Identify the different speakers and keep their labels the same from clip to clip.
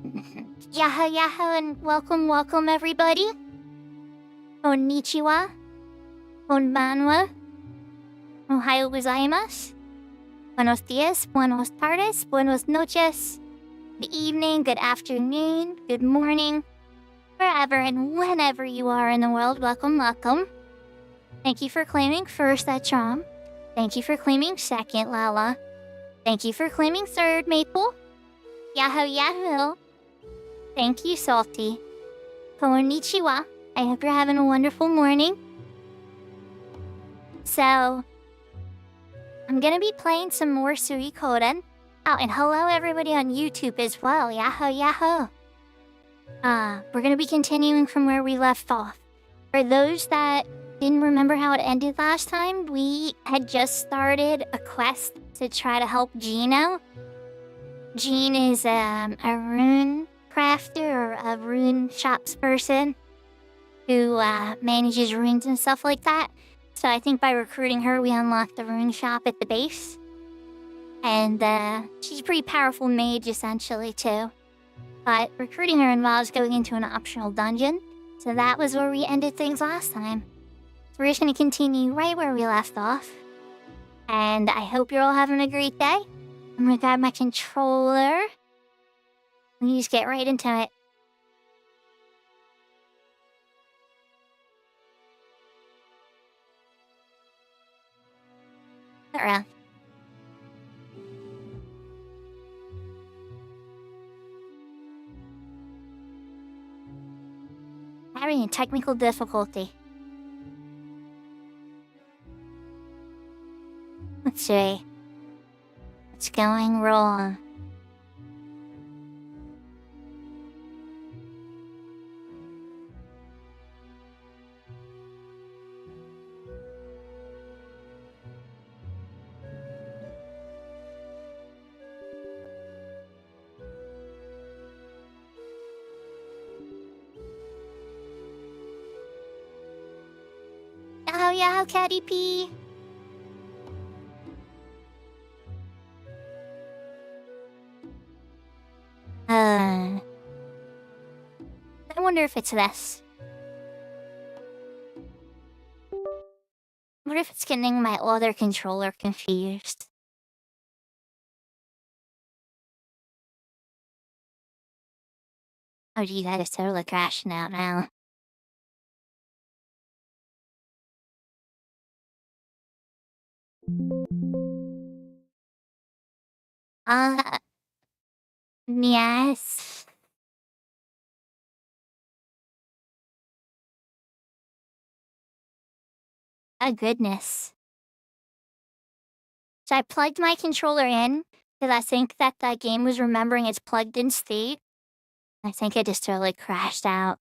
Speaker 1: Yaha yaha and welcome everybody. Konnichiwa. Konbanwa. Ohayo gozaimasu. Buenos dias, buenos tardes, buenos noches. Good evening, good afternoon, good morning. Wherever and whenever you are in the world, welcome. Thank you for claiming first, Chom. Thank you for claiming second, Lala. Thank you for claiming third, Maple. Yahoo. Thank you, Salty. Konnichiwa. I hope you're having a wonderful morning. So, I'm gonna be playing some more Suikoden. Oh, and hello everybody on YouTube as well. Yahoo. We're gonna be continuing from where we left off. For those that didn't remember how it ended last time, we had just started a quest to try to help Jean out. Jean is a rune crafter or a rune shops person who manages runes and stuff like that. So I think by recruiting her, we unlocked the rune shop at the base. And she's a pretty powerful mage essentially too. But recruiting her involves going into an optional dungeon. So that was where we ended things last time. So we're just going to continue right where we left off. And I hope you're all having a great day. I'm going to grab my controller. We just get right into it. Around. Having a technical difficulty. Let's see. What's going wrong? Yahoo, Catty P. I wonder if it's this. What if it's getting my other controller confused? Oh gee, that is totally crashing out now. Yes. Oh, goodness. So I plugged my controller in because I think that the game was remembering its plugged-in state. I think it just totally crashed out.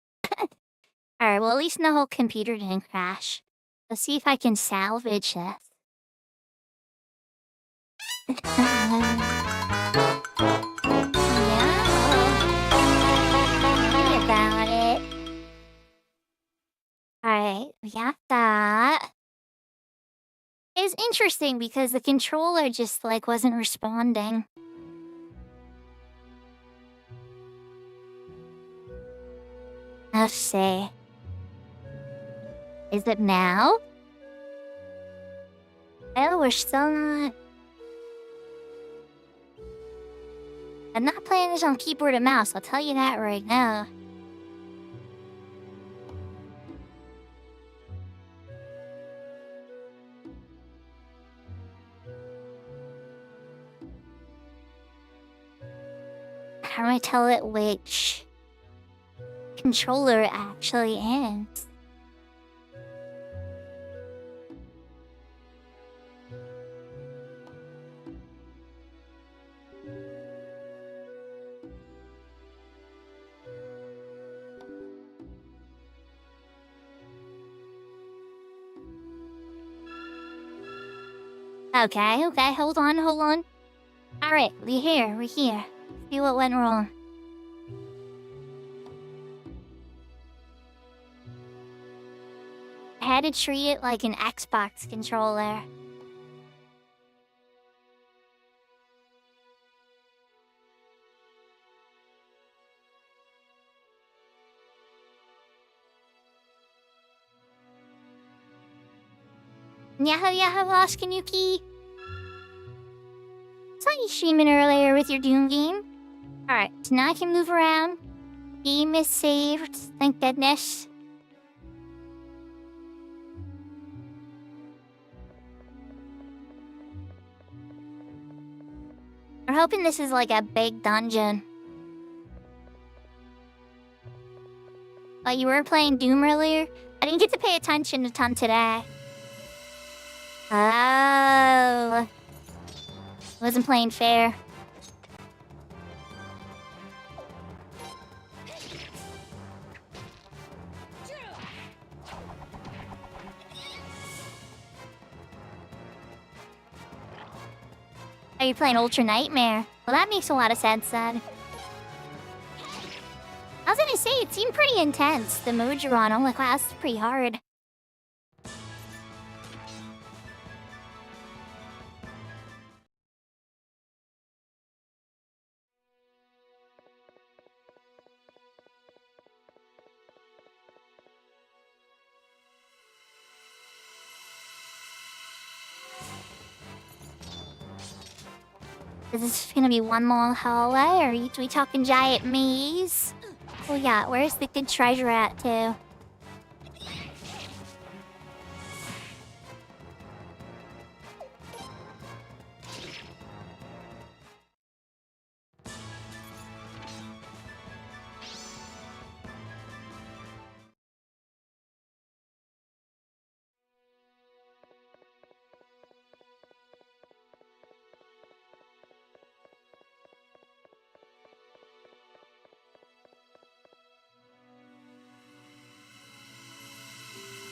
Speaker 1: Alright, well, at least the whole computer didn't crash. Let's see if I can salvage this. About it. Alright, we got that. It's interesting because the controller just wasn't responding. Let's see. Is it now? Oh, we're still not. I'm not playing this on keyboard and mouse, I'll tell you that right now. How do I tell it which controller it actually is? Okay, hold on. Alright, we're here. See what went wrong. I had to treat it like an Xbox controller. Yahoo Yahoo Oskanuki. Saw you streaming earlier with your Doom game. Alright, so now I can move around. Game is saved, thank goodness. We're hoping this is like a big dungeon. Oh, you were playing Doom earlier? I didn't get to pay attention a ton today. Oh. Wasn't playing fair. Are you playing Ultra Nightmare? Well, that makes a lot of sense then. I was gonna say, it seemed pretty intense. The mode you're on, I'm like, wow, that's pretty hard. Is this gonna be one long hallway, or are we talking giant maze? Oh yeah, where's the good treasure at, too?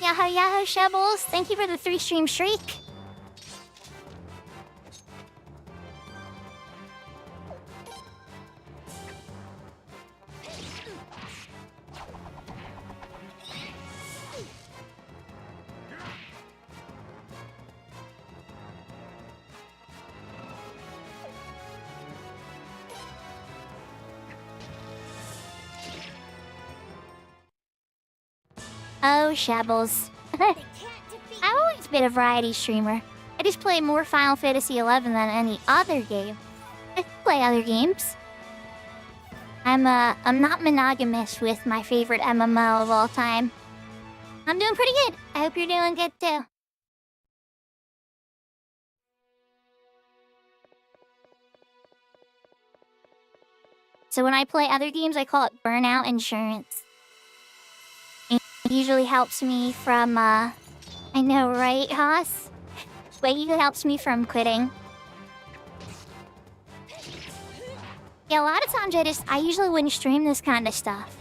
Speaker 1: Yahoo Yahoo Shovels, thank you for the 3-stream streak. Oh, Shabbles. I've always been a variety streamer. I just play more Final Fantasy XI than any other game. I play other games. I'm not monogamous with my favorite MMO of all time. I'm doing pretty good. I hope you're doing good too. So when I play other games, I call it burnout insurance. It usually helps me from, I know, right, Haas? It usually helps me from quitting. Yeah, a lot of times I usually wouldn't stream this kind of stuff.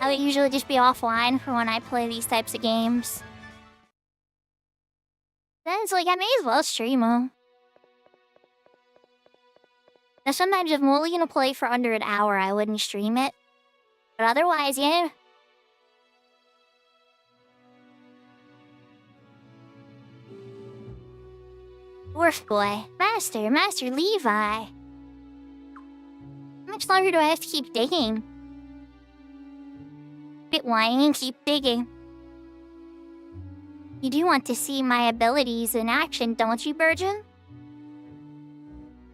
Speaker 1: I would usually just be offline for when I play these types of games. Then it's like, I may as well stream them. Now, sometimes if I'm only gonna play for under an hour, I wouldn't stream it. But otherwise, yeah. Dwarf Boy. Master Levi. How much longer do I have to keep digging? Quit whining and keep digging. You do want to see my abilities in action, don't you, Virgin?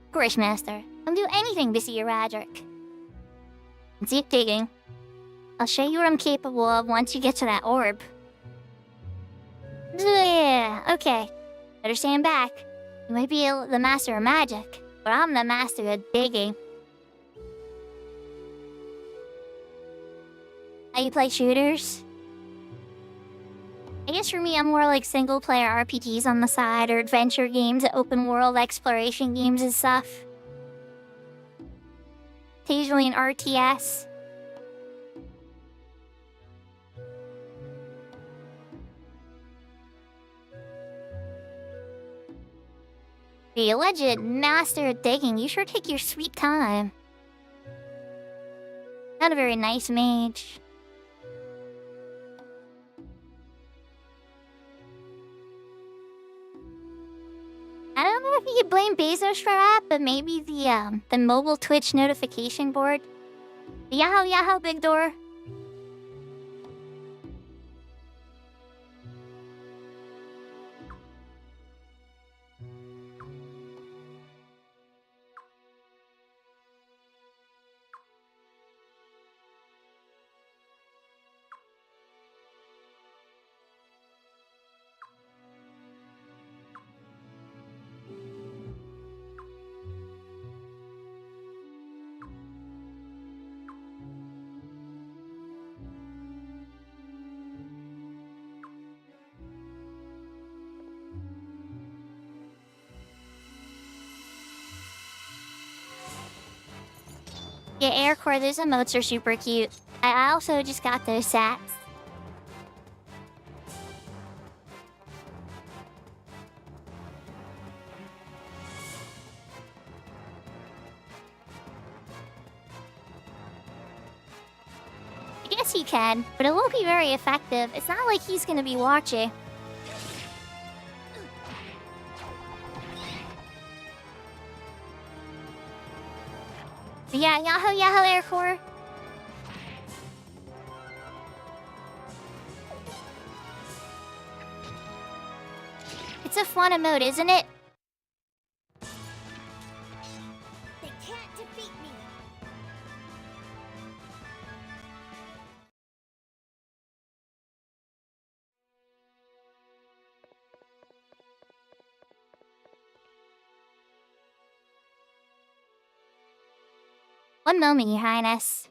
Speaker 1: Of course, Master. I'll do anything to see your magic. Keep digging. I'll show you what I'm capable of once you get to that orb. Yeah, okay. Better stand back. You might be the master of magic, but I'm the master of digging. How you play shooters? I guess for me, I'm more like single-player RPGs on the side, or adventure games, open-world exploration games and stuff. Occasionally an RTS. The alleged master of digging, you sure take your sweet time. Not a very nice mage. I don't know if you could blame Bezos for that, but maybe the mobile Twitch notification board. The Yahoo Yahoo Big Door. Yeah, Aircore, those emotes are super cute. I also just got those sats. I guess he can, but it won't be very effective. It's not like he's gonna be watching. Yeah, Yahoo, Aircore. It's a fun emote, isn't it?
Speaker 2: They can't defeat me.
Speaker 1: One moment, Your Highness.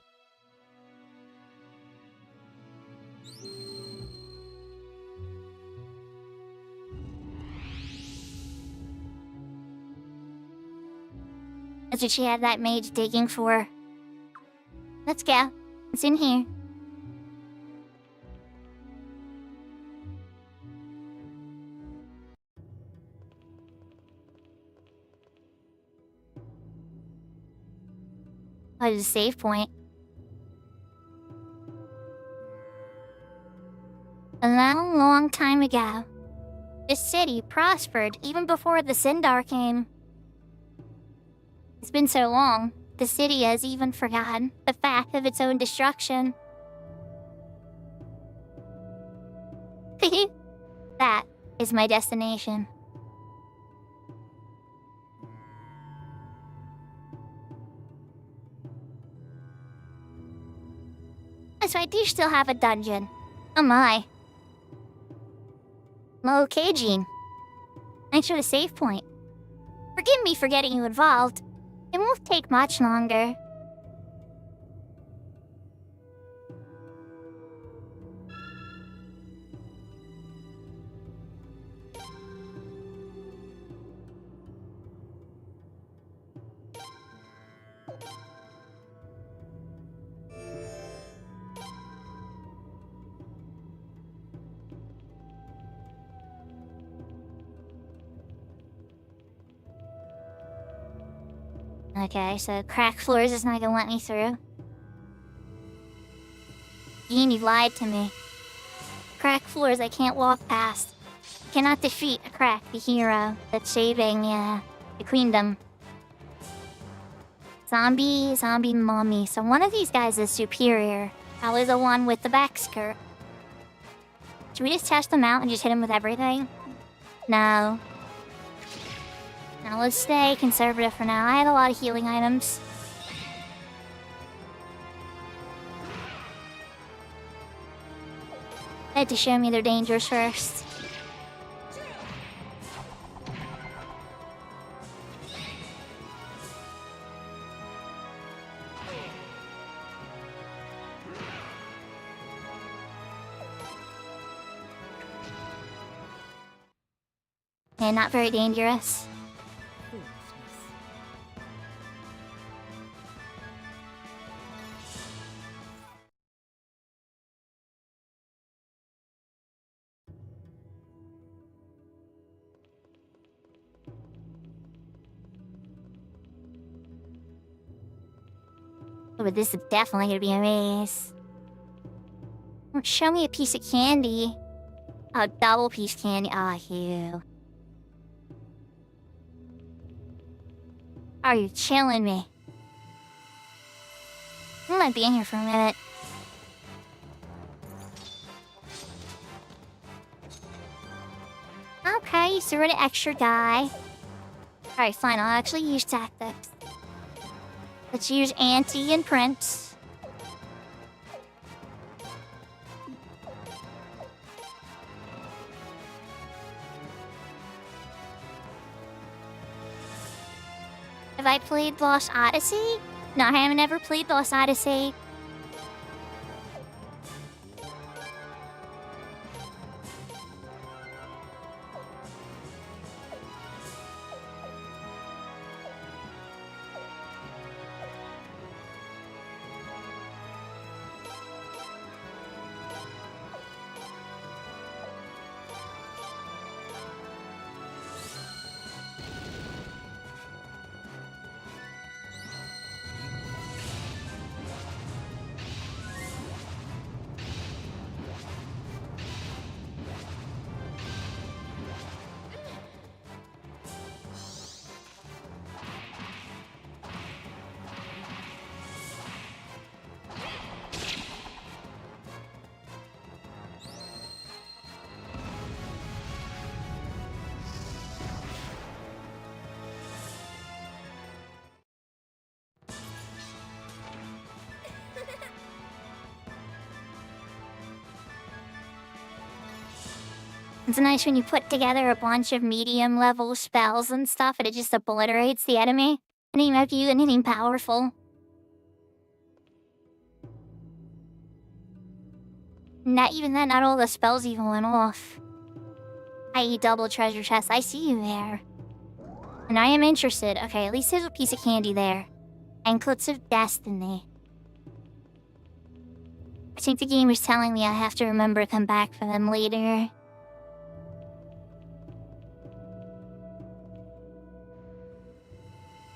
Speaker 1: That's what she had that mage digging for. Let's go. It's in here. Oh, there's a save point. A long, long time ago, this city prospered even before the Sindar came. It's been so long, the city has even forgotten the fact of its own destruction. That is my destination. So I do still have a dungeon. Oh my. Okay, Jean. Thanks for the save point. Forgive me for getting you involved. It won't take much longer. Okay, so crack floors is not gonna let me through. Jean, you lied to me. Crack floors I can't walk past. Cannot defeat a crack, the hero that's saving, the queendom. Zombie mommy. So one of these guys is superior. Probably the one with the back skirt. Should we just test them out and just hit him with everything? No. Now let's stay conservative for now. I have a lot of healing items. They had to show me their dangers first. And not very dangerous. Oh, but this is definitely gonna be a maze. Oh, show me a piece of candy. Oh, double piece candy. Oh, you. Are you chilling me? I might be in here for a minute. Okay, so we're an extra guy. Alright, fine, I'll actually use tactics. Let's use Auntie and Prince. Have I played Lost Odyssey? No, I haven't ever played Lost Odyssey. It's nice when you put together a bunch of medium level spells and stuff and it just obliterates the enemy. And even if you do anything powerful. Not even then, not all the spells even went off. I.e. double treasure chest, I see you there. And I am interested. Okay, at least there's a piece of candy there. Anklets of Destiny. I think the game is telling me I have to remember to come back for them later.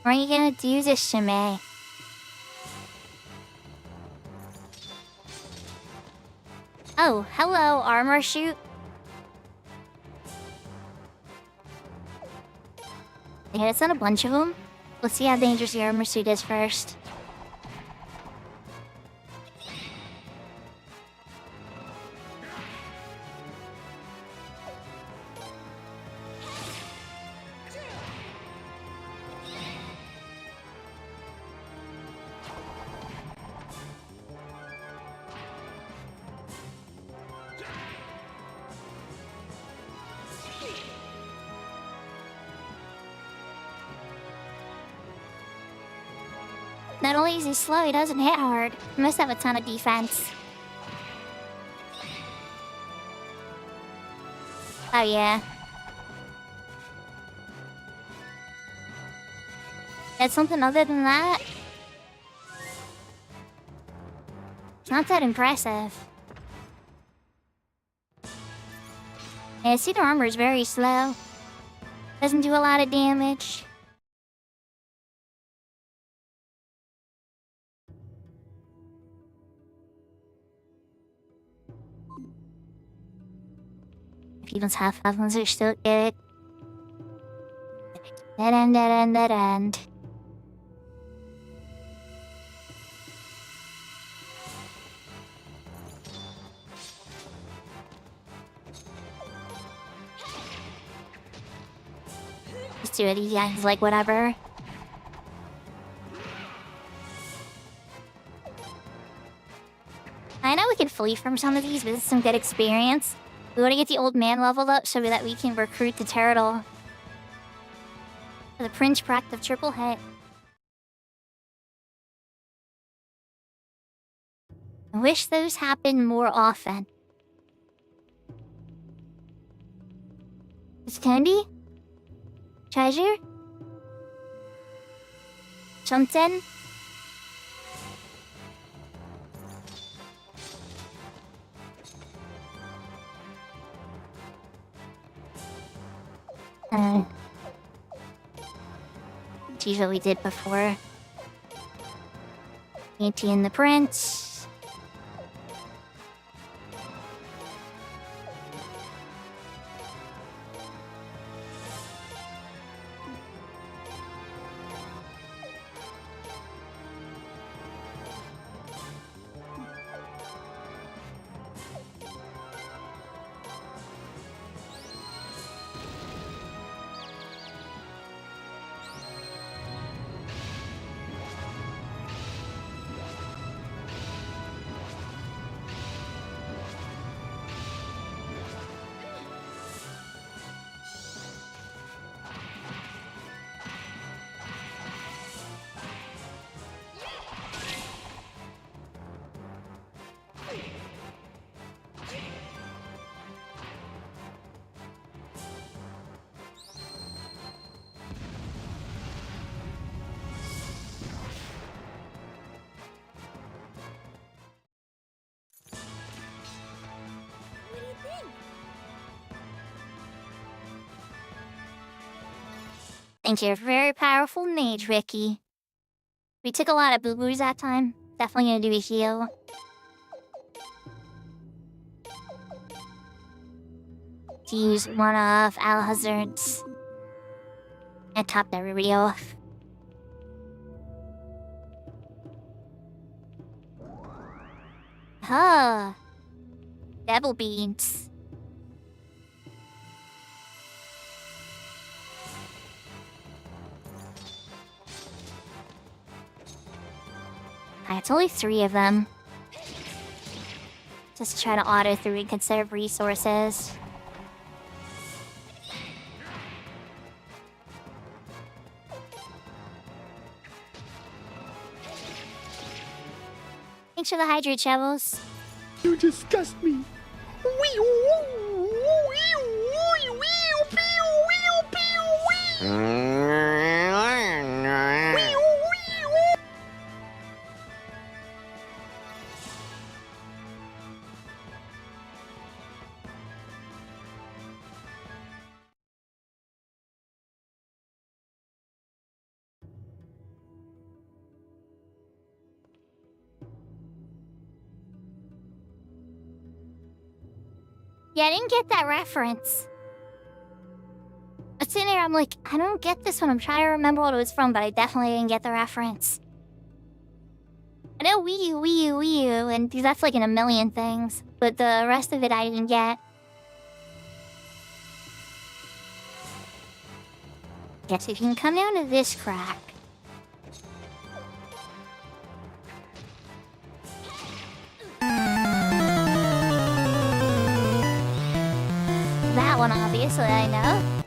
Speaker 1: What are you gonna do this to me? Oh, hello, armor chute. Yeah, it's not a bunch of them. Let's see how dangerous the armor suit is first. Not only is he slow, he doesn't hit hard. He must have a ton of defense. Oh yeah. That's something other than that? It's not that impressive. Yeah, cedar armor is very slow. Doesn't do a lot of damage. If you don't have ones, are still good. Dead end, dead end, dead end. Just do it, these guys, like, whatever. I know we can flee from some of these, but this is some good experience. We want to get the old man leveled up so that we can recruit the turtle. The Prince Pract of Triple Hit. I wish those happened more often. Is candy? Treasure? Something? See what we did before. Auntie and the Prince. Think you're a very powerful mage, Ricky. We took a lot of boo-boos that time. Definitely gonna do a heal. To use one of Alhazard's and top everybody off. Huh. Devil beans. It's only 3 of them. Just try to auto through and conserve resources. Thanks for the hydrate, Shovels.
Speaker 3: You disgust me.
Speaker 1: Yeah, I didn't get that reference. I was sitting there, I'm like, I don't get this one. I'm trying to remember what it was from, but I definitely didn't get the reference. I know Wii U, and that's like in a million things, but the rest of it I didn't get. Guess if you can come down to this crack. That one, obviously, I know.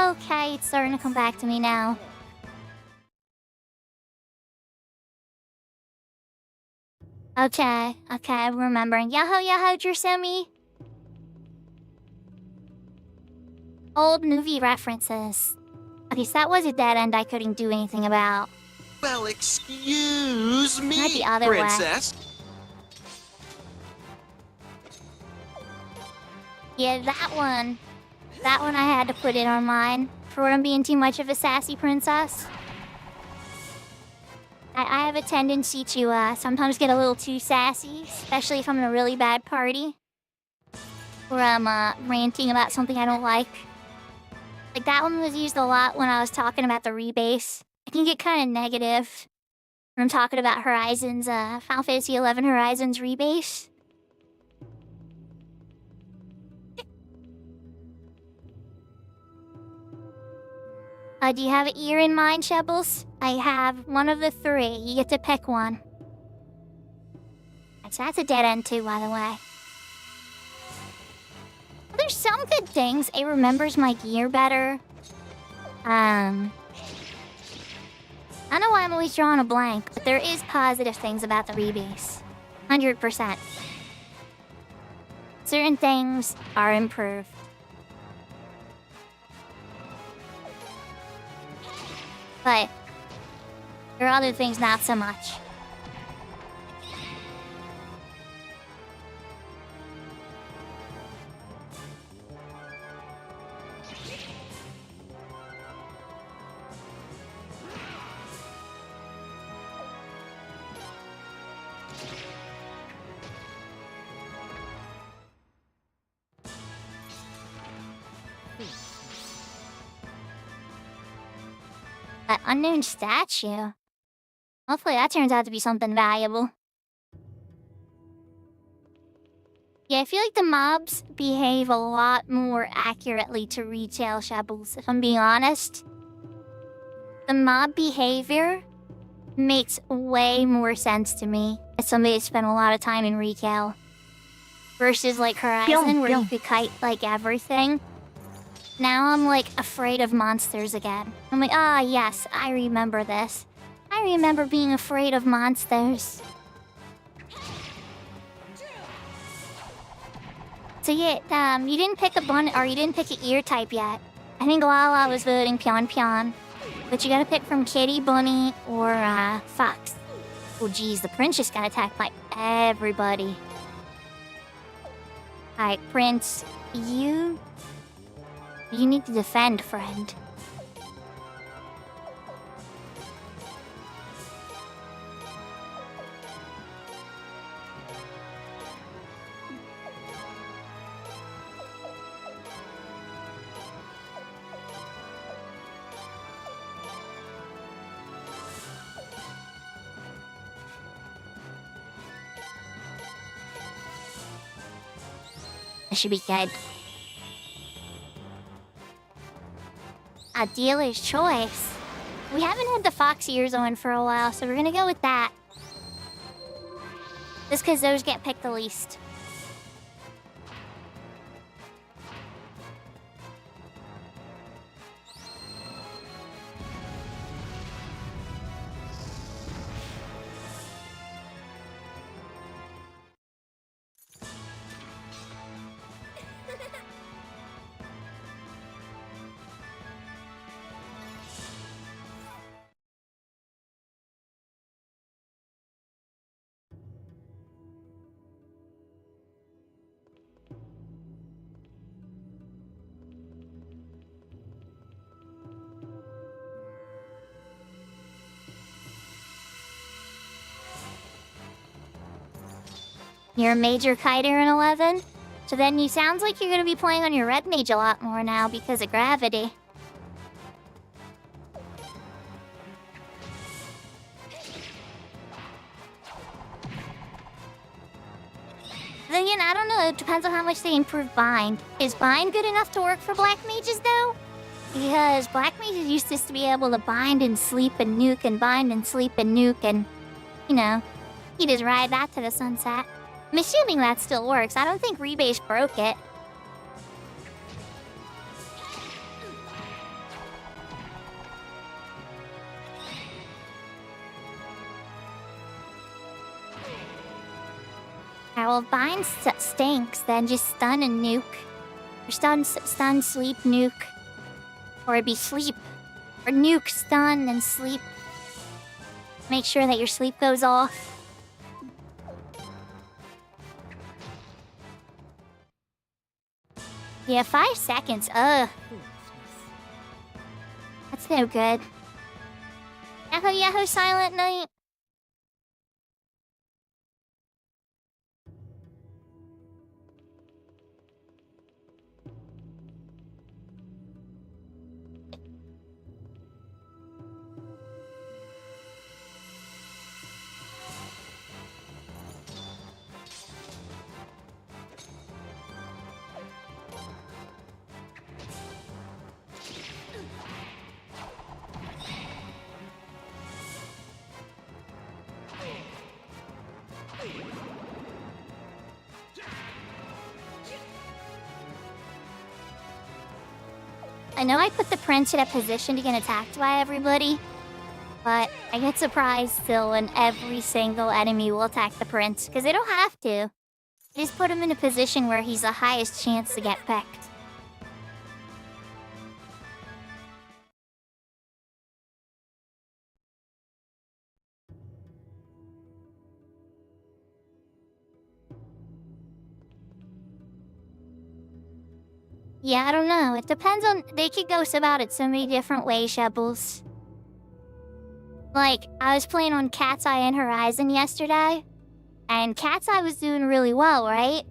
Speaker 1: Okay, it's starting to come back to me now. Okay, I'm remembering. Yahoo, Drusumi. Old movie references. Okay, so that was a dead end I couldn't do anything about.
Speaker 4: Well, excuse me,
Speaker 1: Not the other way.
Speaker 4: princess.
Speaker 1: Yeah, that one. That one I had to put in on mine. For when I'm being too much of a sassy princess. I have a tendency to sometimes get a little too sassy, especially if I'm in a really bad party. Or I'm ranting about something I don't like. Like, that one was used a lot when I was talking about the rebase. I can get kind of negative when I'm talking about Horizons, Final Fantasy XI Horizons rebase. Do you have an ear in mind, Shebbles? I have one of the three. You get to pick one. So that's a dead end too, by the way. There's some good things. It remembers my gear better. I don't know why I'm always drawing a blank, but there is positive things about the rebase. 100%. Certain things are improved. But there are other things not so much. That unknown statue. Hopefully that turns out to be something valuable. Yeah, I feel like the mobs behave a lot more accurately to retail Shebbles, if I'm being honest. The mob behavior makes way more sense to me as somebody who spent a lot of time in retail. Versus like Horizon, where you could kite like everything. Now I'm like afraid of monsters again. I'm like, ah, yes, I remember this. I remember being afraid of monsters. So yeah, you didn't pick a bun or you didn't pick an ear type yet. I think Lala was voting Pion. But you gotta pick from Kitty, Bunny, or Fox. Oh geez, the Prince just got attacked by everybody. Alright, Prince, you need to defend, friend. That should be good. A dealer's choice. We haven't had the Fox ears on for a while, so we're gonna go with that. Just because those get picked the least. You're a major kiter in 11? So then you sounds like you're gonna be playing on your red mage a lot more now because of gravity. Then again, I don't know, it depends on how much they improve bind. Is bind good enough to work for black mages though? Because black mages used to be able to bind and sleep and nuke and bind and sleep and nuke and, you know, you just ride that to the sunset. I'm assuming that still works. I don't think Rebase broke it. Alright, well, if Bind stinks, then just stun and nuke. Or stun, sleep, nuke. Or it'd be sleep. Or nuke, stun, and sleep. Make sure that your sleep goes off. Yeah, 5 seconds. Ugh. That's no good. Yahoo Yahoo Silent Night. I know I put the prince in a position to get attacked by everybody, but I get surprised still when every single enemy will attack the prince, because they don't have to. Just put him in a position where he's the highest chance to get picked. Yeah, I don't know. It depends on... They could go about it so many different ways, Shebbles. Like, I was playing on Cat's Eye and Horizon yesterday, and Cat's Eye was doing really well, right?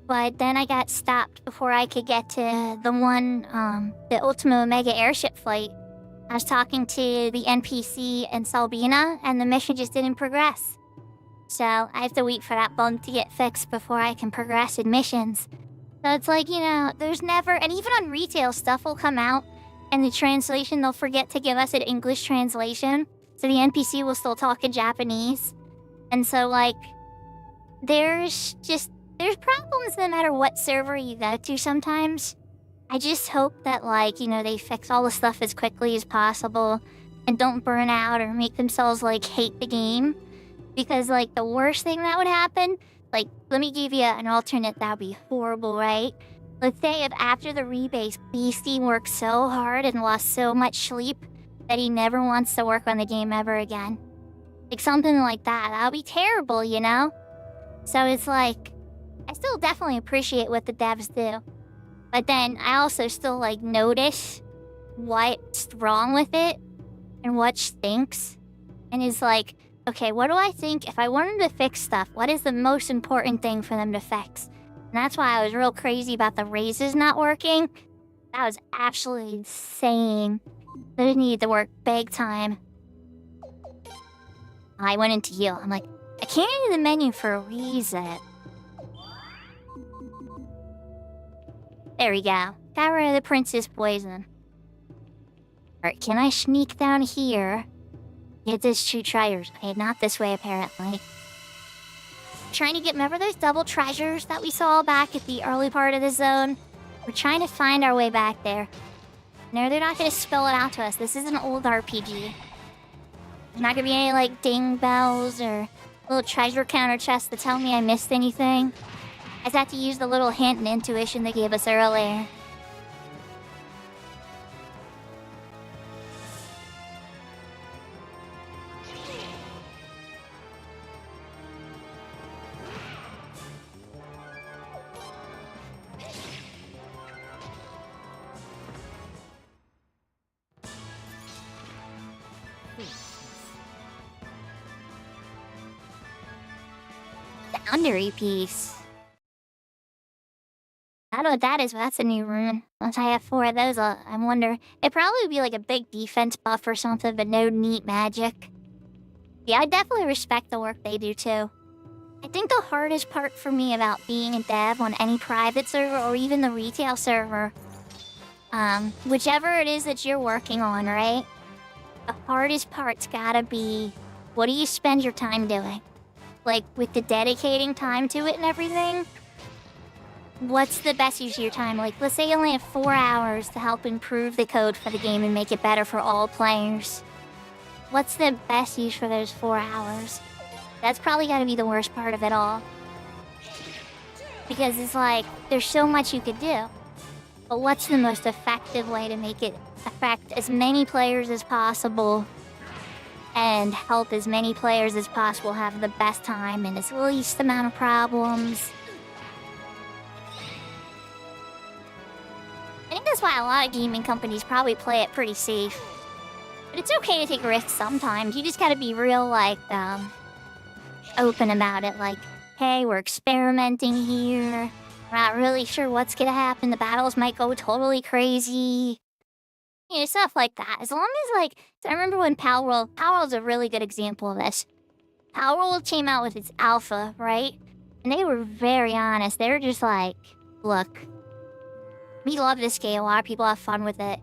Speaker 1: But then I got stopped before I could get to the Ultima Omega airship fight. I was talking to the NPC in Salbina, and the mission just didn't progress. So, I have to wait for that bug to get fixed before I can progress in missions. So it's like, you know, there's never... And even on retail, stuff will come out, and the translation, they'll forget to give us an English translation. So the NPC will still talk in Japanese. And so, like, there's problems no matter what server you go to sometimes. I just hope that, like, you know, they fix all the stuff as quickly as possible and don't burn out or make themselves, like, hate the game. Because, like, the worst thing that would happen... Like, let me give you an alternate that would be horrible, right? Let's say if after the rebase, Beastie worked so hard and lost so much sleep that he never wants to work on the game ever again. Like, something like that. That would be terrible, you know? So it's like, I still definitely appreciate what the devs do. But then I also still, like, notice what's wrong with it and what stinks. And it's like... Okay, what do I think if I wanted to fix stuff? What is the most important thing for them to fix? And that's why I was real crazy about the raises not working. That was absolutely insane. Those needed to work big time. I went into heal. I'm like, I came into the menu for a reason. There we go. Got rid of the Princess Poison. Alright, can I sneak down here? Get this 2 tryers. Okay, not this way, apparently. Trying to get, remember those double treasures that we saw back at the early part of the zone? We're trying to find our way back there. No, they're not going to spell it out to us. This is an old RPG. There's not going to be any, like, ding bells or little treasure counter chests to tell me I missed anything. I just have to use the little hint and intuition they gave us earlier. Boundary piece. I don't know what that is, but that's a new rune. Once I have 4 of those, I wonder. It'd probably be like a big defense buff or something, but no neat magic. Yeah, I definitely respect the work they do too. I think the hardest part for me about being a dev on any private server or even the retail server, whichever it is that you're working on, right? The hardest part's gotta be, what do you spend your time doing? Like, with the dedicating time to it and everything? What's the best use of your time? Like, let's say you only have 4 hours to help improve the code for the game and make it better for all players. What's the best use for those 4 hours? That's probably gotta be the worst part of it all. Because it's like, there's so much you could do. But what's the most effective way to make it affect as many players as possible and help as many players as possible have the best time and as least amount of problems? I think that's why a lot of gaming companies probably play it pretty safe. But it's okay to take risks sometimes. You just gotta be real, like, open about it. Like, hey, we're experimenting here. We're not really sure what's gonna happen. The battles might go totally crazy. You know, stuff like that. As long as, like, I remember when Palworld's a really good example of this. Palworld came out with its alpha, right? And they were very honest. They were just like, look, we love this game. A lot of people have fun with it.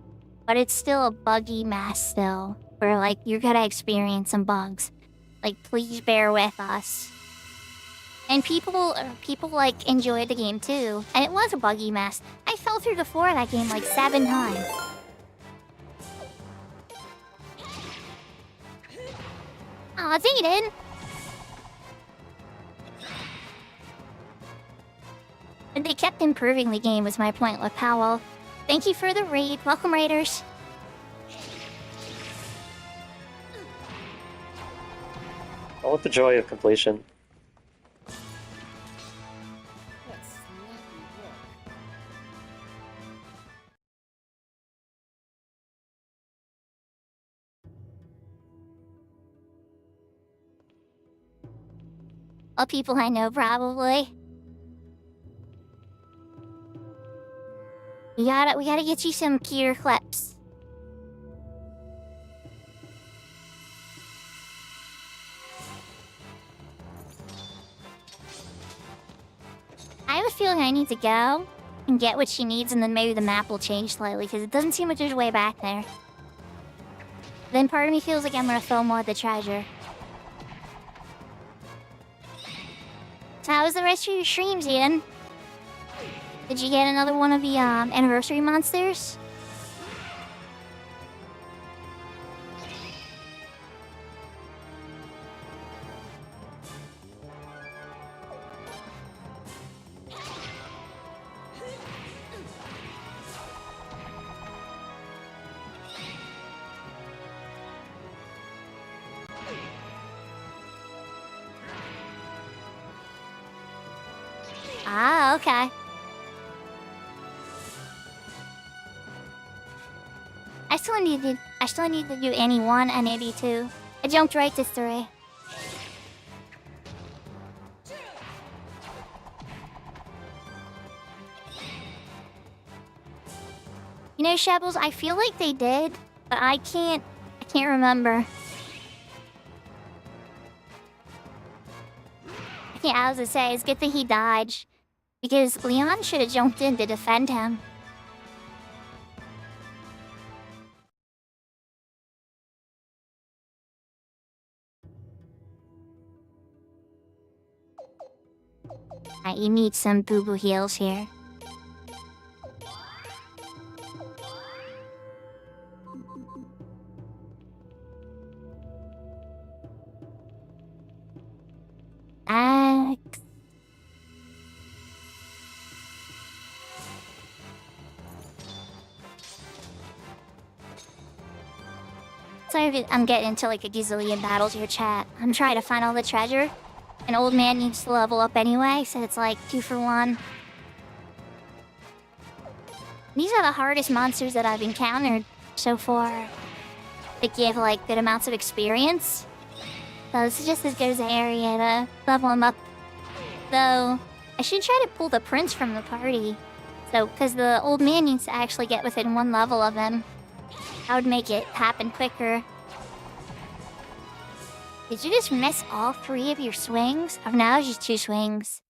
Speaker 1: But it's still a buggy mess still. Where, like, you're gonna experience some bugs. Like, please bear with us. And people, like, enjoyed the game, too. And it was a buggy mess. I fell through the floor of that game, like, 7 times. Aw, Zayden! And they kept improving the game, was my point with Powell. Thank you for the raid. Welcome, raiders.
Speaker 5: I want the joy of completion.
Speaker 1: All people I know, probably. We gotta get you some gear clips. I have a feeling I need to go and get what she needs, and then maybe the map will change slightly, because it doesn't seem like there's a way back there. Then part of me feels like I'm gonna throw more at the treasure. So how was the rest of your streams, Ian? Did you get another one of the anniversary monsters? Ah, okay. I still need to do any 1 and any 2. I jumped right to 3. You know, Shebbles, I feel like they did, but I can't remember. I was gonna say, it's a good thing he dodged. Because Leon should have jumped in to defend him. You need some boo-boo heals here. Sorry if I'm getting into like a gazillion battles here, chat. I'm trying to find all the treasure. An old man needs to level up anyway, so it's like 2 for 1. These are the hardest monsters that I've encountered so far. They give like good amounts of experience. So this is just as good as an area to level them up. Though, I should try to pull the prince from the party. So, because the old man needs to actually get within 1 level of him. That would make it happen quicker. Did you just miss all 3 of your swings? Oh, now it's just 2 swings.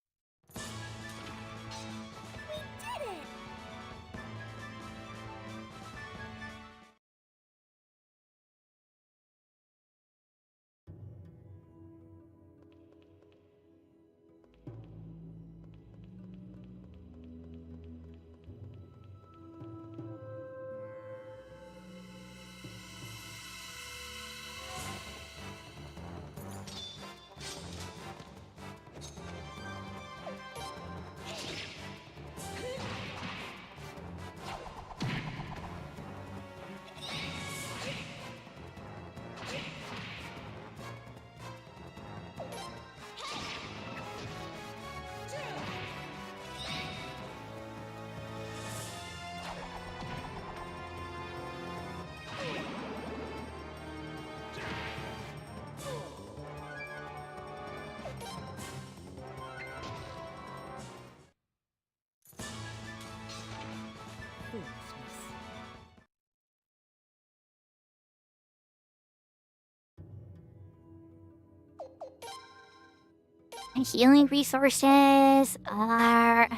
Speaker 1: My healing resources are...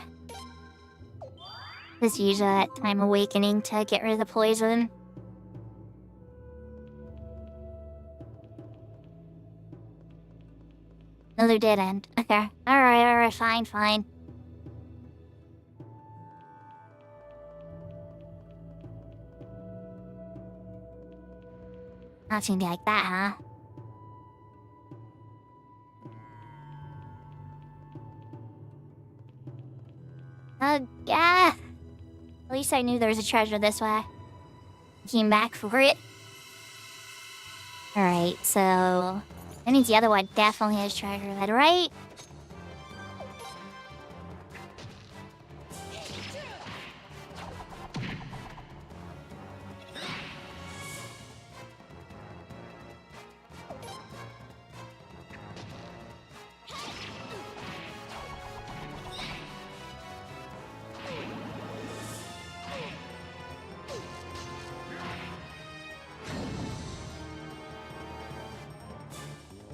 Speaker 1: Just use that time awakening to get rid of the poison. Another dead end. Okay. Alright, fine. Not gonna be like that, huh? Yeah. At least I knew there was a treasure this way. Came back for it. Alright, so... That means the other one definitely has treasure then, right?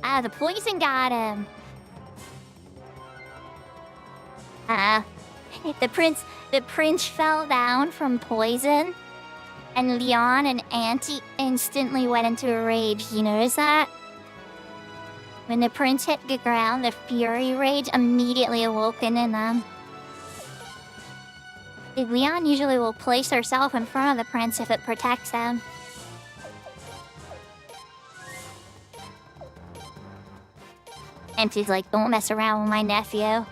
Speaker 1: Ah, the poison got him. The prince fell down from poison, and Leon and Auntie instantly went into a rage. You notice that? When the prince hit the ground, the fury rage immediately awoken in them. Leon usually will place herself in front of the prince if it protects them. And she's like, don't mess around with my nephew.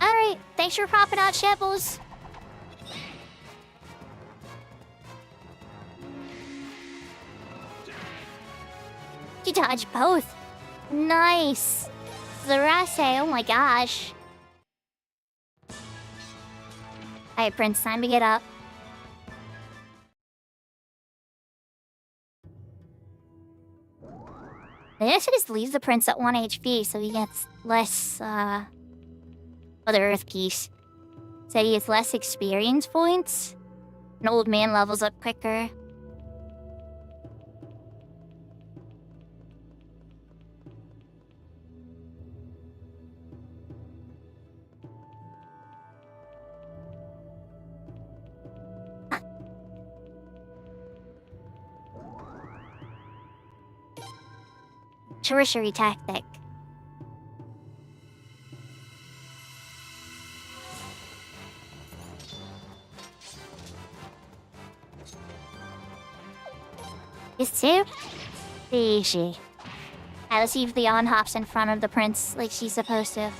Speaker 1: Alright, thanks for popping out, Shepels. You dodged both. Nice. Zarase, oh my gosh. Alright, Prince, time to get up. Maybe I should just leave the prince at 1 HP so he gets less, other Earth Piece. So he gets less experience points. An old man levels up quicker. sorcery tactic. Is too easy. Let's see if Leon hops in front of the prince like she's supposed to.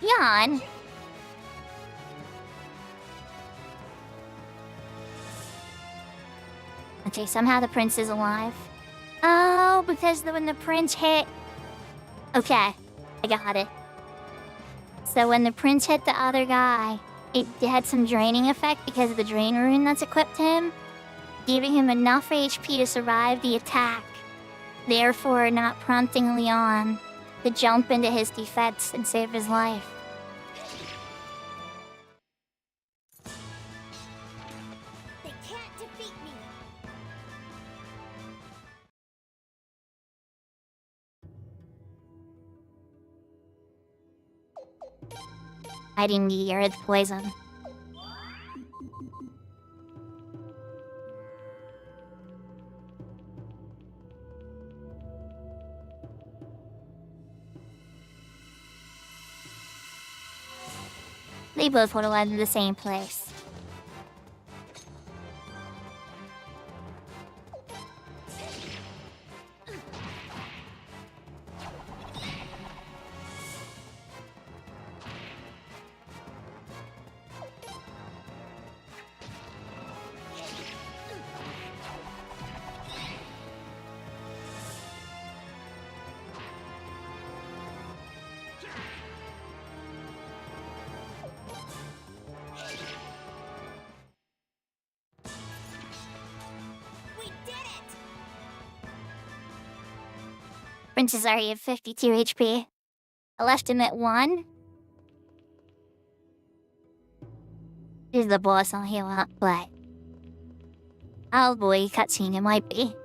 Speaker 1: Leon! Okay, somehow the prince is alive. Oh, because when the prince hit... Okay, I got it. So when the prince hit the other guy, it had some draining effect because of the drain rune that's equipped to him, giving him enough HP to survive the attack, therefore not prompting Leon to jump into his defense and save his life.
Speaker 2: They can't defeat me.
Speaker 1: Hiding the earth poison. They both would have led to the same place.
Speaker 2: We did it!
Speaker 1: Prince is already at 52 HP. I left him at 1. He's the boss I'll heal up, but... Oh boy, cutscene it might be.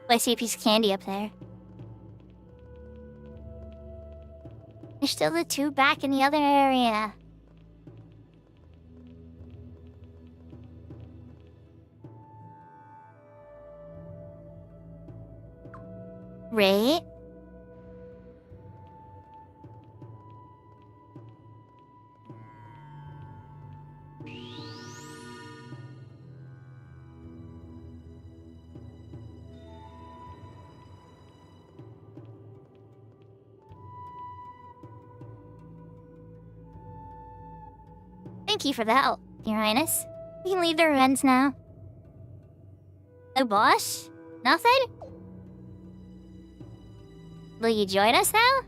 Speaker 1: I see a piece of candy up there. There's still the 2 back in the other area. Right? Thank you for the help, Your Highness. We can leave the ruins now. No boss? Nothing? Will you join us now?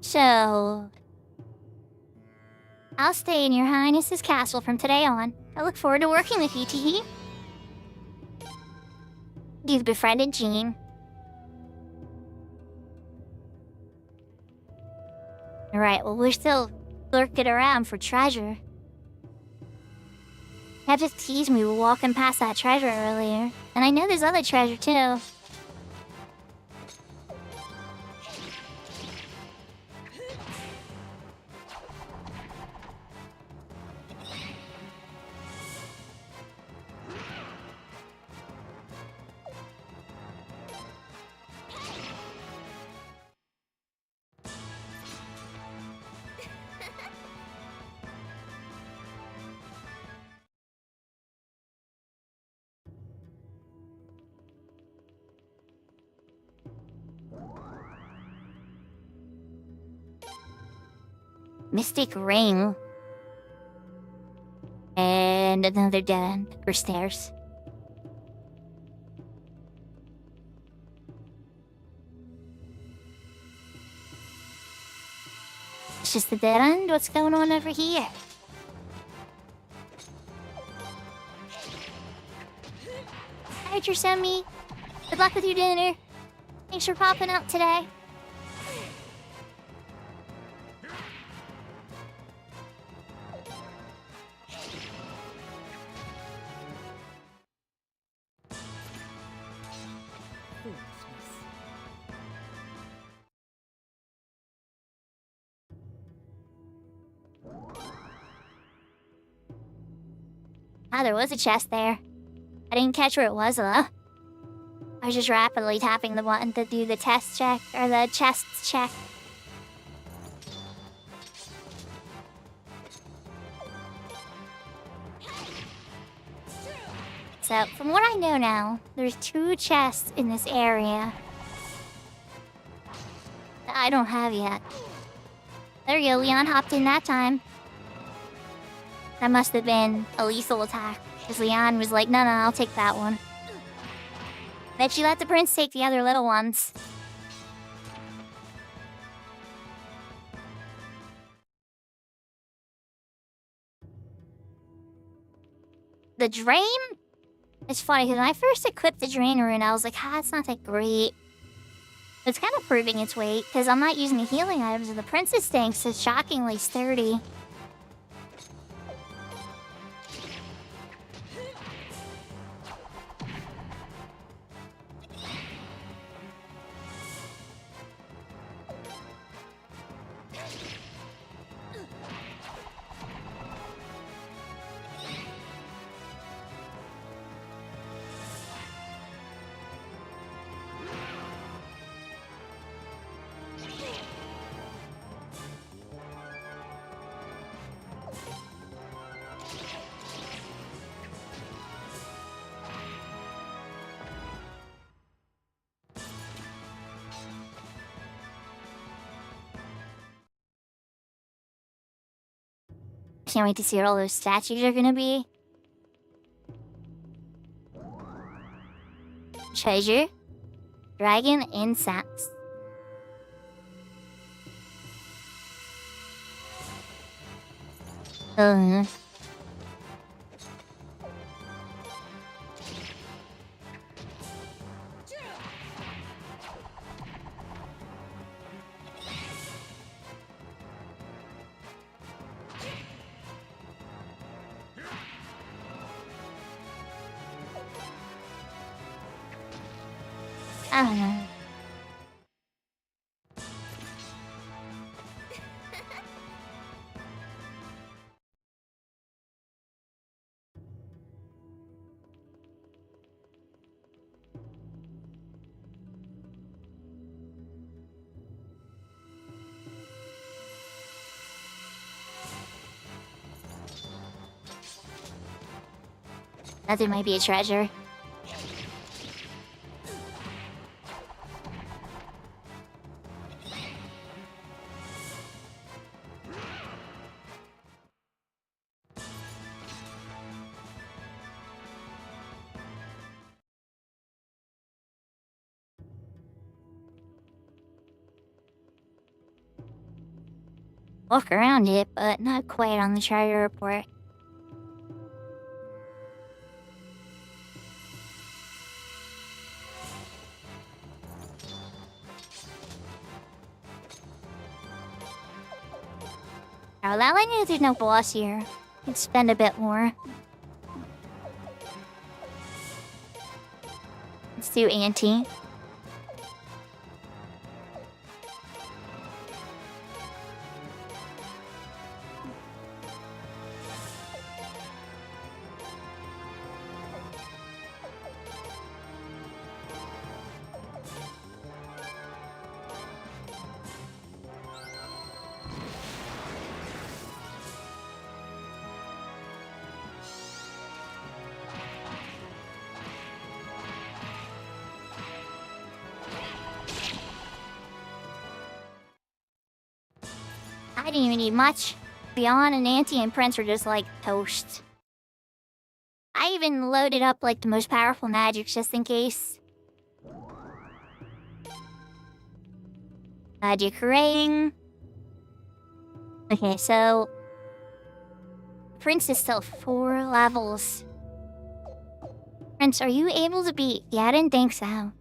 Speaker 1: So... I'll stay in Your Highness's castle from today on. I look forward to working with you, Tee. You've befriended Jean. Alright, well, we're still lurking around for treasure. That just teased me walking past that treasure earlier. And I know there's other treasure, too. Mystic ring. And another dead end or stairs. It's just a dead end? What's going on over here? Hi, Trasemi. Good luck with your dinner. Thanks for popping out today. Ah, there was a chest there. I didn't catch where it was, though. I was just rapidly tapping the button to do the test check, or the chests check. So, from what I know now, there's 2 chests in this area that I don't have yet. There you go, Leon hopped in that time. That must have been a lethal attack, because Leon was like, no, I'll take that one. Bet you let the prince take the other little ones. The drain? It's funny, because when I first equipped the drain rune, I was like, it's not that great. It's kind of proving its weight, because I'm not using the healing items, and the prince's tanks is shockingly sturdy. Can't wait to see what all those statues are gonna be. Treasure. Dragon incense. I don't know. That there might be a treasure. Walk around it, but not quite on the treasure report. Now that I knew there's no boss here. Could spend a bit more. Let's do Auntie. I didn't even need much. Beyond and Auntie and Prince were just like toast. I even loaded up like the most powerful magics just in case. Magic ring. Okay, so Prince is still 4 levels. Prince, are you able to beat? Yeah, I didn't think so.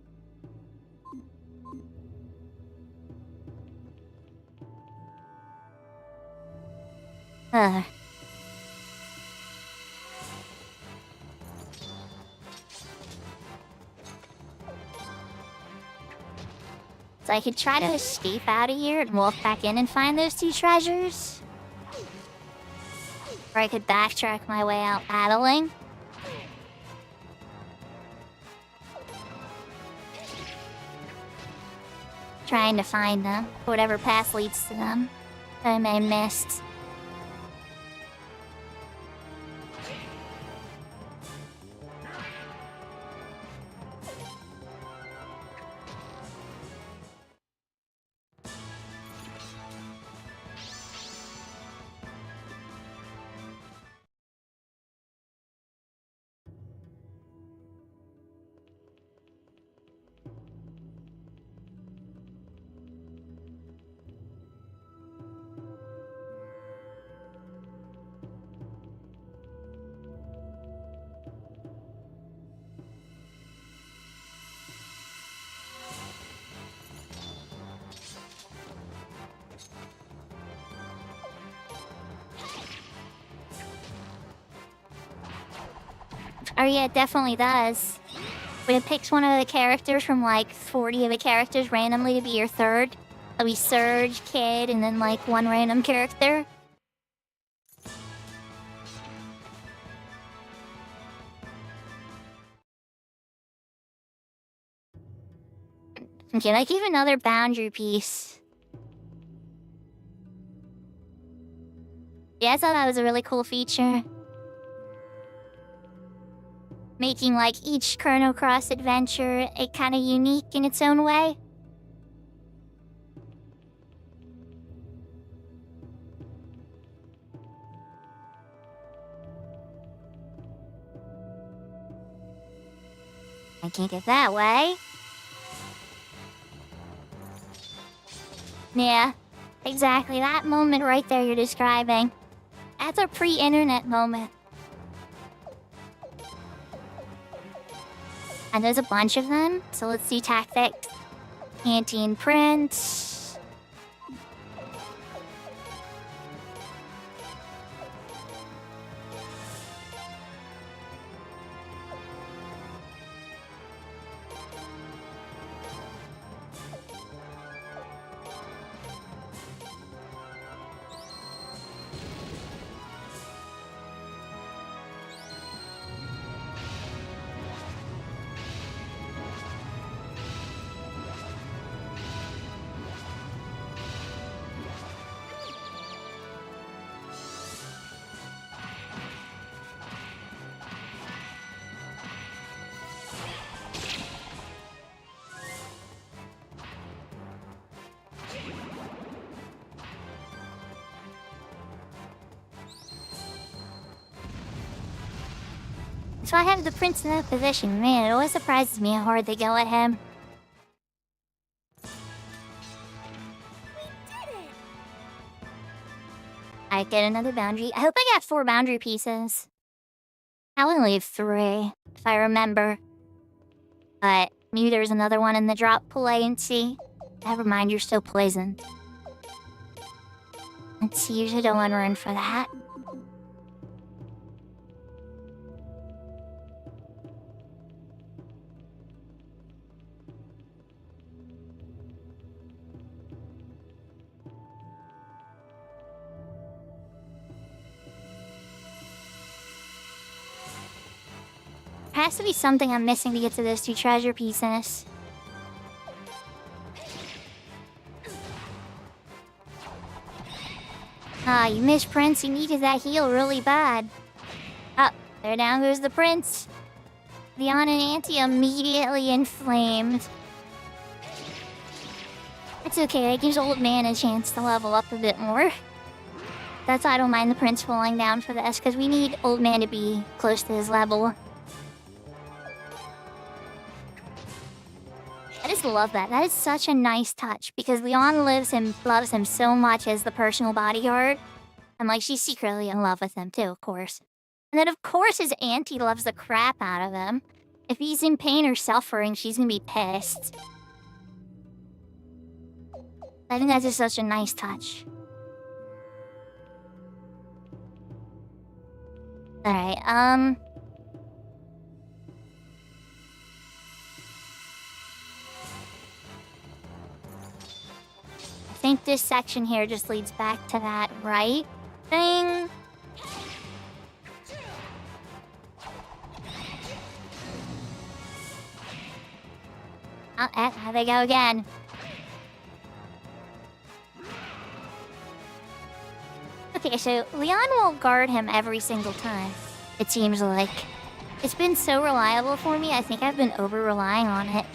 Speaker 1: So I could try to escape out of here and walk back in and find those 2 treasures. Or I could backtrack my way out battling. trying to find them. Whatever path leads to them that I may have missed. Oh yeah, it definitely does. When it picks one of the characters from like 40 of the characters randomly to be your third, it'll be Surge, Kid, and then like one random character. Okay, like even another boundary piece. Yeah, I thought that was a really cool feature. Making like each Chrono Cross adventure a kind of unique in its own way. I can't get that way. Yeah, exactly that moment right there you're describing. That's a pre-internet moment. And there's a bunch of them, so let's see tactics. Canteen Prince. So I have the prince in that position. Man, it always surprises me how hard they go at him. I get another boundary. I hope I got 4 boundary pieces. I only have 3, if I remember. But maybe there's another one in the drop pool A and C. Never mind, you're still poisoned. Let's see, usually don't want to run for that. There has to be something I'm missing to get to those 2 treasure pieces. Ah, you missed, Prince. You needed that heal really bad. Oh, there down goes the Prince. Leon and Auntie immediately inflamed. It's okay, that gives Old Man a chance to level up a bit more. That's why I don't mind the Prince falling down for this, because we need Old Man to be close to his level. I just love that. That is such a nice touch, because Leon loves him so much as the personal bodyguard. And like, she's secretly in love with him too, of course. And then of course his auntie loves the crap out of him. If he's in pain or suffering, she's gonna be pissed. I think that's just such a nice touch. Alright, I think this section here just leads back to that right thing. Oh, there they go again. Okay, so Leon will guard him every single time, it seems like. It's been so reliable for me, I think I've been over-relying on it.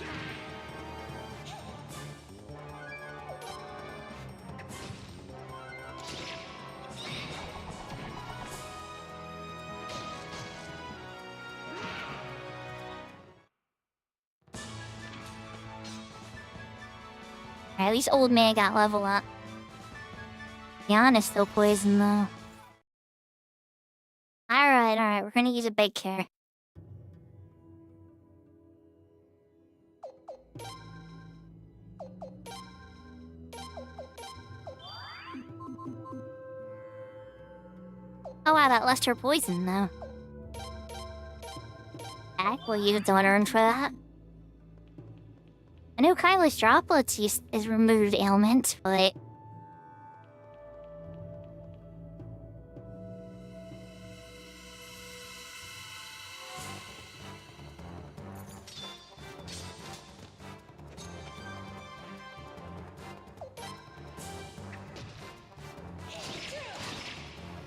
Speaker 1: At least old man got level up. Leon is still poisoned though. Alright, we're gonna use a big care. Oh wow, that left her poison though. Heck, we'll use Daughter for that. I know Kyla's droplets is removed ailment, but...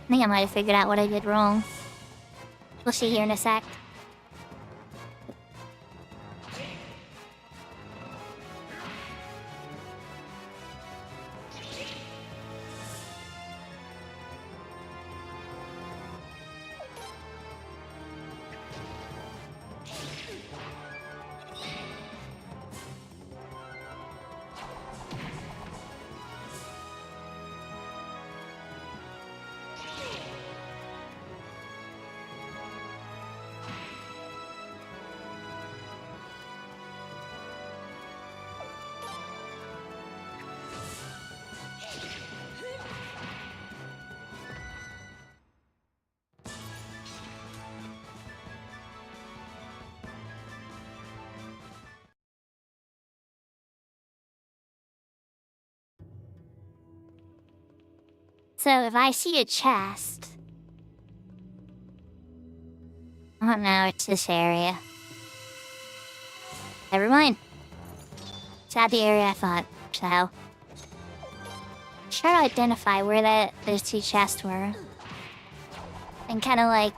Speaker 1: I think I might have figured out what I did wrong. We'll see here in a sec. So if I see a chest... Oh no, it's this area. Never mind. It's not the area I thought, so... Try to identify where those two chests were. And kinda like...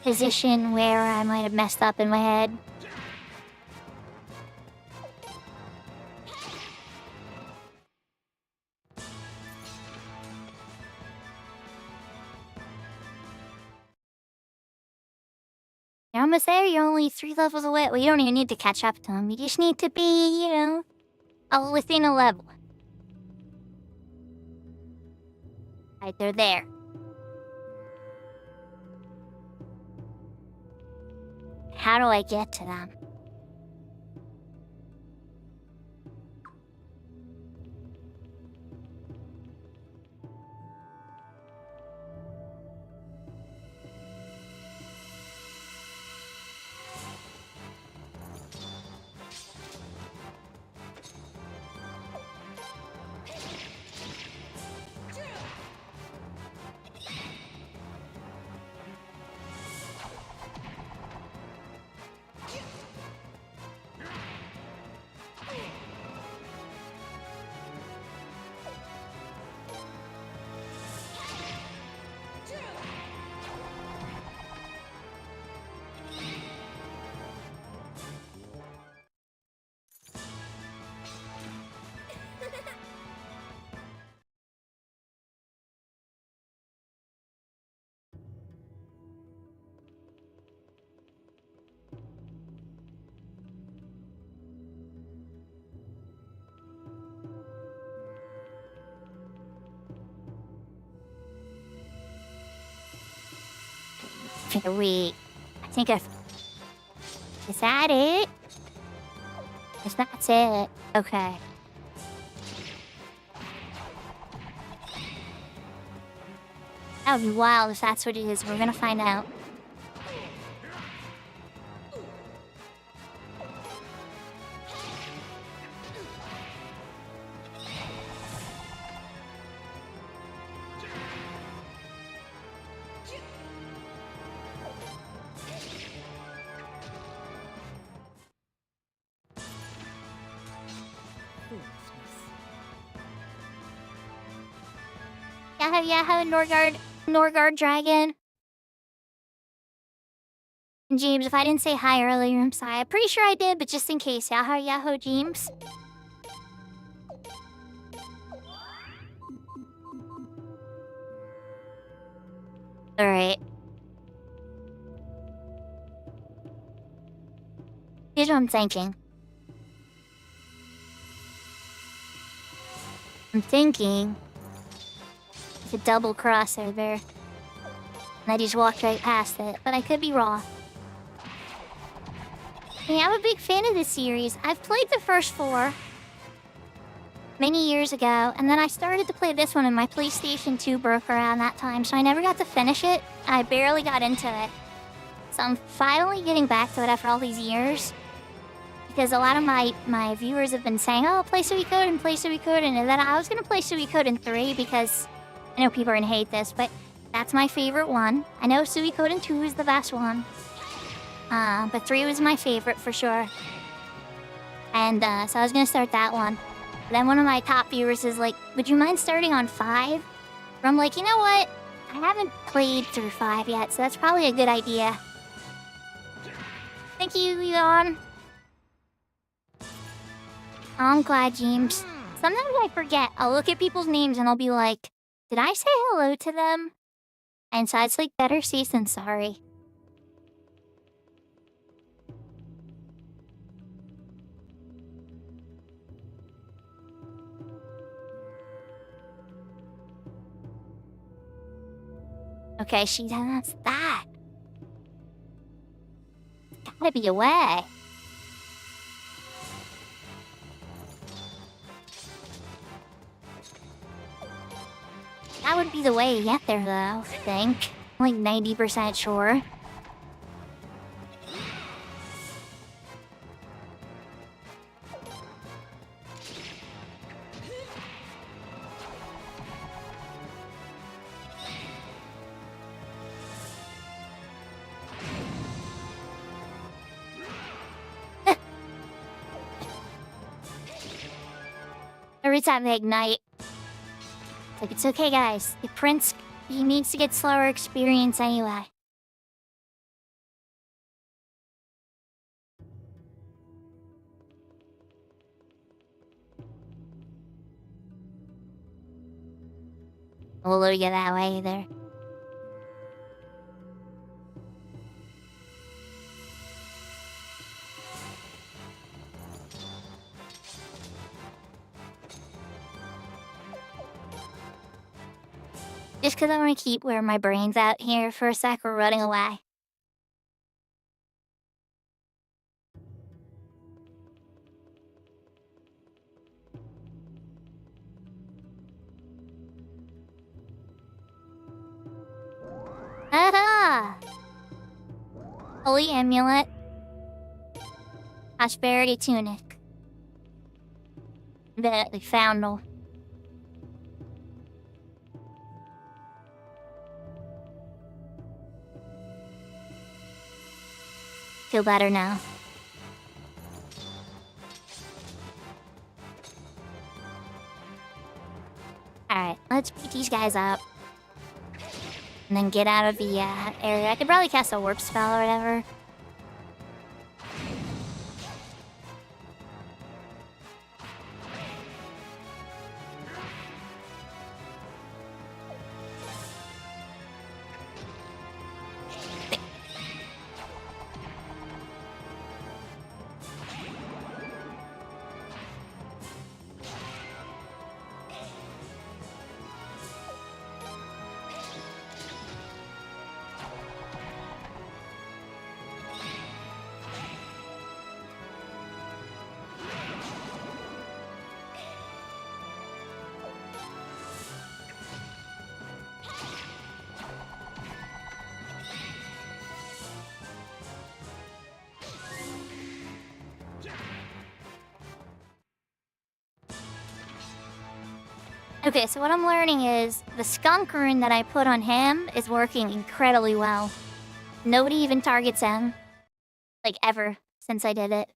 Speaker 1: position where I might have messed up in my head. You're almost there, you're only 3 levels away. Well, you don't even need to catch up to them. You just need to be, you know, within a level. Right, they're there. How do I get to them? Wait, I think I've... Is that it? That's it. Okay. That would be wild if that's what it is. We're gonna find out. Yahoo Yahoo Norgard Dragon. And James, if I didn't say hi earlier, I'm sorry. I'm pretty sure I did, but just in case. Yahoo James. Alright. Here's what I'm thinking. I'm thinking it's a double crossover. And I just walked right past it, but I could be wrong. Yeah, I'm a big fan of this series. I've played the first 4 many years ago, and then I started to play this one, and my PlayStation 2 broke around that time, so I never got to finish it. I barely got into it. So I'm finally getting back to it after all these years. Because a lot of my viewers have been saying, oh, play Suikoden, and then I was going to play Suikoden 3 because I know people are going to hate this, but that's my favorite one. I know Suikoden 2 is the best one. But 3 was my favorite for sure. And so I was going to start that one. But then one of my top viewers is like, would you mind starting on 5? But I'm like, you know what? I haven't played through 5 yet, so that's probably a good idea. Thank you, Leon. I'm glad, James. Sometimes I forget. I'll look at people's names and I'll be like, did I say hello to them? And so it's like better safe than sorry. Okay, that's that. Gotta be a way. That would be the way to get there, though, I think. I'm like 90% sure. Every time they ignite. It's like, it's okay, guys. The prince, he needs to get slower experience anyway. We'll load you that way either. Just because I want to keep where my brain's out here for a sec, we're running away. Aha! Holy Amulet. Prosperity Tunic. The Foundel. Feel better now. Alright, let's beat these guys up. And then get out of the area. I could probably cast a warp spell or whatever. Okay, so what I'm learning is the skunk rune that I put on him is working incredibly well. Nobody even targets him. Like, ever, since I did it.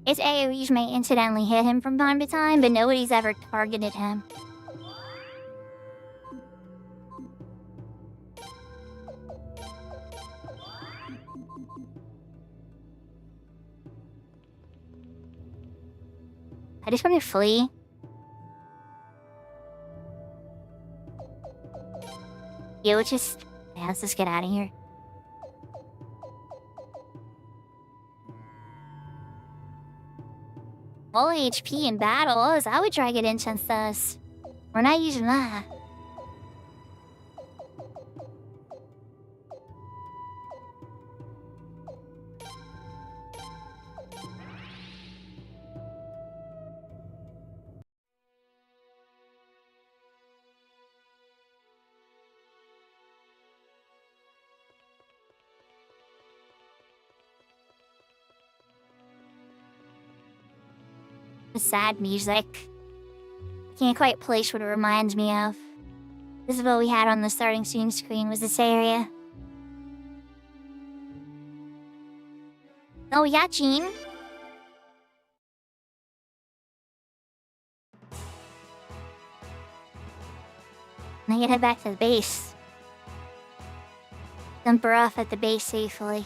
Speaker 1: His AoEs may incidentally hit him from time to time, but nobody's ever targeted him. I just want to flee. Yeah, let's just get out of here. Full HP in battle is how we try to get enchants does. We're not using that. The sad music. Can't quite place what it reminds me of. This is what we had on the starting screen was this area. Oh yeah, Jean. Now you head back to the base. Dump her off at the base safely.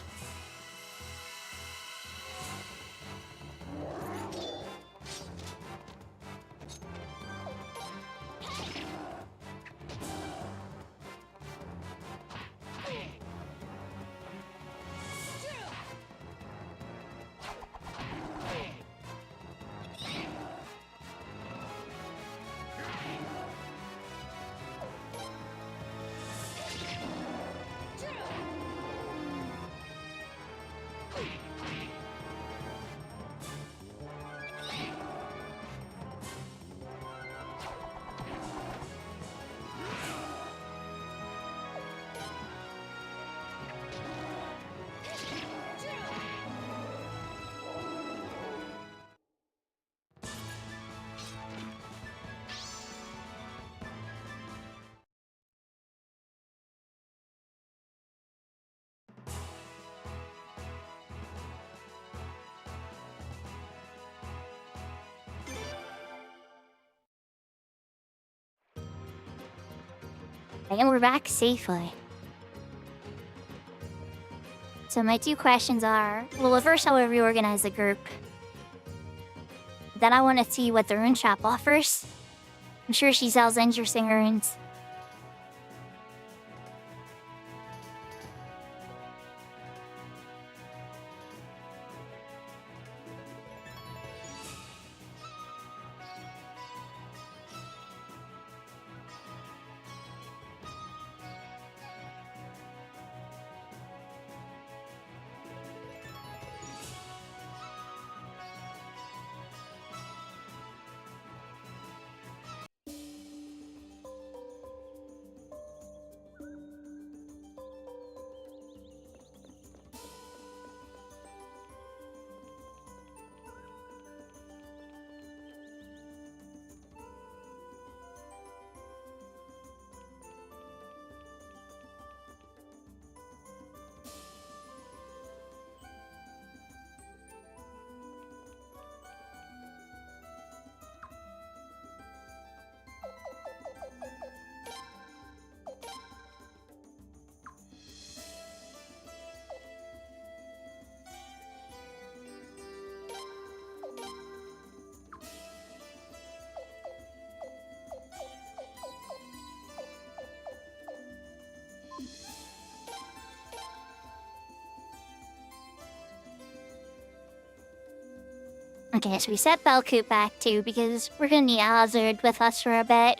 Speaker 1: And we're back safely. So my two questions are, well, first how we reorganize the group. Then I want to see what the rune shop offers. I'm sure she sells interesting runes. Okay, so we set Belcoop back too because we're gonna need Hazard with us for a bit.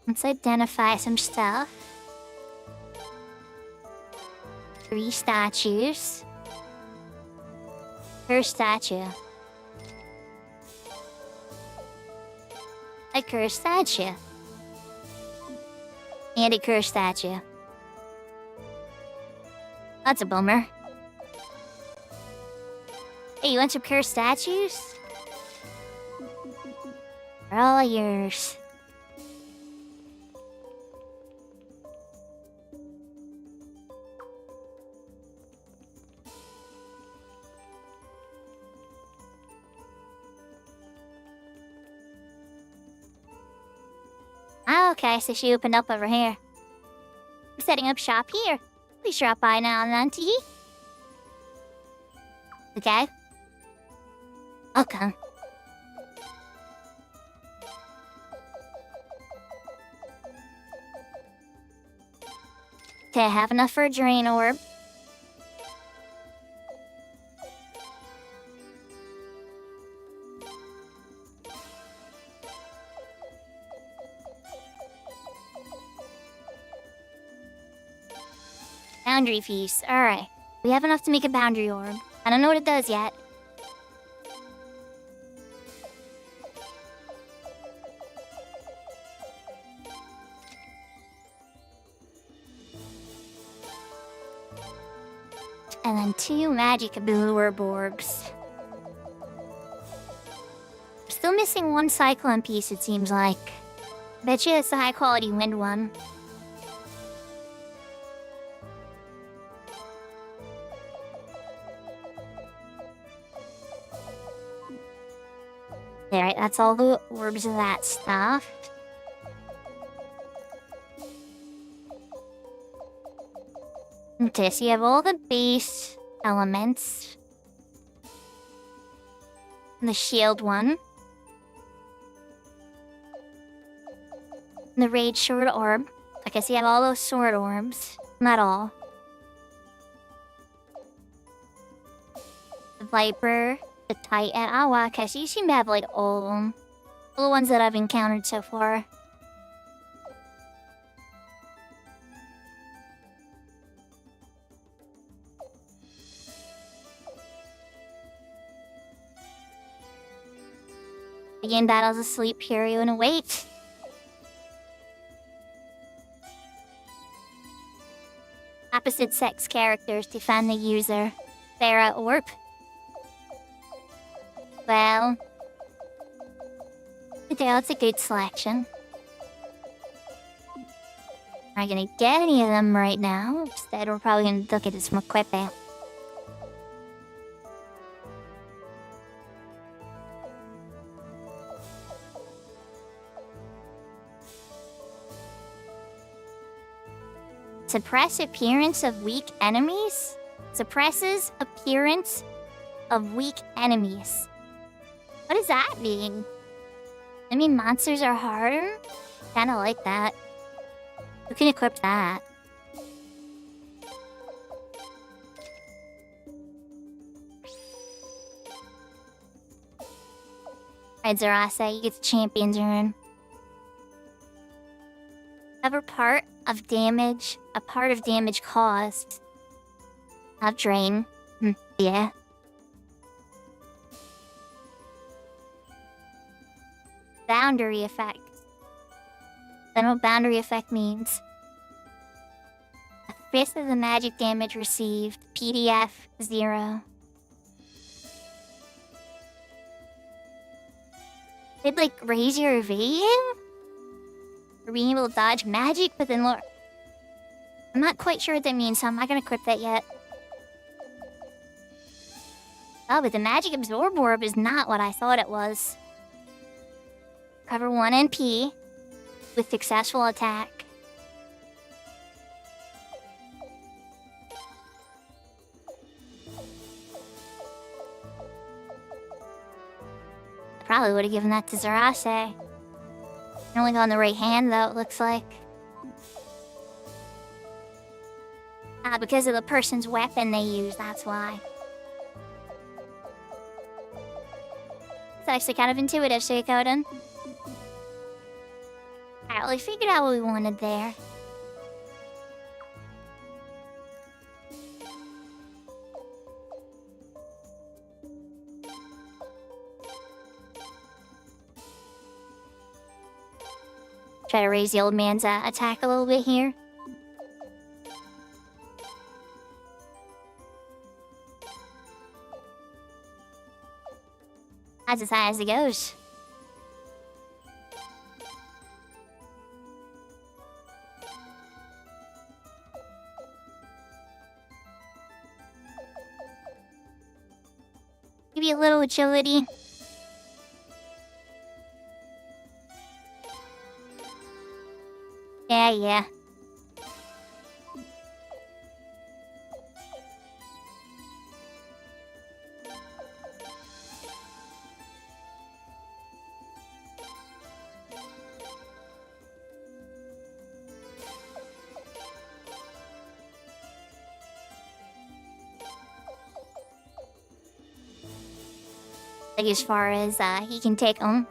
Speaker 1: Let's identify some stuff. 3 statues. Her statue. A cursed statue. And a cursed statue. That's a bummer. Hey, you want some cursed statues? They're all yours. Okay, so she opened up over here. I'm setting up shop here. Please drop by now and then to eat. Okay. Welcome. Okay, I have enough for a drain orb. Boundary piece. Alright. We have enough to make a boundary orb. I don't know what it does yet. And then 2 magic absorb orbs. Still missing 1 cyclone piece, it seems like. Bet you it's a high quality wind one. Alright, that's all the orbs of that stuff. Okay, so you have all the base elements. And the shield one. And the rage sword orb. Okay, so you have all those sword orbs. Not all. The Viper, the Titan. Oh wow, okay, so you seem to have like all of them. All the ones that I've encountered so far. Begin battles asleep, hear you and await. Opposite sex characters defend the user. Farah Orb. Well, okay, that's a good selection. Not gonna get any of them right now. Instead, we're probably gonna look at some equipment. Suppress appearance of weak enemies? Suppresses appearance of weak enemies. What does that mean? I mean, monsters are harder? Kinda like that. Who can equip that? Alright, Zarasa, you get the champion's rune. Cover part of damage. A part of damage caused. Not drain. Yeah. Boundary effect. I don't know what boundary effect means. A fifth of the magic damage received. PDF 0. They'd like raise your evasion? For being able to dodge magic, but then look. I'm not quite sure what that means, so I'm not gonna equip that yet. Oh, but the magic absorb orb is not what I thought it was. Cover 1 NP with successful attack. I probably would have given that to Zarase. Only got on the right hand, though, it looks like. Ah, because of the person's weapon they use, that's why. It's actually kind of intuitive, Suikoden. Alright, well, we figured out what we wanted there. Try to raise the old man's attack a little bit here. That's as high as it goes. Give you a little agility. Yeah. Like as far as he can take them.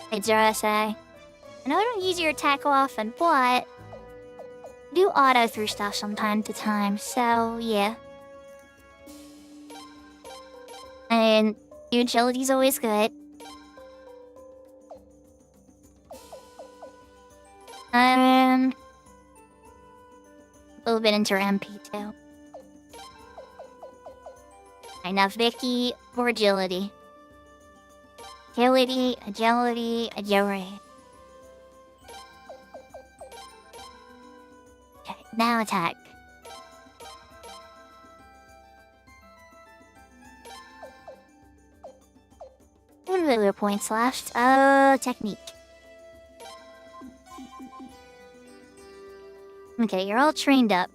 Speaker 1: Hey, dare I say? I know I don't use your attack often, but I do auto through stuff from time to time, so yeah. And your agility's always good. A little bit into MP too. Right, now Vicky for agility. Agility. Okay, now attack. One of points left. Technique. Okay, you're all trained up.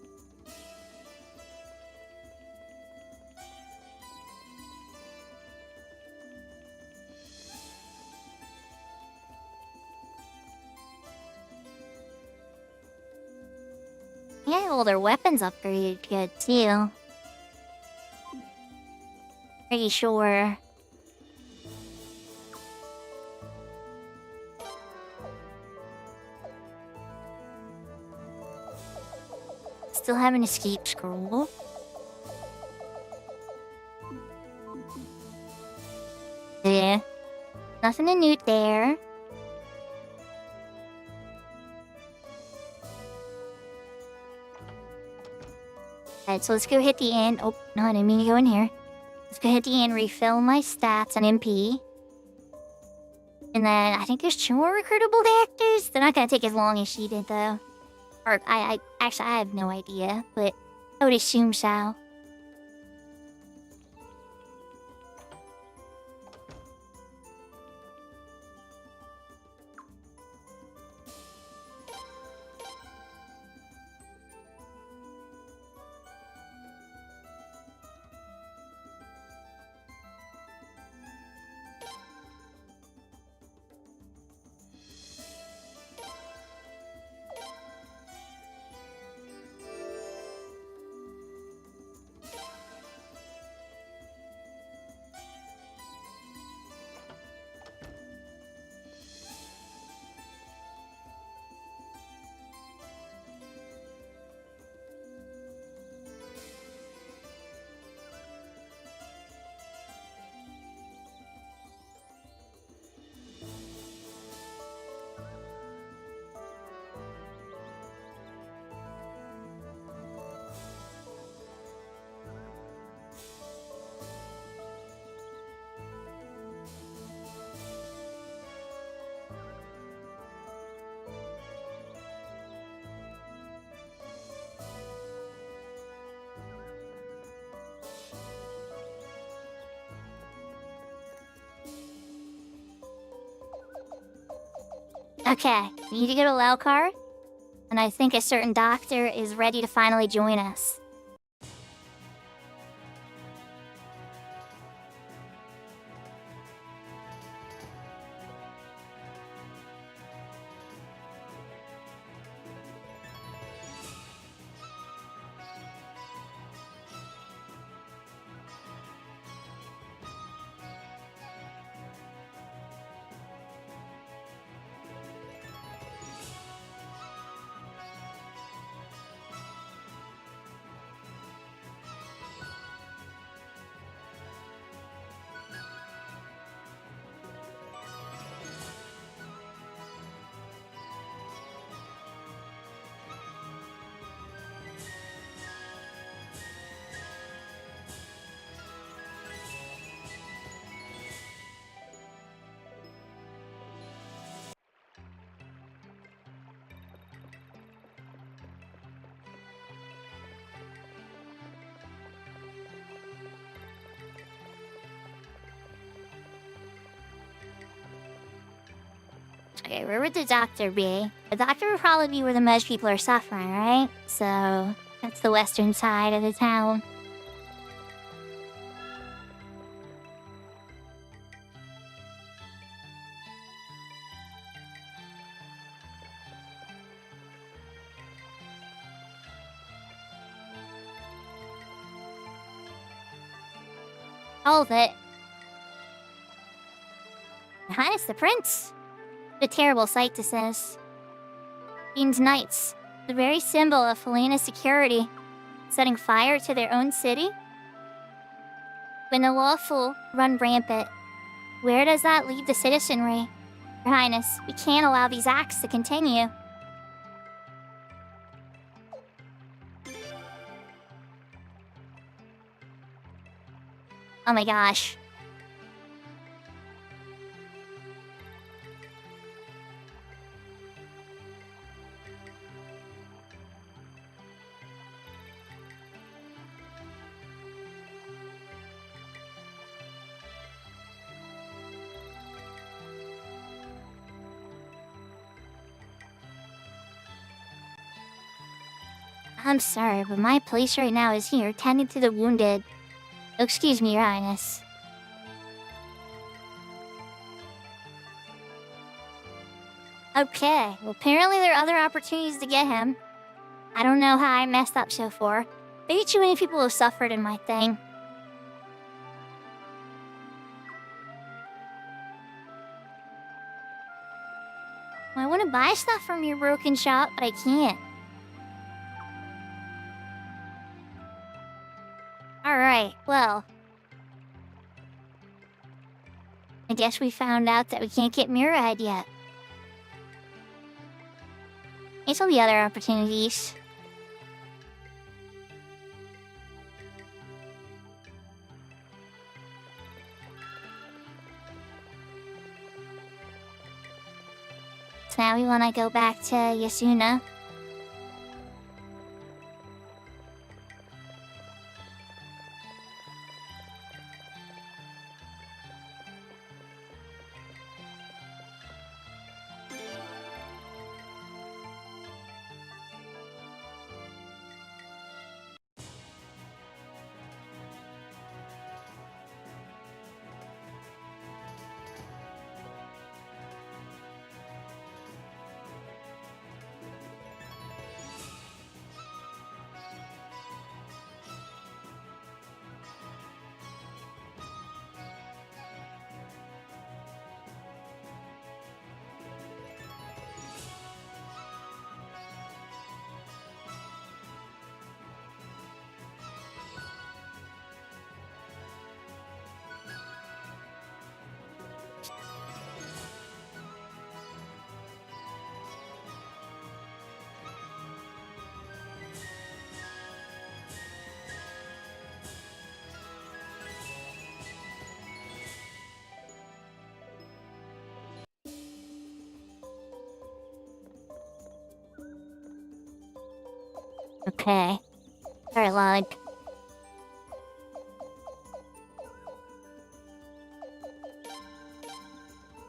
Speaker 1: Yeah, well, their weapons upgraded good too. Pretty sure. Still have an escape scroll. Yeah. Nothing to note there. Alright, so let's go hit the end. Oh, no, I didn't mean to go in here. Let's go hit the end, refill my stats on MP. And then I think there's 2 more recruitable characters. They're not gonna take as long as she did, though. Or, actually, I have no idea, but I would assume so. Okay, we need to go to Laukar, and I think a certain doctor is ready to finally join us. Okay, where would the doctor be? The doctor would probably be where the most people are suffering, right? So, that's the western side of the town. Hold it. Your Highness the Prince. What a terrible sight this is. Fiend's knights, the very symbol of Helena's security, setting fire to their own city? When the lawful run rampant, where does that leave the citizenry? Your Highness, we can't allow these acts to continue. Oh my gosh. I'm sorry, but my place right now is here, tending to the wounded. Excuse me, Your Highness. Okay, well apparently there are other opportunities to get him. I don't know how I messed up so far. Maybe too many people have suffered in my thing. I want to buy stuff from your broken shop, but I can't. Alright, well. I guess we found out that we can't get Mirrorhead yet. Here's all the other opportunities. So now we want to go back to Yasuna. Okay. Sorry, log.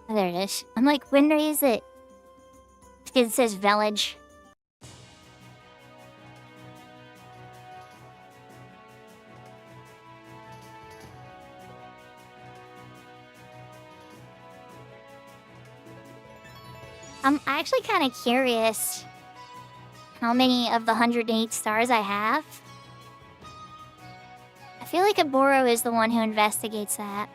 Speaker 1: Oh, there it is. I'm like, when is it? Because it says village. I'm actually kind of curious how many of the 108 stars I have. I feel like Aboro is the one who investigates that.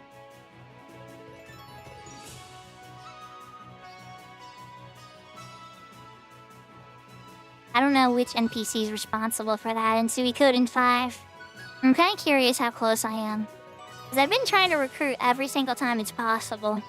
Speaker 1: I don't know which NPC is responsible for that in Suikoden 5. I'm kind of curious how close I am, because I've been trying to recruit every single time it's possible.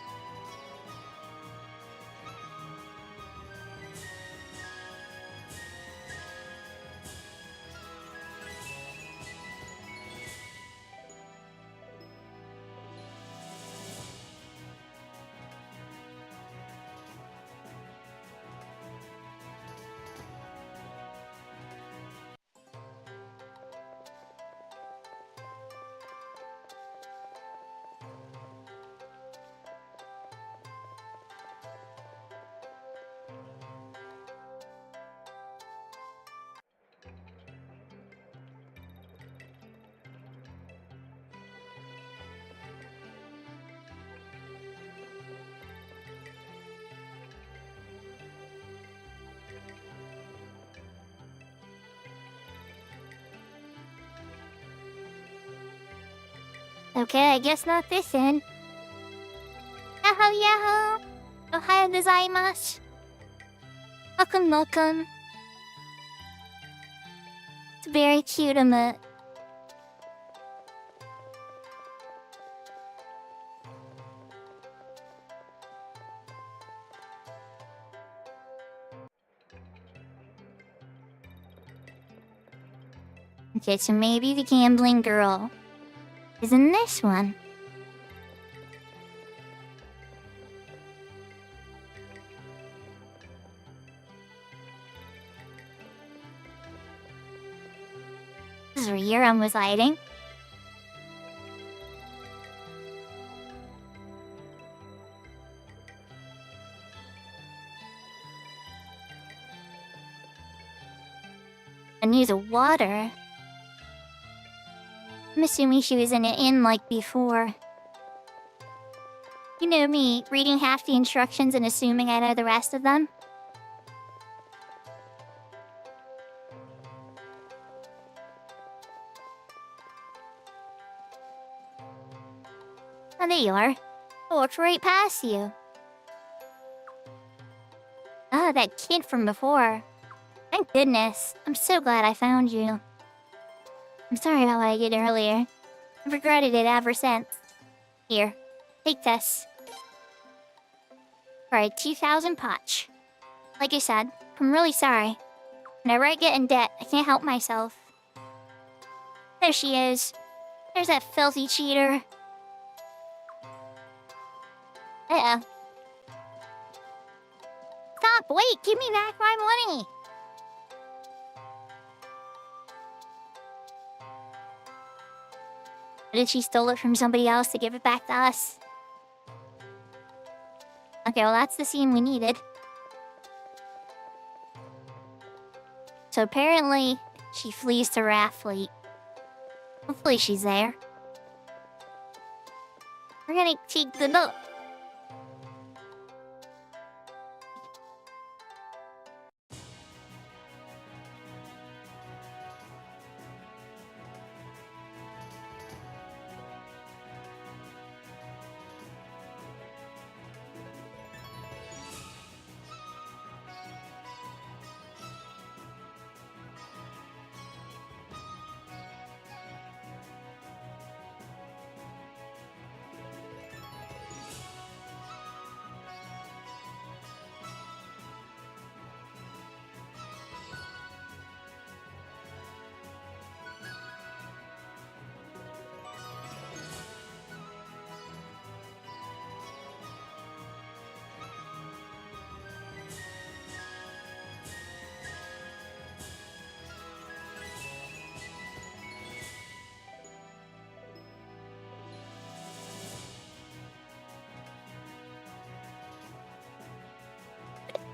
Speaker 1: Okay, I guess not this end. Yahoo, yahoo! Ohayou gozaimasu. Welcome, welcome. It's very cute, emote. Okay, so maybe the gambling girl is in this one. This is where Yuram was hiding. And use of water. I'm assuming she was in an inn like before. You know me, reading half the instructions and assuming I know the rest of them. Oh, there you are. I walked right past you. Ah, that kid from before. Thank goodness. I'm so glad I found you. I'm sorry about what I did earlier. I've regretted it ever since. Here, take this. Alright, 2,000 potch. Like I said, I'm really sorry. Whenever I get in debt, I can't help myself. There she is. There's that filthy cheater. Uh-oh. Stop! Wait! Give me back my money! What if she stole it from somebody else to give it back to us? Okay, well that's the scene we needed. So apparently, she flees to Rathfleet. Hopefully she's there. We're gonna take the boat.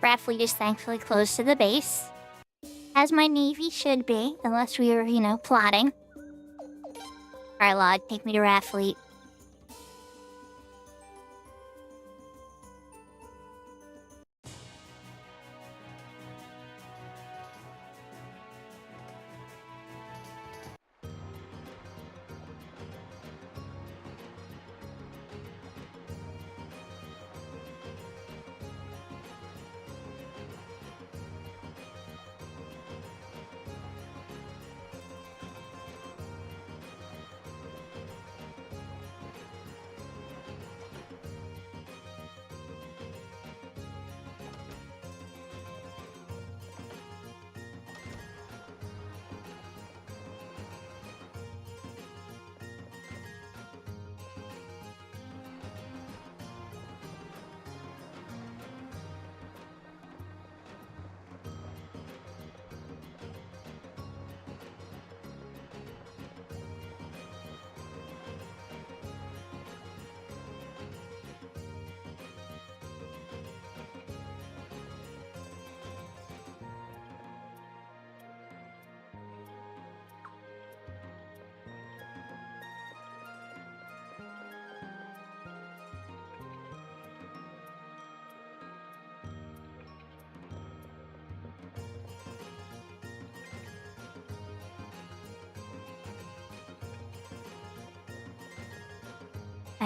Speaker 1: Rathfleet is thankfully close to the base. As my navy should be, unless we were, plotting. Alright, Log, take me to Rathfleet.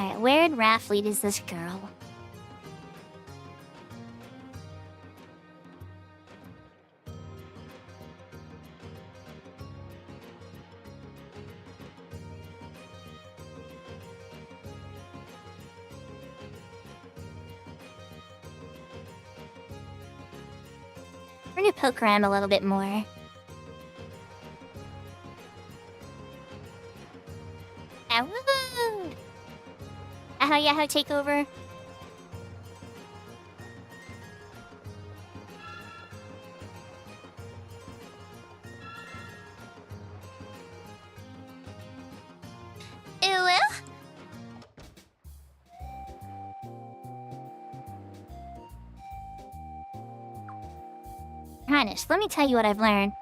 Speaker 1: Alright, where in Raffleet is this girl? We're gonna poke around a little bit more. Ah, woohoo! Yahoo Yahoo takeover. Ew. Highness, let me tell you what I've learned.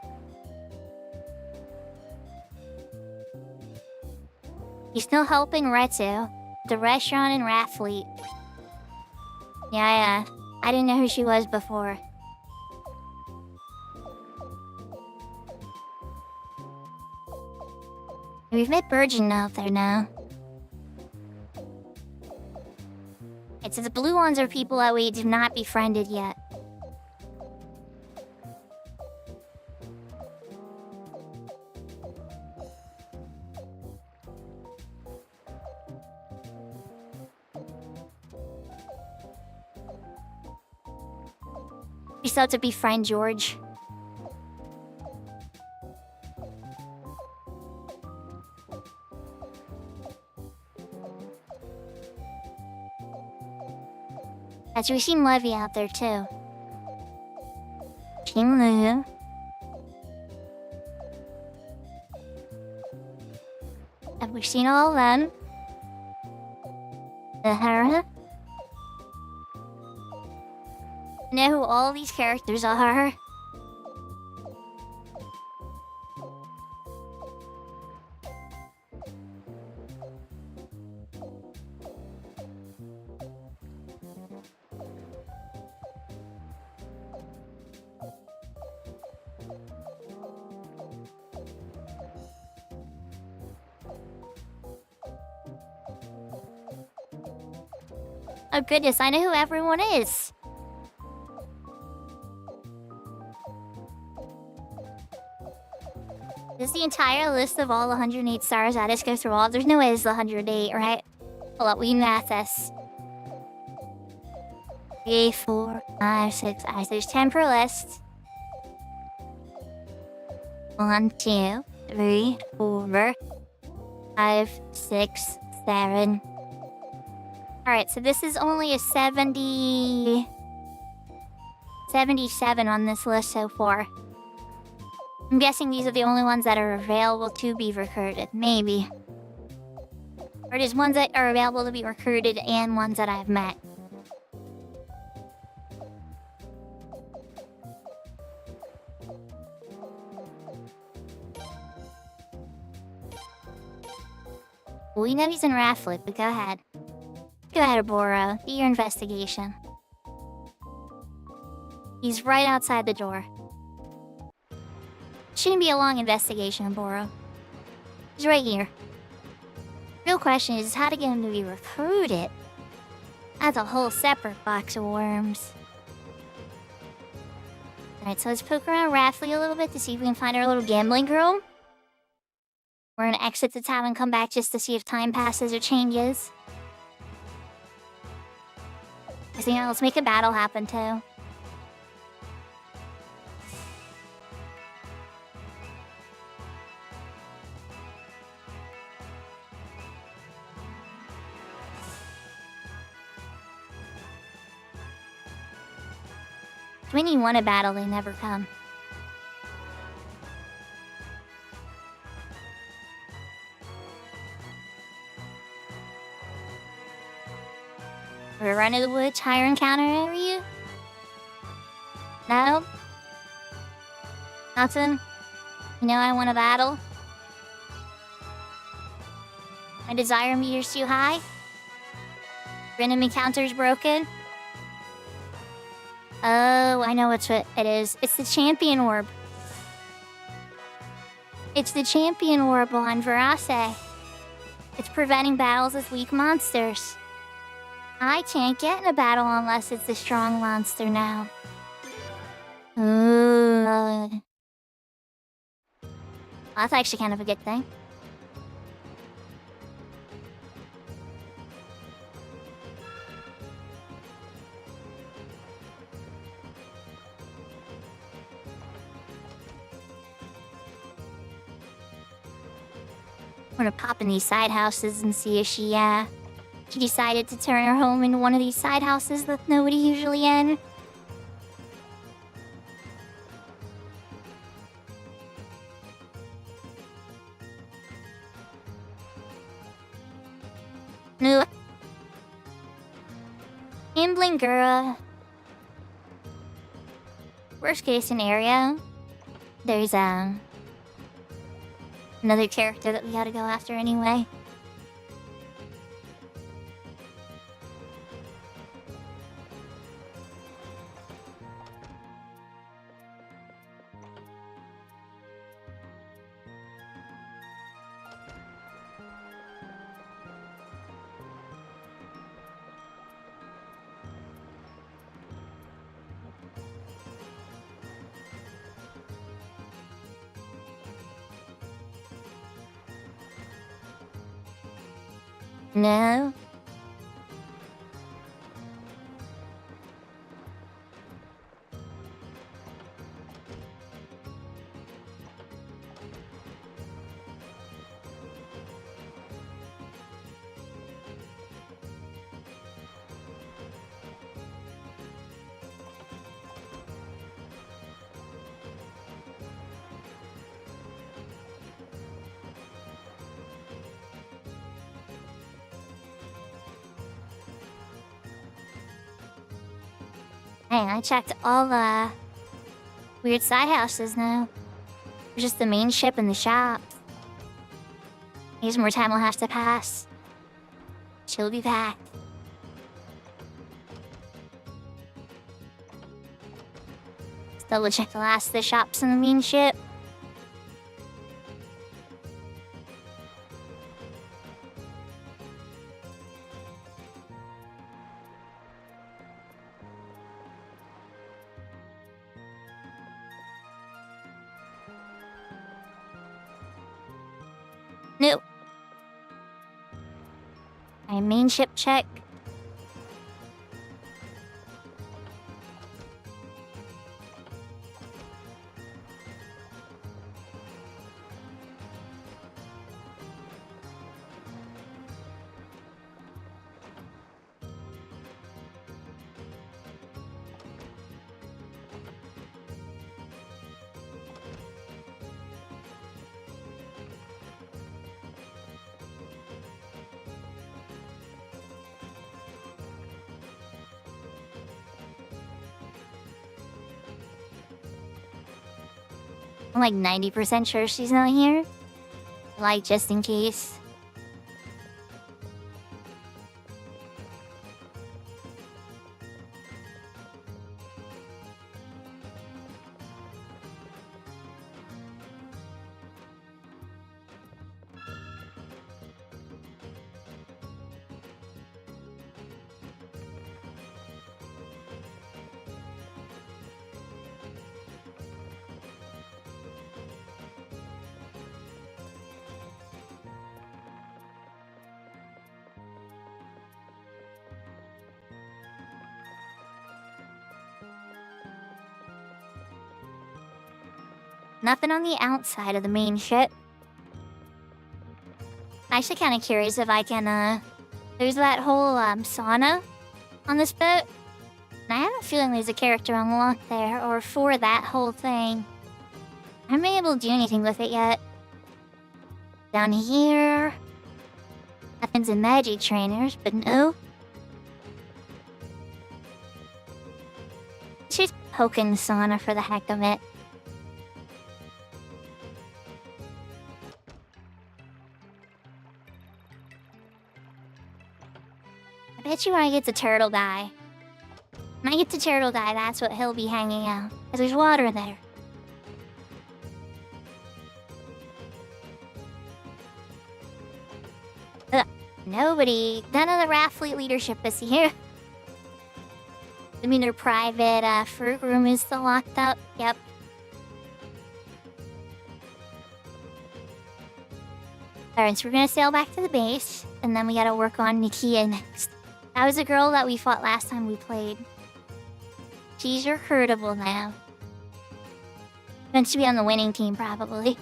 Speaker 1: He's still helping Retsu, the restaurant in Raffleet. Yeah, I didn't know who she was before. We've met Burgeon out there now. It says the blue ones are people that we have not befriended yet. We still have to befriend George. As we've seen Levy out there too. Qinglu. Have we seen all of them? Her. Know who all these characters are? Oh goodness, I know who everyone is. This is the entire list of all 108 stars. I just go through all. There's no way it's 108, right? Hold up, we math this. 3, 4, 5, 6. There's 10 per list. 1, 2, 3, 4, 5, 6, 7. Alright, so this is only a 77 on this list so far. I'm guessing these are the only ones that are available to be recruited. Maybe. Or there's ones that are available to be recruited and ones that I've met. We know he's in Raffleet, but go ahead. Go ahead, Boro. Do your investigation. He's right outside the door. Shouldn't be a long investigation, Boro. He's right here. Real question is how to get him to be recruited. That's a whole separate box of worms. Alright, so let's poke around Raffleet a little bit to see if we can find our little gambling room. We're gonna exit the town and come back just to see if time passes or changes. So, yeah, let's make a battle happen, too. When you want a battle, they never come. We're running the woods, higher encounter area? No? Nothing? You know I want a battle? My desire meter's too high? Enemy counter's broken? Oh, I know what it is. It's the champion orb. It's the champion orb on Verase. It's preventing battles with weak monsters. I can't get in a battle unless it's a strong monster now. Ooh. That's actually kind of a good thing. I'm gonna pop in these side houses and see if she decided to turn her home into one of these side houses that nobody usually in. No. Gambling girl. Worst case scenario, there's another character that we gotta go after anyway. No. Hey, I checked all the weird side houses now. There's just the main ship and the shop. Maybe some more time will have to pass. She'll be back. Let's double check the last of the shops and the main ship. Nope. My main ship check. I'm like 90% sure she's not here. Like, just in case. Nothing on the outside of the main ship. I'm actually kind of curious if I can, there's that whole, sauna on this boat. And I have a feeling there's a character unlocked there, or for that whole thing. I haven't been able to do anything with it yet. Down here... weapons and magic trainers, but no. She's poking the sauna for the heck of it. I bet you when I get to Turtle Guy. When I get to Turtle Guy, that's what he'll be hanging out. Because there's water there. Nobody. None of the Raft Fleet leadership is here. I mean, their private fruit room is still locked up. Yep. Alright, so we're gonna sail back to the base, and then we gotta work on Nikia next. That was a girl that we fought last time we played. She's recruitable now. Meant to be on the winning team, probably.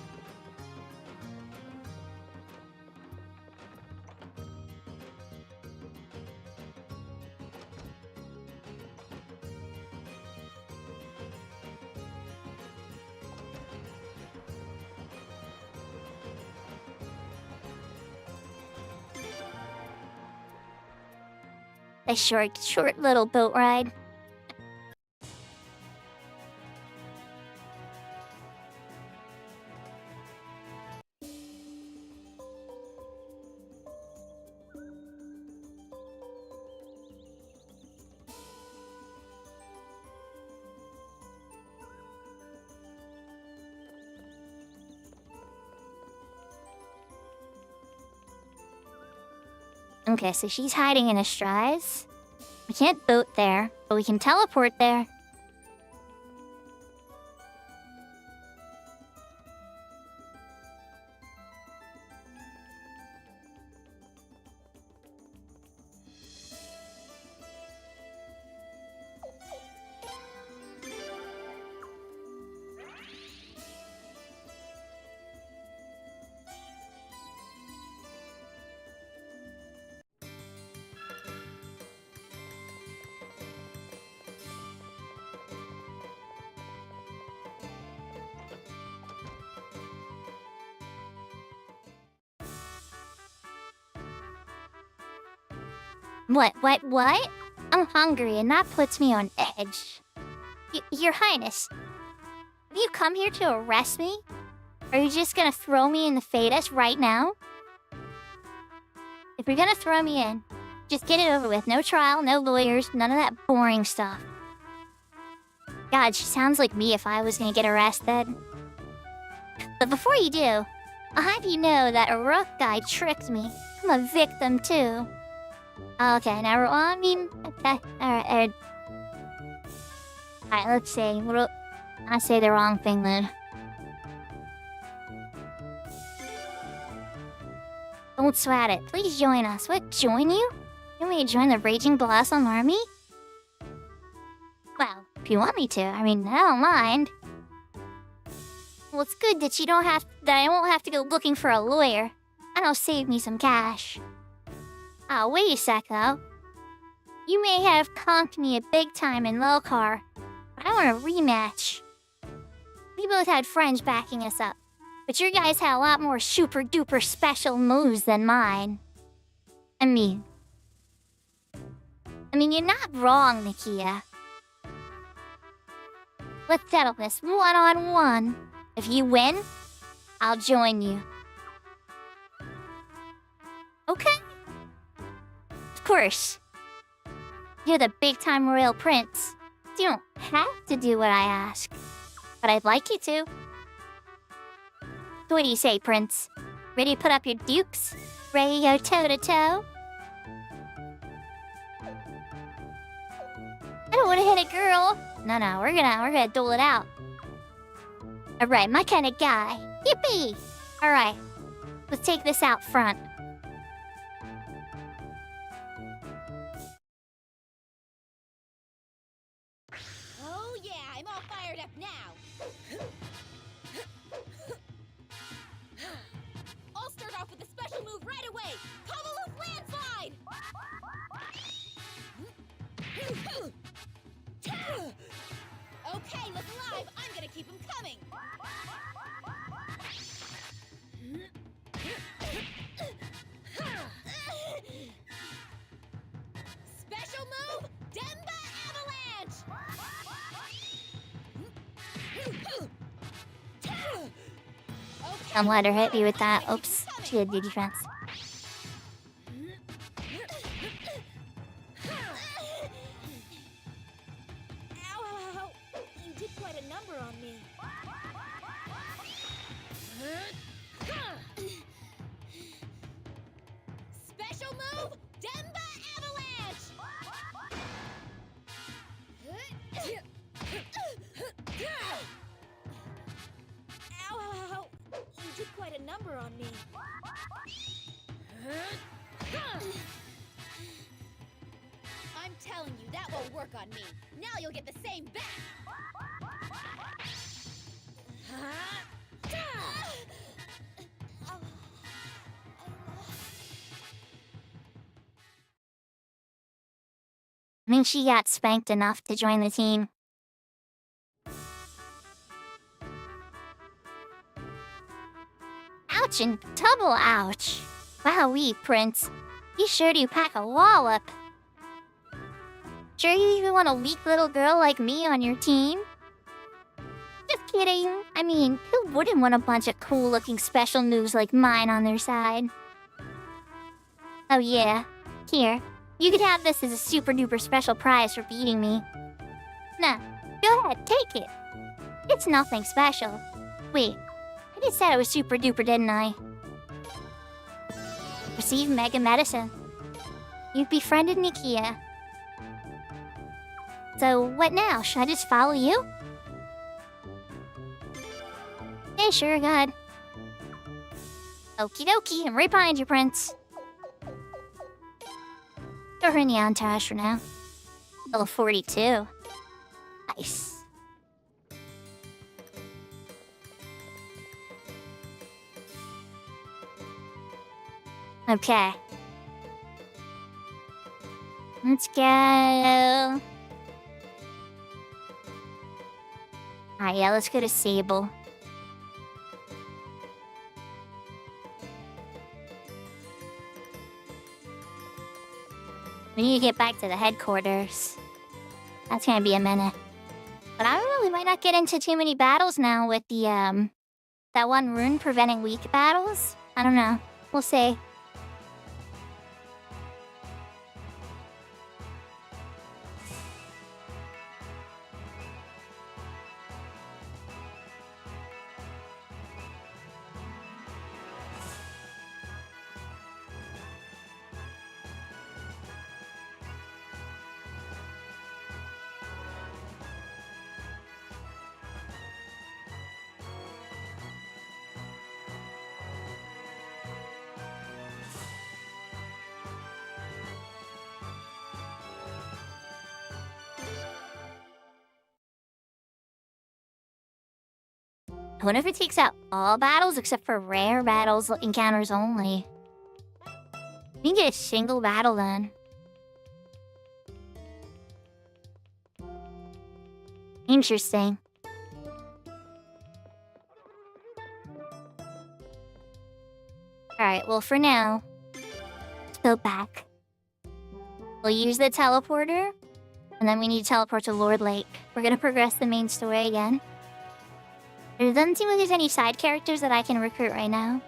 Speaker 1: A short little boat ride. Okay, so she's hiding in a straws. We can't boat there, but we can teleport there. What? I'm hungry, and that puts me on edge. Your Highness, have you come here to arrest me? Are you just gonna throw me in the Fetus right now? If you're gonna throw me in, just get it over with. No trial, no lawyers, none of that boring stuff. God, she sounds like me if I was gonna get arrested. But before you do, I'll have you know that a rook guy tricked me. I'm a victim, too. Okay, now we're on. Okay, alright. Alright, let's see. I say the wrong thing then. Don't sweat it. Please join us. What, join you? You want me to join the Raging Blossom Army? Well, if you want me to, I don't mind. Well, it's good that I won't have to go looking for a lawyer. That'll save me some cash. Oh, wait a sec, though. You may have conked me a big time in Lokar, but I want a rematch. We both had friends backing us up, but your guys had a lot more super-duper special moves than mine. I mean, you're not wrong, Nikia. Let's settle this one-on-one. If you win, I'll join you. Okay? Of course. You're the big-time royal prince. You don't have to do what I ask. But I'd like you to. So what do you say, Prince? Ready to put up your dukes? Ready to go toe-to-toe? I don't want to hit a girl. No, we're gonna dole it out. Alright, my kind of guy. Yippee! Alright, let's take this out front.
Speaker 2: Oh yeah, I'm all fired up now. I'll start off with a special move right away. Kovaloof landslide! Okay, look alive. I'm gonna keep him coming. Special move, Demba Avalanche. Okay,
Speaker 1: Don't let her hit me with that. Oops, she had good defense.
Speaker 2: Ow. You did quite a number on me. Special move, work on me. Now you'll get the same back.
Speaker 1: I think she got spanked enough to join the team. Ouch and double ouch. Wowee, Prince. You sure do pack a wallop. Sure you even want a weak little girl like me on your team? Just kidding. I mean, who wouldn't want a bunch of cool-looking special moves like mine on their side? Oh yeah. Here. You could have this as a super-duper special prize for beating me. Nah, go ahead, take it. It's nothing special. Wait, I just said it was super-duper, didn't I? Receive Mega Medicine. You've befriended Nikia. So, what now? Should I just follow you? Hey, sure, go ahead. Okie dokie, I'm right behind you, Prince. Throw her in the entourage for now. Level 42. Nice. Okay. Let's go. Alright, yeah, let's go to Sable. We need to get back to the headquarters. That's gonna be a minute. But I don't know, we might not get into too many battles now with the, that one rune preventing weak battles. I don't know. We'll see. I wonder if it takes out all battles except for rare battles encounters only. We can get a single battle then. Interesting. Alright, well for now, let's go back. We'll use the teleporter, and then we need to teleport to Lord Lake. We're gonna progress the main story again. It doesn't seem like there's any side characters that I can recruit right now.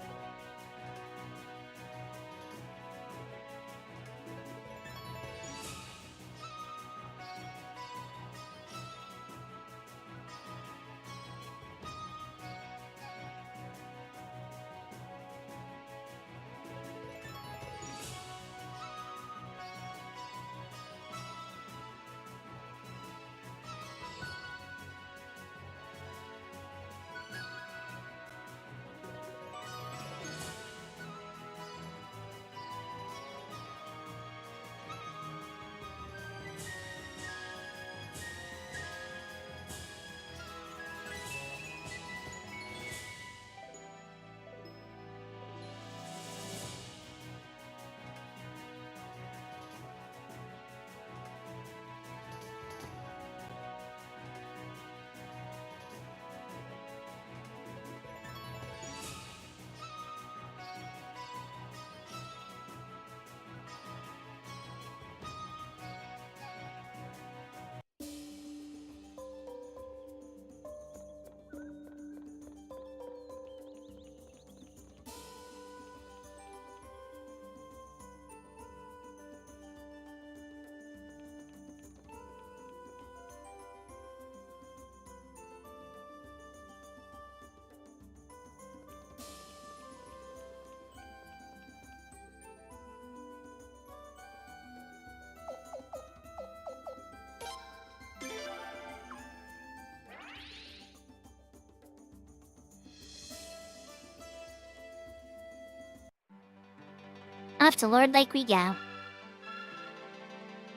Speaker 1: Off to Lord Lake we go.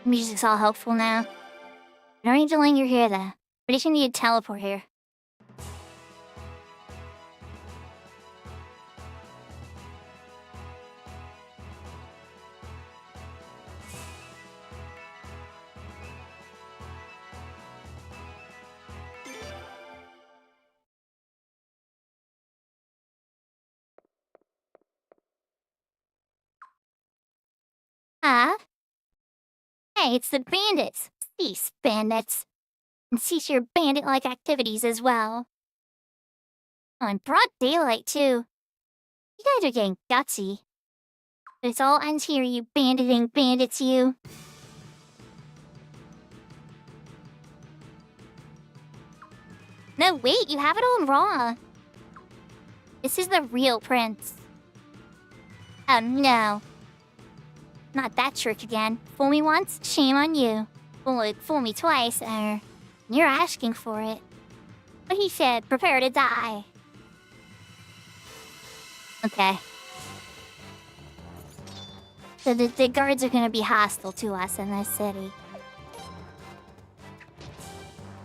Speaker 1: Music's all hopeful now. No need to linger here, though. We just need to teleport here. Huh? Hey, it's the bandits. Cease, bandits. And cease your bandit-like activities as well. Oh, in broad daylight, too. You guys are getting gutsy. But it's all ends here, you banditing bandits, you. No, wait, you have it all wrong. This is the real prince. Oh, no. Not that trick again. Fool me once, shame on you. Fool me twice, you're asking for it. But he said, prepare to die. Okay. So the guards are gonna be hostile to us in this city.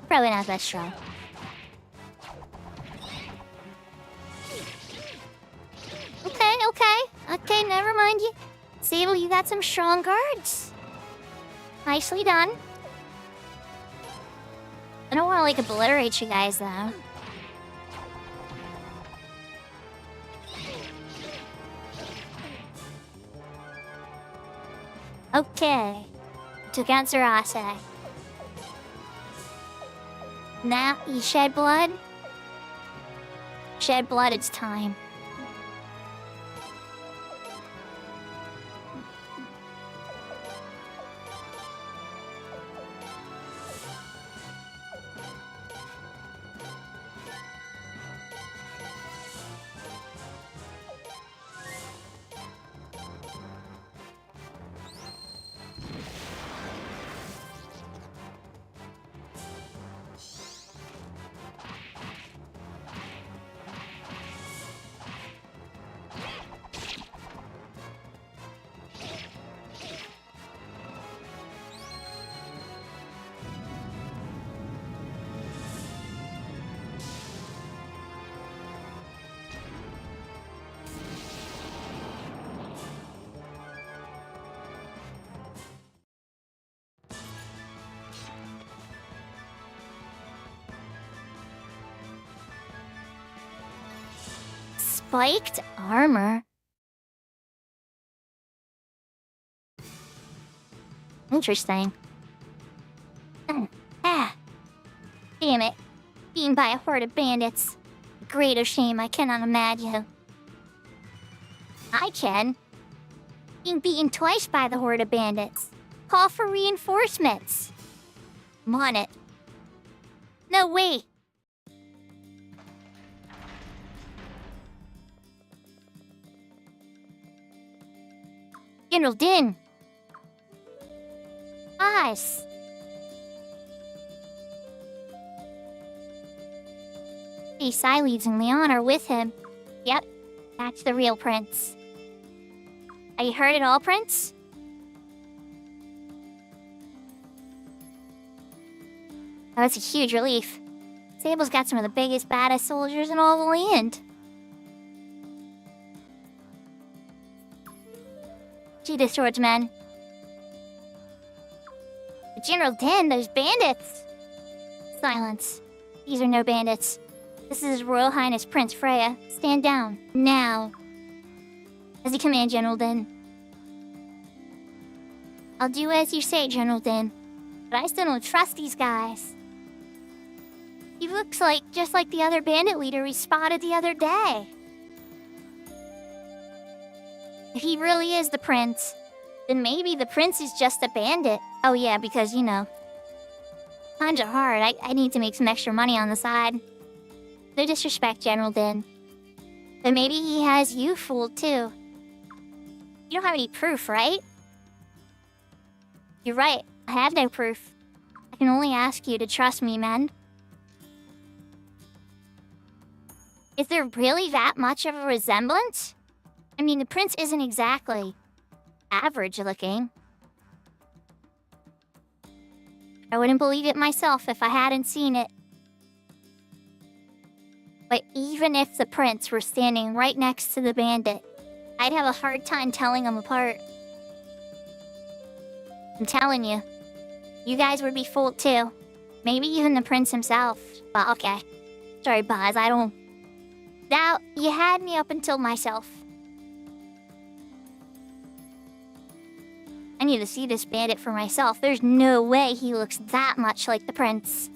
Speaker 1: Probably not that strong. Okay, never mind you. Sable, you got some strong guards. Nicely done. I don't want to, like, obliterate you guys, though. Okay. Took out Zarase. Now, you shed blood? Shed blood, it's time. Spiked armor? Interesting. Damn it. Beaten by a horde of bandits. Greater shame I cannot imagine. I can. Being beaten twice by the horde of bandits. Call for reinforcements. I'm on it. No, wait. General Din. Us. The Sileads and Leon are with him. Yep, that's the real prince. Have you heard it all, Prince? Oh, that's a huge relief. Sable's got some of the biggest, baddest soldiers in all the land. Gee, the swordsman. But General Din, those bandits! Silence. These are no bandits. This is His Royal Highness Prince Freya. Stand down. Now. As you command, General Din. I'll do as you say, General Din. But I still don't trust these guys. He looks like just like the other bandit leader we spotted the other day. If he really is the prince, then maybe the prince is just a bandit. Oh yeah, because, you know, times are hard. I need to make some extra money on the side. No disrespect, General Din. But maybe he has you fooled too. You don't have any proof, right? You're right. I have no proof. I can only ask you to trust me, men. Is there really that much of a resemblance? I mean, the prince isn't exactly average looking. I wouldn't believe it myself if I hadn't seen it. But even if the prince were standing right next to the bandit, I'd have a hard time telling them apart. I'm telling you, you guys would be fooled too. Maybe even the prince himself. But okay. Sorry, Buzz, I don't... Now, you had me up until myself. I need to see this bandit for myself. There's no way he looks that much like the prince.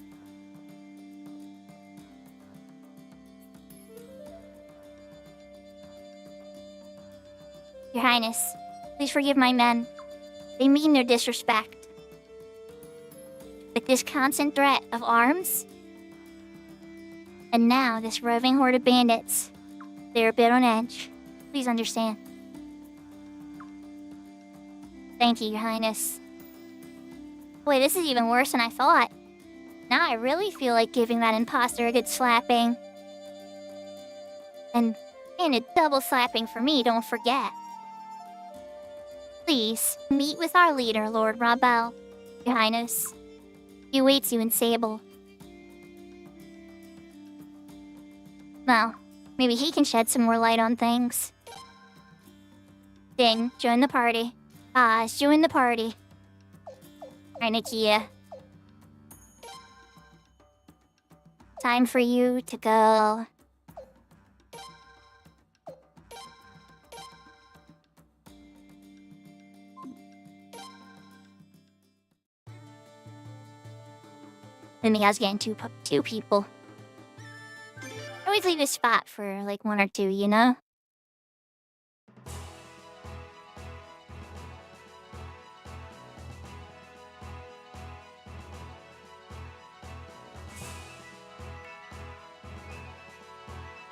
Speaker 1: Your Highness, please forgive my men. They mean no disrespect. But this constant threat of arms, and now this roving horde of bandits, they're a bit on edge. Please understand. Thank you, Your Highness. Boy, this is even worse than I thought. Now I really feel like giving that imposter a good slapping. And a double slapping for me, don't forget. Please, meet with our leader, Lord Rabel. Your Highness. He awaits you in Sable. Well, maybe he can shed some more light on things. Ding, join the party. Oz, join the party. Alright, Nakia. Time for you to go. And I was getting two people. I always leave a spot for like one or two, you know?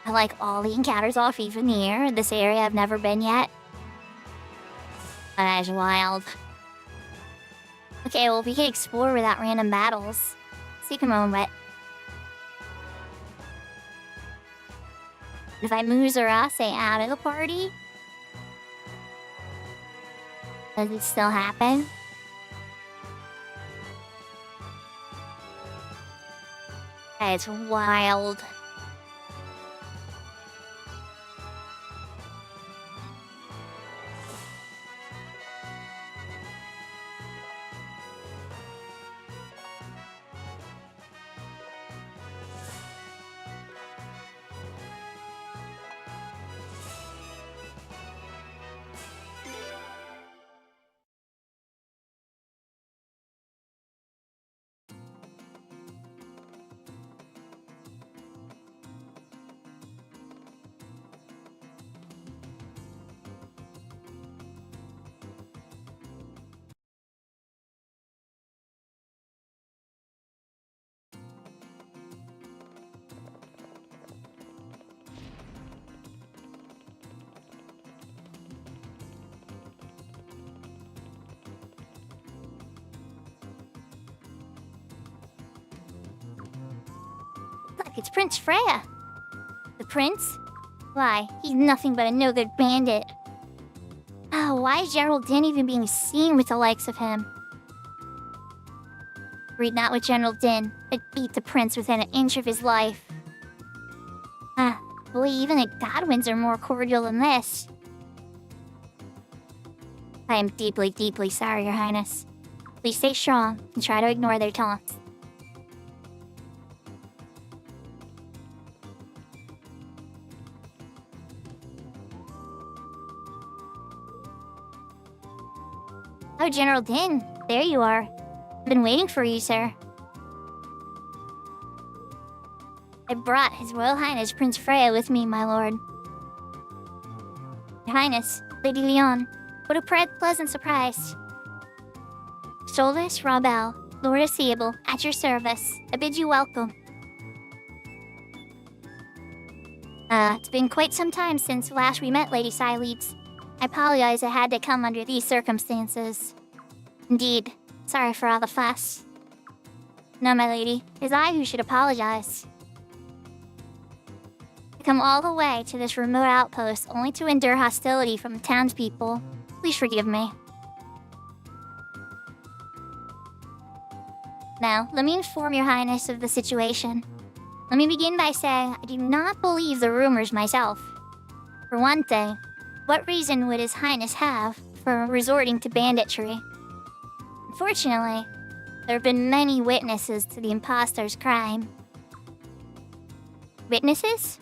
Speaker 1: I like all the encounters off even here in this area I've never been yet. That is wild. Okay, well, we can explore without random battles. Take a moment. If I move Zarase out of the party, does it still happen? It's wild. Look, it's Prince Freya. The prince? Why, he's nothing but a no-good bandit. Oh, why is General Din even being seen with the likes of him? Read not with General Din, but beat the prince within an inch of his life. Boy, even the Godwins are more cordial than this. I am deeply, deeply sorry, Your Highness. Please stay strong and try to ignore their taunts. Oh, General Din, there you are. I've been waiting for you, sir. I brought His Royal Highness Prince Freya with me, my lord. Your Highness, Lady Leon, what a pleasant surprise. Solus Rabel, Lord of Sable, at your service. I bid you welcome. It's been quite some time since last we met, Lady Sileeds. I apologize it had to come under these circumstances. Indeed, sorry for all the fuss. No, my lady, it is I who should apologize. I come all the way to this remote outpost only to endure hostility from the townspeople. Please forgive me. Now, let me inform your highness of the situation. Let me begin by saying I do not believe the rumors myself. For one thing, what reason would his highness have for resorting to banditry? Unfortunately, there have been many witnesses to the impostor's crime. Witnesses?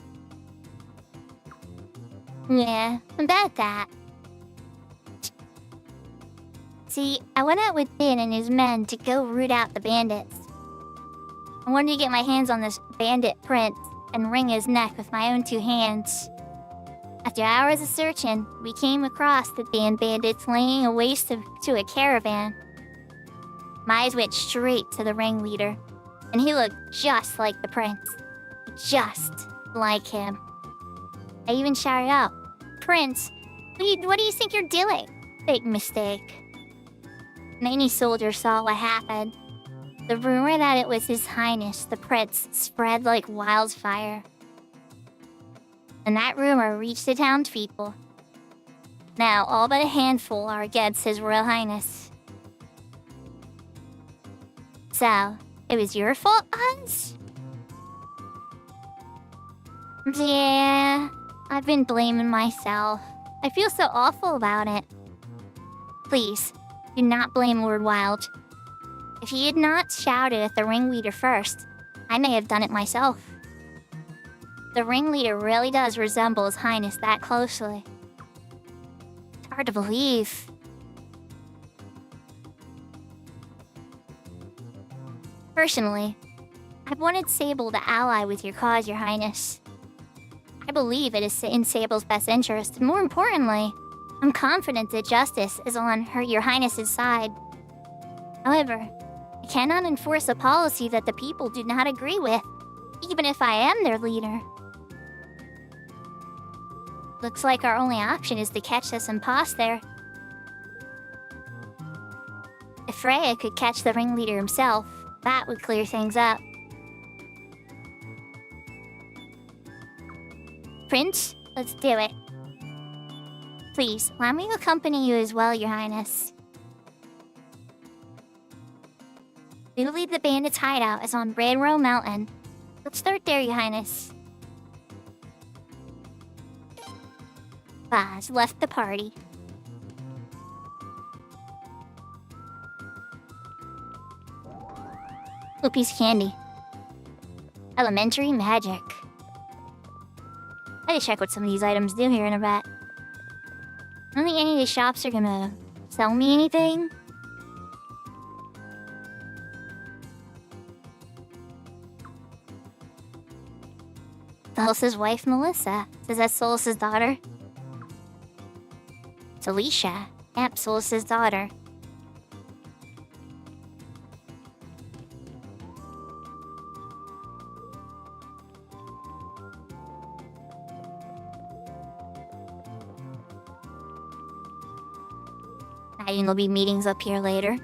Speaker 1: Yeah, about that. See, I went out with Finn and his men to go root out the bandits. I wanted to get my hands on this bandit prince and wring his neck with my own two hands. After hours of searching, we came across the damn bandits laying waste to a caravan. My eyes went straight to the ringleader, and he looked just like the prince. Just like him. I even shouted out, "Prince, what do you think you're doing?" Big mistake. Many soldiers saw what happened. The rumor that it was His Highness, the Prince, spread like wildfire. And that rumor reached the townspeople. Now, all but a handful are against His Royal Highness. So, it was your fault, Hans? Yeah, I've been blaming myself. I feel so awful about it. Please, do not blame Lord Wild. If he had not shouted at the ringleader first, I may have done it myself. The ringleader really does resemble His Highness that closely. It's hard to believe. Personally, I've wanted Sable to ally with your cause, Your Highness. I believe it is in Sable's best interest, and more importantly, I'm confident that justice is on Your Highness's side. However, I cannot enforce a policy that the people do not agree with, even if I am their leader. Looks like our only option is to catch this imposter. If Freya could catch the ringleader himself, that would clear things up. Prince, let's do it. Please, allow me to accompany you as well, Your Highness. We believe the bandits' hideout is on Red Row Mountain. Let's start there, Your Highness. Baz left the party. Ooh, piece of candy. Elementary magic. I gotta check what some of these items do here in a bit. I don't think any of these shops are gonna sell me anything. Solus's wife, Melissa. Is that Solus's daughter? It's Alicia. Yep, Solus's daughter. I think there'll be meetings up here later.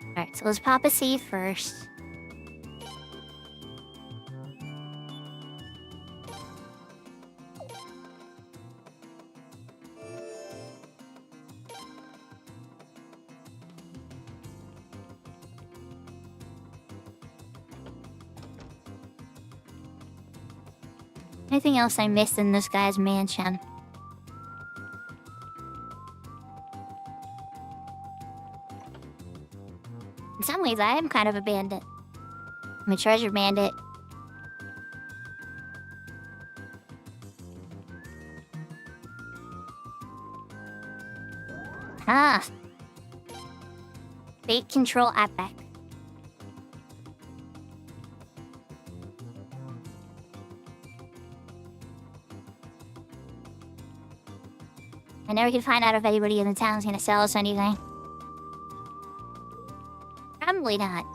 Speaker 1: Alright, so let's pop a seed first. Anything else I missed in this guy's mansion? In some ways, I am kind of a bandit. I'm a treasure bandit. Ah! Fate Control Epic. I never can find out if anybody in the town's gonna sell us anything. Probably not.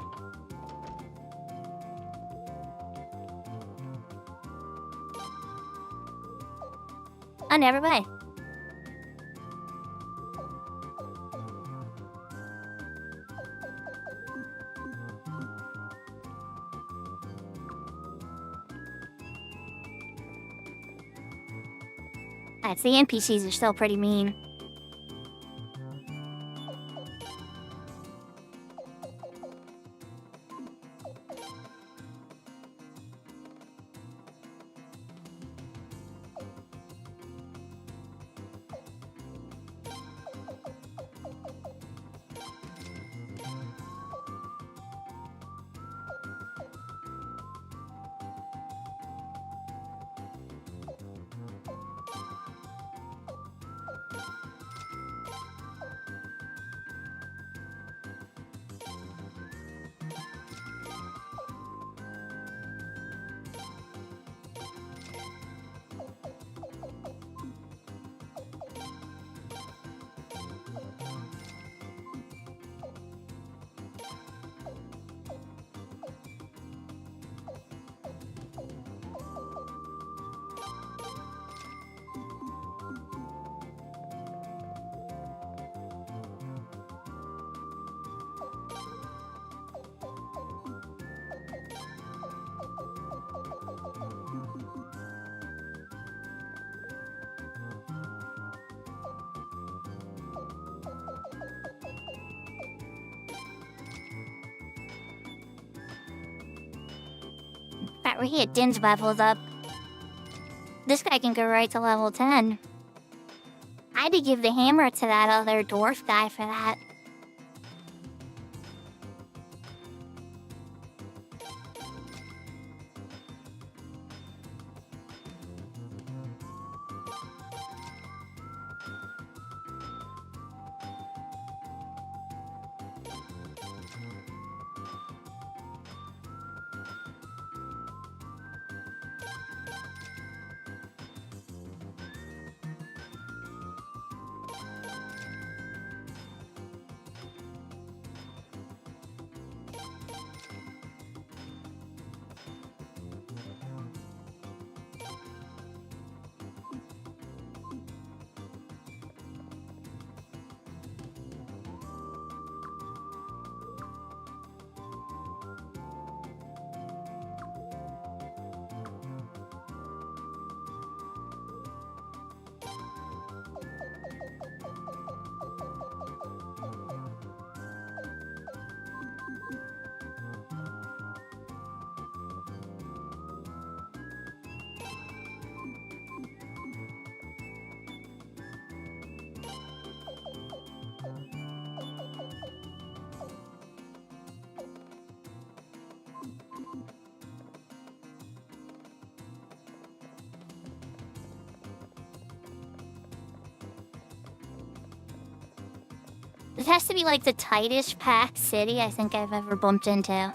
Speaker 1: Oh, never mind. I'd say NPCs are still pretty mean. Right, we're here. Din's leveled up. This guy can go right to level 10. I had to give the hammer to that other dwarf guy for that. This has to be like the tightest packed city I think I've ever bumped into. At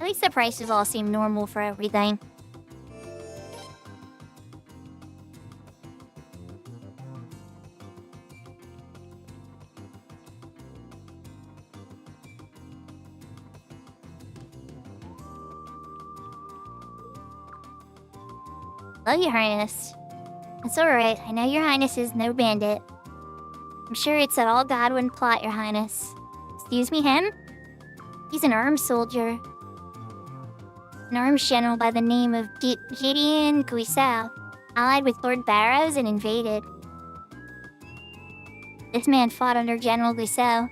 Speaker 1: least the prices all seem normal for everything. Oh, Your Highness. It's alright. I know Your Highness is no bandit. I'm sure it's an all Godwin plot, Your Highness. Excuse me, him? He's an armed soldier. An armed general by the name of Gideon Guisao, allied with Lord Barrows and invaded. This man fought under General Guisao.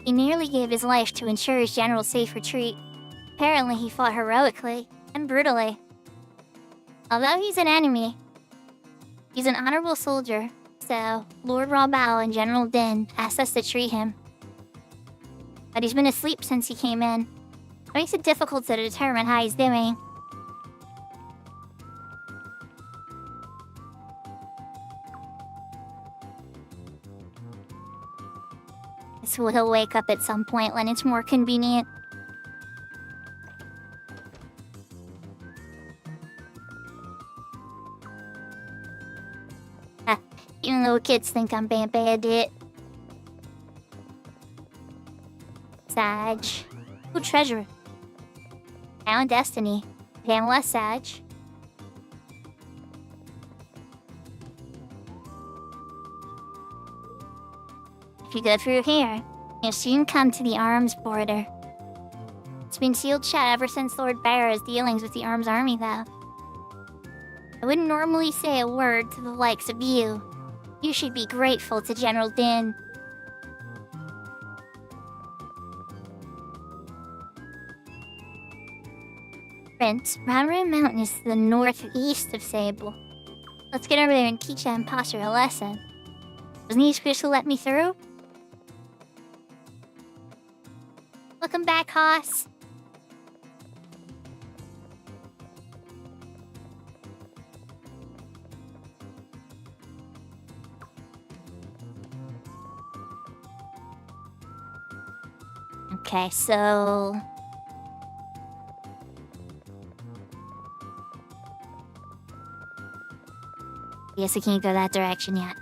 Speaker 1: He nearly gave his life to ensure his general's safe retreat. Apparently, he fought heroically and brutally. Although he's an enemy, he's an honorable soldier, so Lord Raubal and General Din asked us to treat him. But he's been asleep since he came in. It makes it difficult to determine how he's doing. So he'll wake up at some point when it's more convenient. Even little kids think I'm being bandit. Sag. Ooh, treasure. Found destiny. Pamela Sage. If you go through here, you'll soon come to the arms border. It's been sealed shut ever since Lord Barrow's dealings with the Arms Army, though. I wouldn't normally say a word to the likes of you. You should be grateful to General Din. Prince, Round Mountain is to the northeast of Sable. Let's get over there and teach that imposter a lesson. Wasn't he supposed to let me through? Welcome back, Haas. Okay, so... Guess I can't go that direction yet.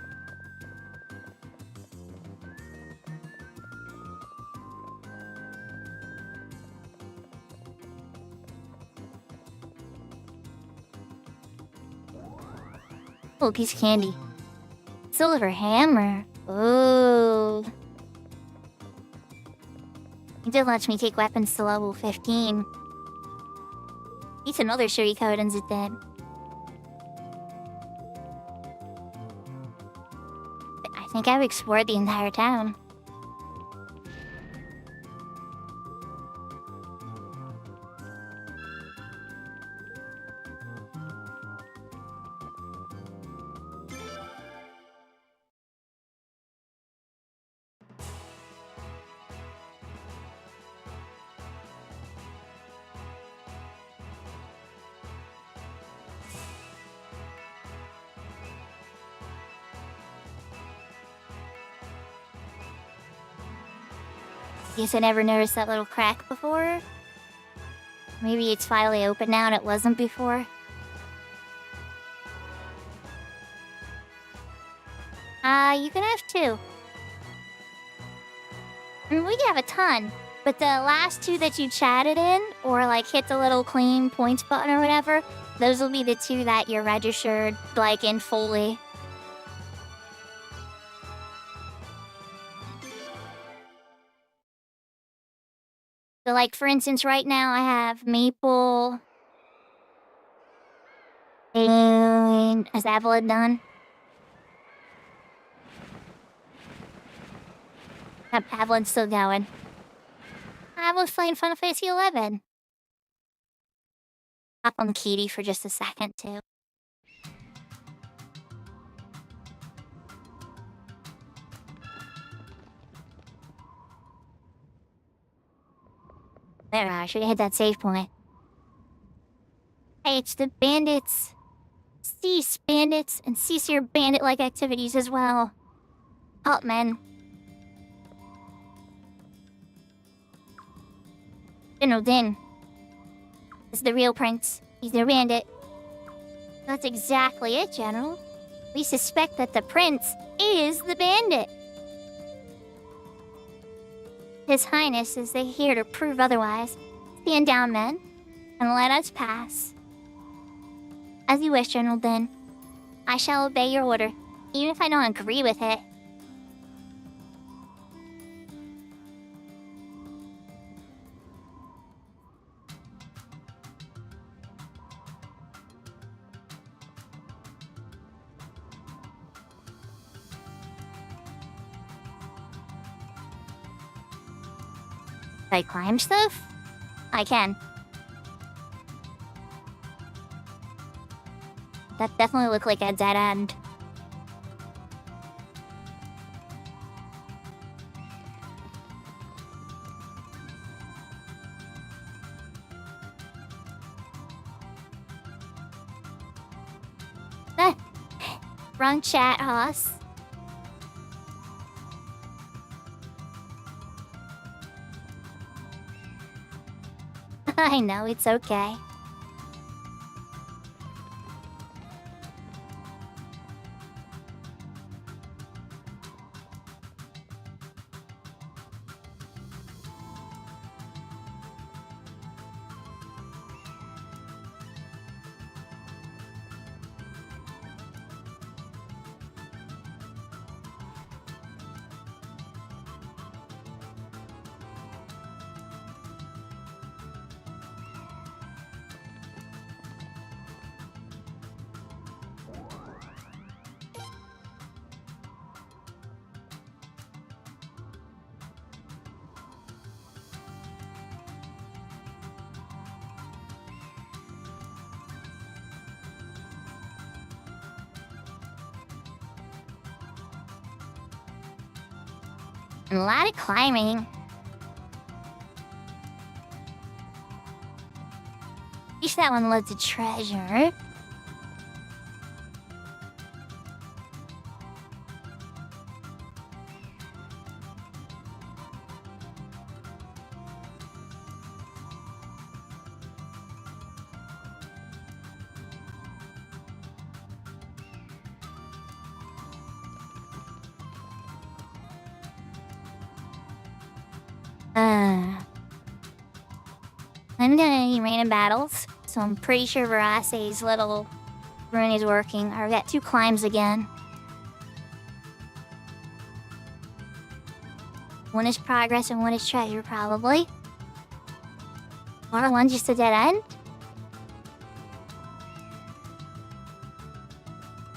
Speaker 1: Oh, piece of candy. Silver hammer. Ooh. He did let me take weapons to level 15. Beats another Suikodens it did. I think I've explored the entire town. Guess I never noticed that little crack before. Maybe it's finally open now and it wasn't before. You can have two. I mean, we have a ton, but the last two that you chatted in, or like hit the little claim points button or whatever, those will be the two that you're registered, like, in fully. So, like, for instance, right now I have Maple and is Evelyn done? Yep, Evelyn's still going. I was playing Final Fantasy 11. Hop on Kitty for just a second, too. There, I should have hit that save point. Hey, it's the bandits. Cease bandits and cease your bandit-like activities as well. Halt, men. General Din is the real prince. He's the bandit. That's exactly it, General. We suspect that the prince is the bandit. His Highness is here to prove otherwise. Stand down, men, and let us pass. As you wish, General Din. I shall obey your order, even if I don't agree with it. Can I climb stuff? I can. That definitely looked like a dead end. Wrong chat, Hoss. I know, it's okay. And a lot of climbing. At least that one loads a treasure. I'm gonna need random battles, so I'm pretty sure Verace's little rune is working. I've got 2 climbs again. One is progress and one is treasure, probably. Or one just a dead end?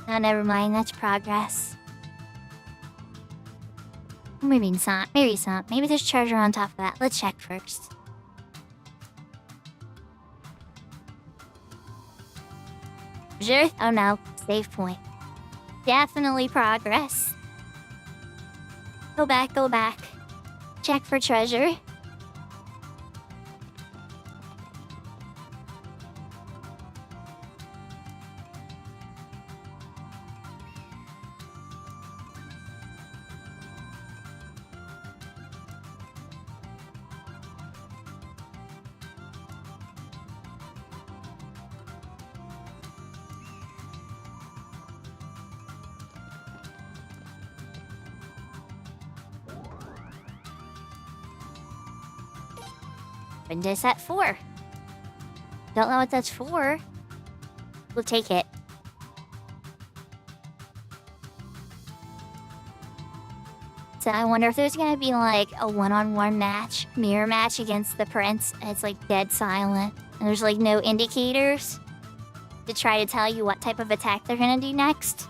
Speaker 1: No, never mind, that's progress. Maybe it's not. Maybe it's not. Maybe there's treasure on top of that. Let's check first. Treasure? Oh no. Save point. Definitely progress. Go back, go back. Check for treasure. And is that for? Don't know what that's for. We'll take it. So I wonder if there's gonna be like a one-on-one match, mirror match against the prince. And it's like dead silent. And there's like no indicators to try to tell you what type of attack they're gonna do next.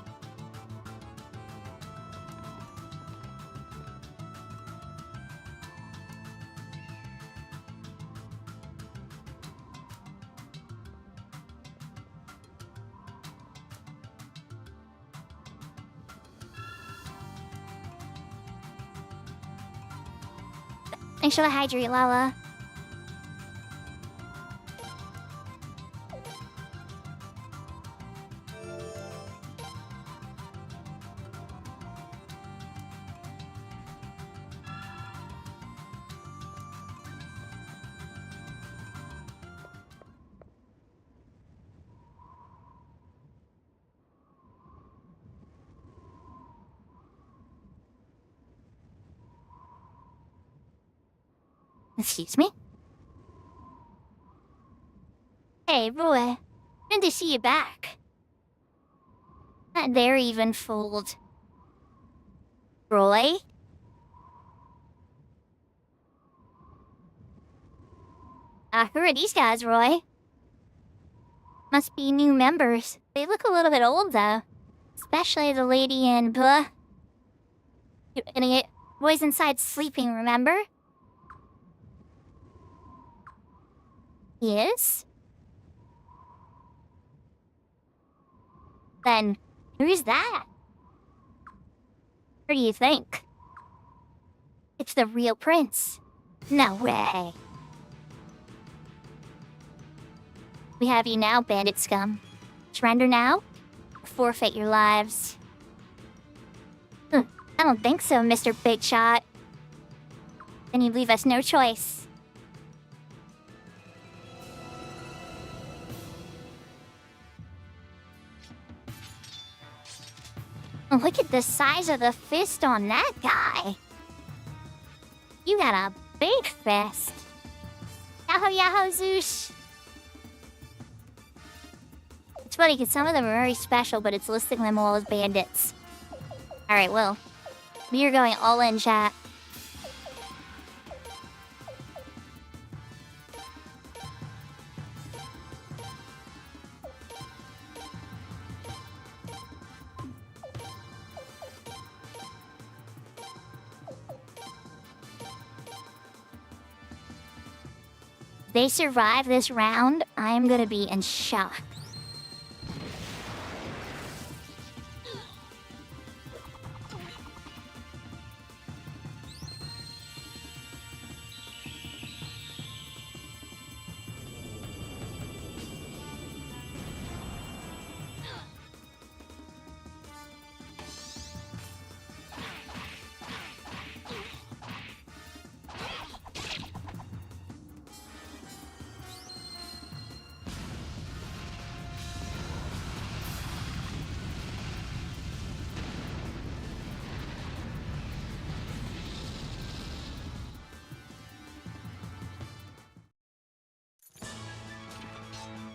Speaker 1: Thanks for the hydrate, Lala. Excuse me? Hey, Roy. Good to see you back. Not there even fooled. Roy? Who are these guys, Roy? Must be new members. They look a little bit old, though. Especially the lady in blah. You idiot. Roy's inside sleeping, remember? He is? Then, who's that? What do you think? It's the real prince. No way. We have you now, bandit scum. Surrender now, or forfeit your lives. I don't think so, Mr. Big Shot. Then you leave us no choice. Oh, look at the size of the fist on that guy. You got a big fist. Yahoo, yahoo, Zeus. It's funny because some of them are very special, but it's listing them all as bandits. Alright, well, we are going all in, chat. If they survive this round, I'm gonna be in shock.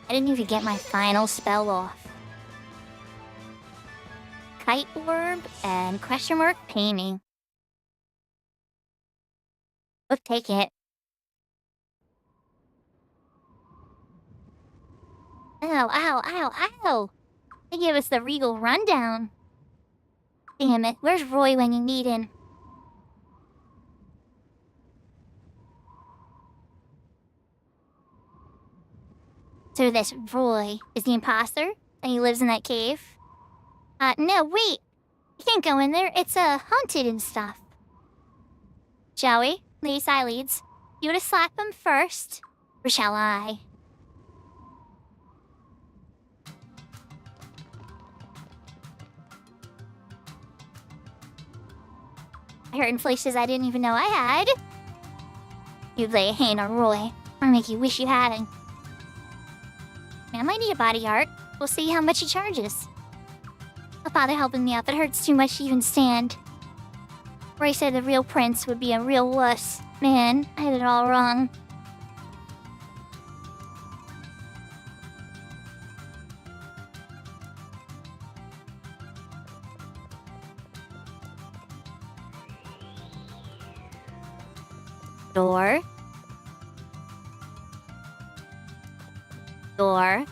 Speaker 1: I didn't even get my final spell off. Kite orb and question mark painting. Let's take it. Ow, ow, ow, ow! They give us the regal rundown. Damn it, where's Roy when you need him? So this Roy is the imposter? And he lives in that cave? No, wait! You can't go in there, it's haunted and stuff. Shall we? Lady Sileads, you wanna slap him first? Or shall I? I heard in places I didn't even know I had. You'd lay a hand on Roy, or make you wish you hadn't. I might need a bodyguard. We'll see how much he charges. I'll bother helping me up. It hurts too much to even stand. Roy said the real prince would be a real wuss. Man, I had it all wrong. Door. Door.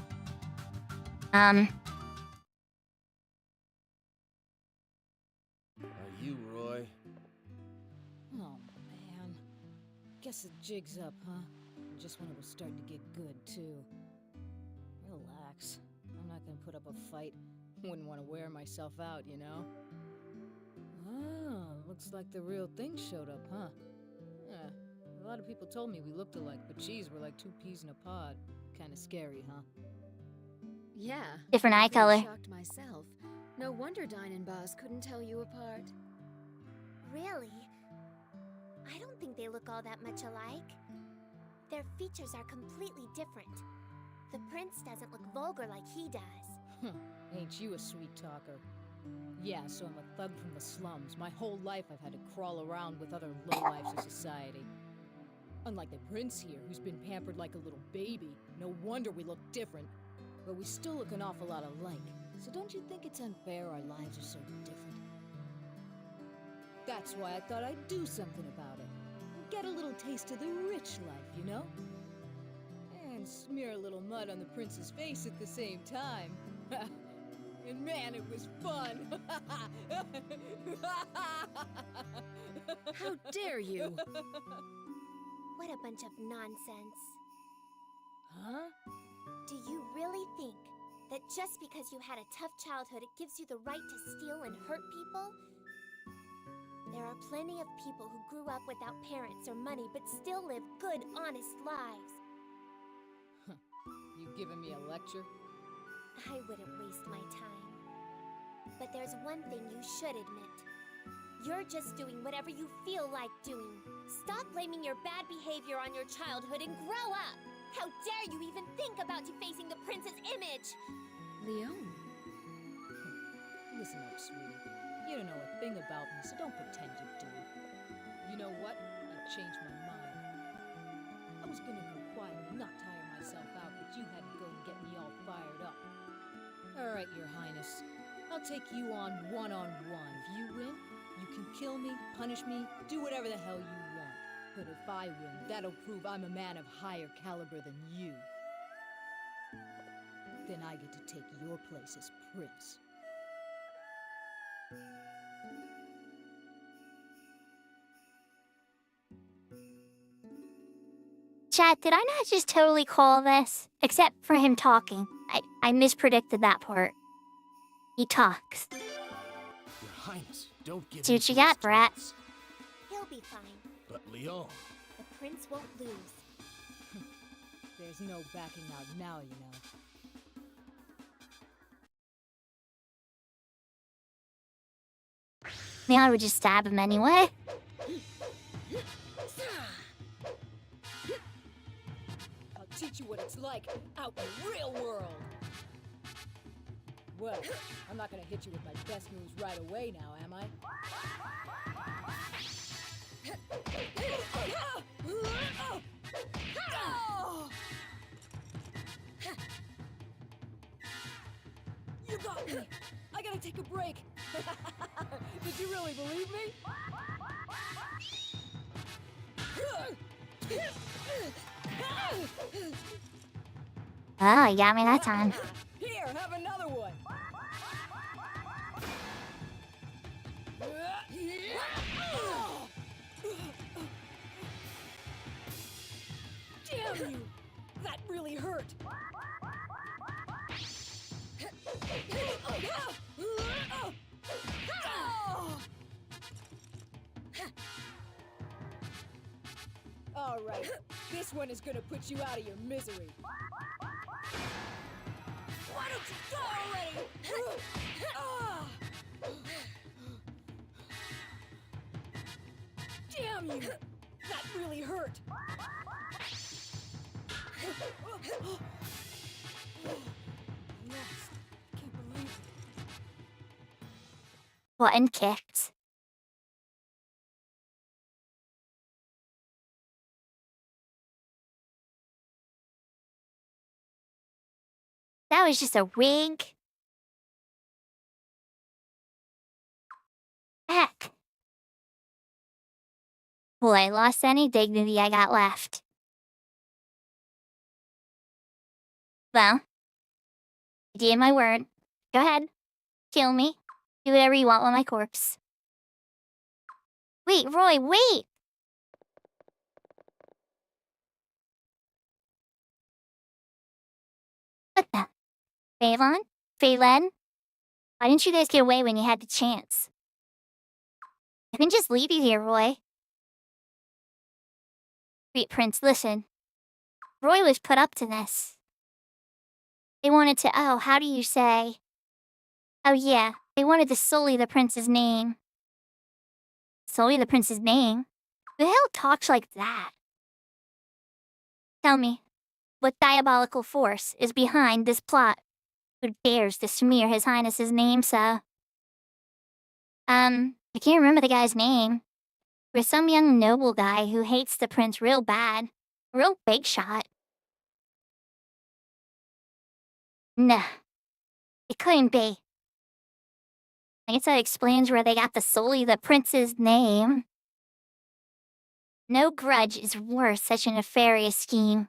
Speaker 6: Are you Roy?
Speaker 7: Oh, man. Guess the jig's up, huh? Just when it was starting to get good, too. Relax. I'm not gonna put up a fight. Wouldn't want to wear myself out, you know? Oh, looks like the real thing showed up, huh? Yeah. A lot of people told me we looked alike, but geez, we're like two peas in a pod. Kinda scary, huh?
Speaker 2: Yeah.
Speaker 1: Different eye
Speaker 2: Pretty
Speaker 1: color.
Speaker 2: shocked myself. No wonder Dine and Boss couldn't tell you apart.
Speaker 8: Really? I don't think they look all that much alike. Their features are completely different. The prince doesn't look vulgar like he does.
Speaker 7: Ain't you a sweet talker? Yeah, so I'm a thug from the slums. My whole life I've had to crawl around with other lowlifes of society. Unlike the prince here, who's been pampered like a little baby. No wonder we look different. But we still look an awful lot alike. So don't you think it's unfair our lives are so different? That's why I thought I'd do something about it. Get a little taste of the rich life, you know? And smear a little mud on the prince's face at the same time. And man, it was fun!
Speaker 2: How dare you?
Speaker 8: What a bunch of nonsense.
Speaker 7: Huh?
Speaker 8: Do you really think that just because you had a tough childhood, it gives you the right to steal and hurt people? There are plenty of people who grew up without parents or money but still live good, honest lives.
Speaker 7: You giving me a lecture?
Speaker 8: I wouldn't waste my time. But there's one thing you should admit. You're just doing whatever you feel like doing. Stop blaming your bad behavior on your childhood and grow up! How dare you even think about defacing the prince's image!
Speaker 2: Leon.
Speaker 7: Listen up, sweetie. You don't know a thing about me, so don't pretend you do. You know what? I changed my mind. I was gonna go quietly, not tire myself out, but you had to go and get me all fired up. Alright, Your Highness. I'll take you on one-on-one. If you win, you can kill me, punish me, do whatever the hell you want. But if I win, that'll prove I'm a man of higher caliber than you. Then I get to take your place as prince.
Speaker 1: Chat, did I not just totally call this? Except for him talking. I mispredicted that part. He talks.
Speaker 6: Your Highness, don't give
Speaker 1: See
Speaker 6: in
Speaker 1: what you
Speaker 6: to
Speaker 1: got,
Speaker 6: his
Speaker 1: brat.
Speaker 6: taunts.
Speaker 8: He'll be fine.
Speaker 6: But Leon,
Speaker 8: The prince won't lose.
Speaker 7: There's no backing out now, you know.
Speaker 1: Leon would just stab him anyway.
Speaker 7: I'll teach you what it's like out in the real world. Well, I'm not gonna hit you with my best moves right away now, am I? got me. I gotta take a break. Did you really believe me?
Speaker 1: Oh, you got me that time.
Speaker 7: Here, have another one. Damn you! That really hurt. All right, this one is gonna put you out of your misery. Why don't you go already? Damn you! That really hurt. Lost. Can't believe it.
Speaker 1: Button kicked. That was just a wig. Heck. Well, I lost any dignity I got left. Well, I gave my word. Go ahead. Kill me. Do whatever you want with my corpse. Wait, Roy, wait! What the? Phelan? Phelan? Why didn't you guys get away when you had the chance? I can just leave you here, Roy. Wait, Prince, listen. Roy was put up to this. They wanted to, how do you say? Oh yeah, they wanted to sully the prince's name. Sully the prince's name? Who the hell talks like that? Tell me, what diabolical force is behind this plot? Who dares to smear His Highness's name so? I can't remember the guy's name. There's some young noble guy who hates the prince real bad. Real big shot. Nah, it couldn't be. I guess that explains where they got the sully the prince's name. No grudge is worth such a nefarious scheme.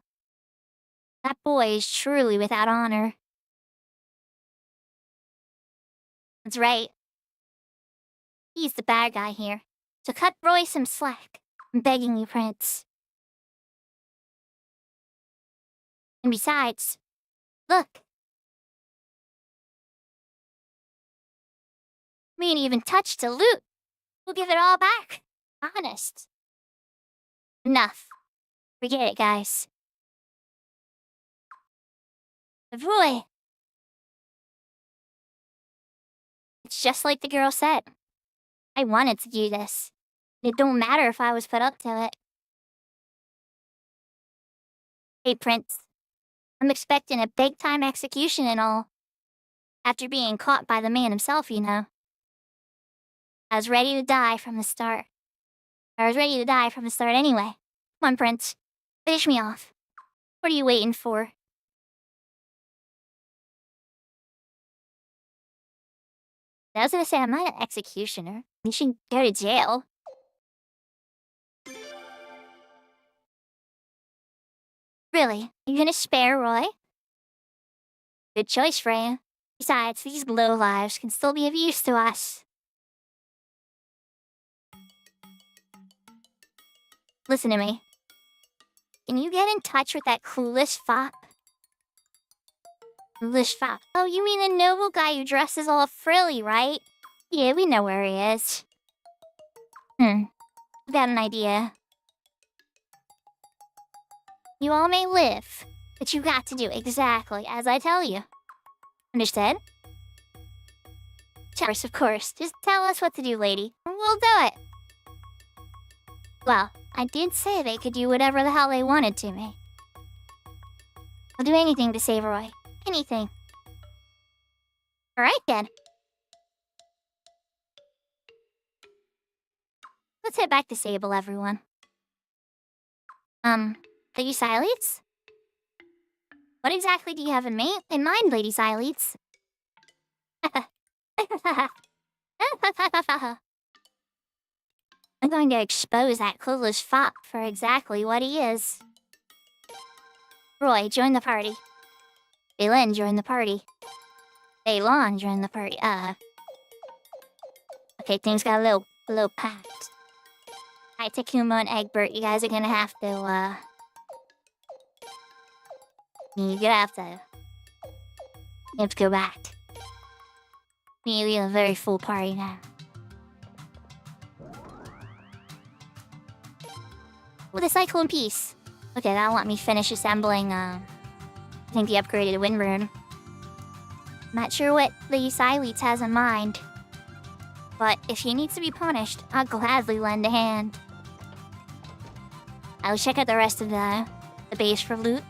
Speaker 1: That boy is truly without honor. That's right. He's the bad guy here. So cut Roy some slack. I'm begging you, Prince. And besides, look. We ain't even touched the loot. We'll give it all back. Honest. Enough. Forget it, guys. But Roy. It's just like the girl said. I wanted to do this. It don't matter if I was put up to it. Hey, Prince. I'm expecting a big-time execution and all. After being caught by the man himself, you know. I was ready to die from the start. Anyway. Come on, Prince. Finish me off. What are you waiting for? I was gonna say, I'm not an executioner. You should go to jail. Really? You gonna spare Roy? Good choice, Freya. Besides, these lowlives can still be of use to us. Listen to me. Can you get in touch with that clueless fop? Clueless fop? Oh, you mean the noble guy who dresses all frilly, right? Yeah, we know where he is. Got an idea. You all may live, but you got to do exactly as I tell you. Understood? Of course. Just tell us what to do, lady, and we'll do it. Well, I did say they could do whatever the hell they wanted to me. I'll do anything to save Roy. Anything. Alright then. Let's head back to Sable, everyone. Lady Xyletes? What exactly do you have in mind, Lady Xyletes? I'm going to expose that clueless fop for exactly what he is. Roy, join the party. Baylin, join the party. Baylon, join the party. Okay, things got a little packed. Alright, Takuma and Egbert, you guys are gonna have to, you have to go back. We have a very full party now. Oh, the cyclone piece. Okay, that'll let me finish assembling, I think the upgraded wind rune. Not sure what the Xyletes has in mind. But if he needs to be punished, I'll gladly lend a hand. I'll check out the rest of the base for loot.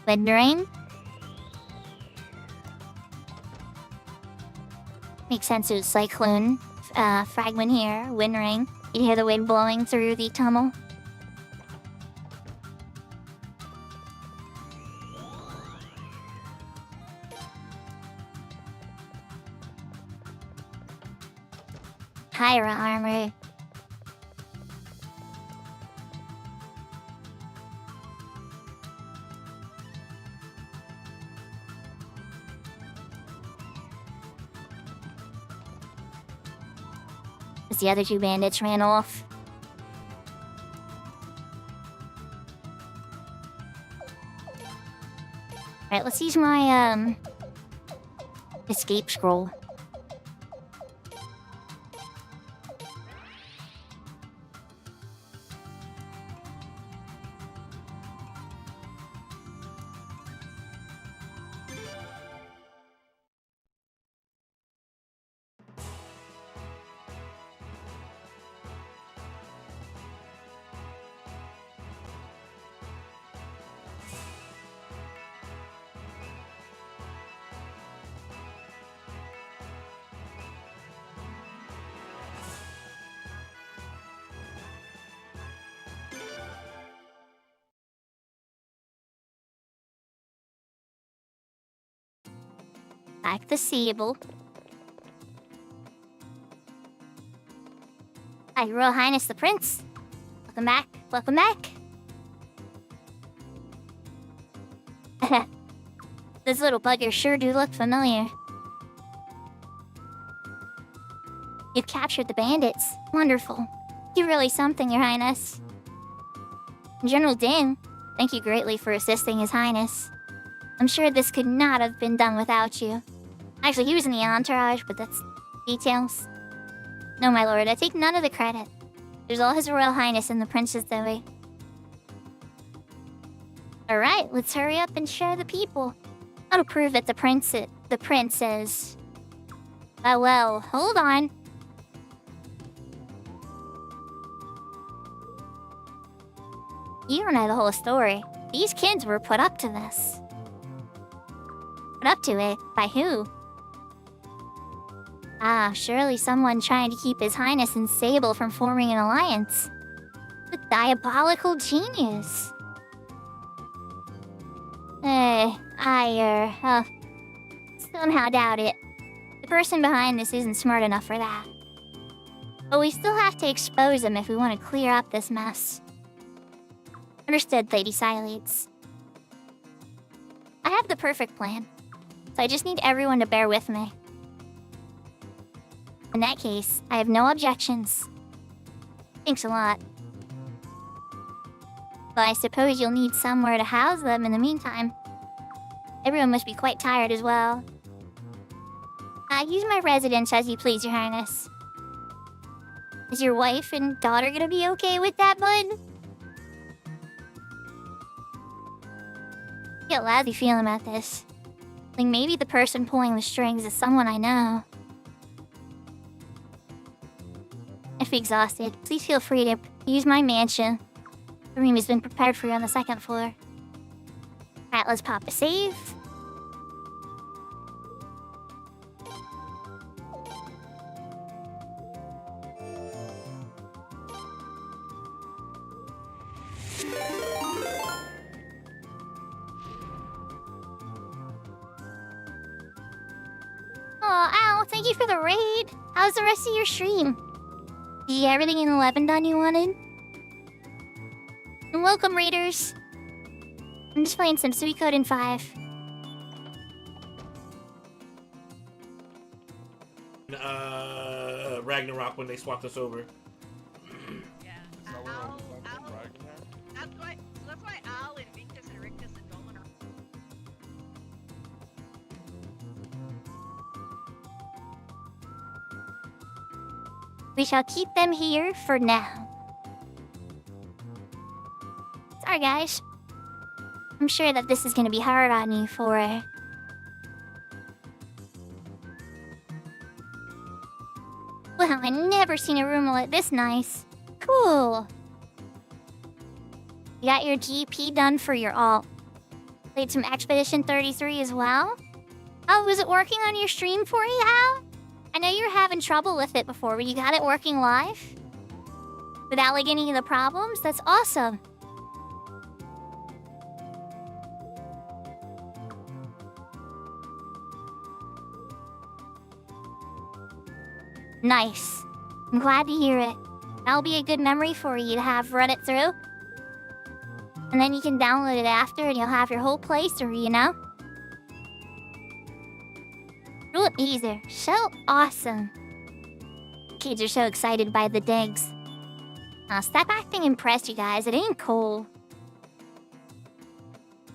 Speaker 1: Wind ring. Makes sense, it's cyclone fragment here, wind ring. You hear the wind blowing through the tunnel. Hyra armor. As the other two bandits ran off. Alright, let's use my escape scroll. Back the Sable. Hi, Your Royal Highness the Prince. Welcome back. Welcome back. Those little buggers sure do look familiar. You've captured the bandits. Wonderful. You're really something, Your Highness. General Ding, thank you greatly for assisting His Highness. I'm sure this could not have been done without you. Actually, he was in the entourage, but that's details. No, my lord, I take none of the credit. There's all His Royal Highness and the Princess Zoe. Alright, let's hurry up and share the people. That'll prove that the prince is... Oh, well, hold on. You don't know the whole story. These kids were put up to this. Put up to it? By who? Ah, surely someone trying to keep His Highness and Sable from forming an alliance. The diabolical genius. I somehow doubt it. The person behind this isn't smart enough for that. But we still have to expose him if we want to clear up this mess. Understood, Lady Xyletes. I have the perfect plan. So I just need everyone to bear with me. In that case, I have no objections. Thanks a lot. But I suppose you'll need somewhere to house them in the meantime. Everyone must be quite tired as well. Use my residence as you please, Your Highness. Is your wife and daughter gonna be okay with that, bud? I get a lousy feeling about this. Like maybe the person pulling the strings is someone I know. If you're exhausted, please feel free to use my mansion. The room has been prepared for you on the second floor. Alright, let's pop a save. Thank you for the raid. How's the rest of your stream? Did you get everything in 11 done you wanted? And welcome, raiders. I'm just playing some Suikoden 5.
Speaker 9: Ragnarok when they swapped us over.
Speaker 10: Yeah. That's why Al and Victus and Rictus and Dolan are.
Speaker 1: We shall keep them here for now. Sorry, guys. I'm sure that this is gonna be hard on you for... Well, I never seen a roomlet this nice. Cool. You got your GP done for your alt. Played some Expedition 33 as well? Oh, was it working on your stream for you, Al? I know you were having trouble with it before, but you got it working live? Without, like, any of the problems? That's awesome. Nice. I'm glad to hear it. That'll be a good memory for you to have run it through. And then you can download it after and you'll have your whole playthrough, you know? Real easy. So awesome. Kids are so excited by the digs. Now stop acting impressed, you guys. It ain't cool.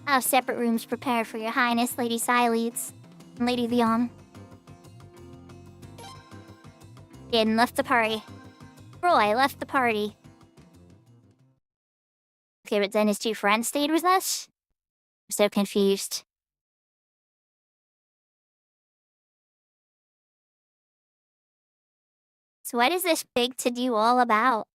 Speaker 1: I'll have separate rooms prepared for your highness, Lady Sileads and Lady Leon. Jaden left the party. Roy left the party. Okay, but then his two friends stayed with us? I'm so confused. So what is this big to-do all about?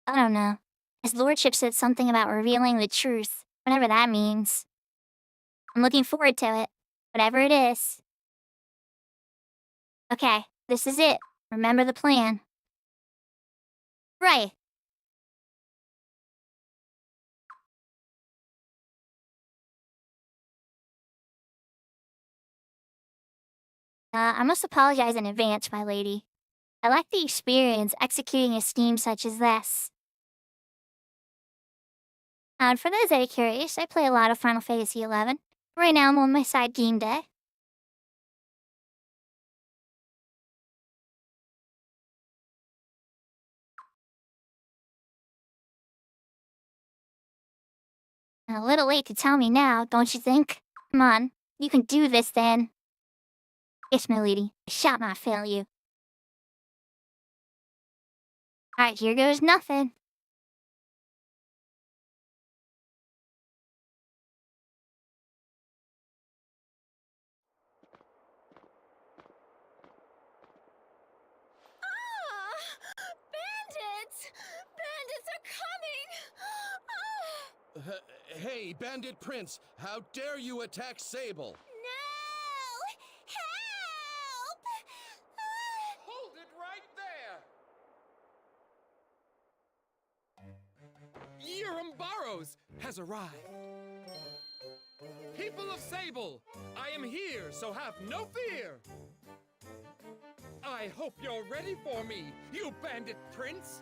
Speaker 1: I don't know. His lordship said something about revealing the truth, whatever that means. I'm looking forward to it, whatever it is. Okay, this is it. Remember the plan. Right. I must apologize in advance, my lady. I lack the experience executing a scheme such as this. And for those that are curious, I play a lot of Final Fantasy XI. Right now I'm on my side game day. A little late to tell me now, don't you think? Come on, you can do this then. Yes, my lady, I shall not fail you. Alright, here goes nothing.
Speaker 2: Bandits! Bandits are coming!
Speaker 6: Hey, Bandit Prince, how dare you attack Sable?
Speaker 2: No! Help!
Speaker 6: Hold it right there! Yerum Barrows has arrived. People of Sable, I am here, so have no fear. I hope you're ready for me, you Bandit Prince.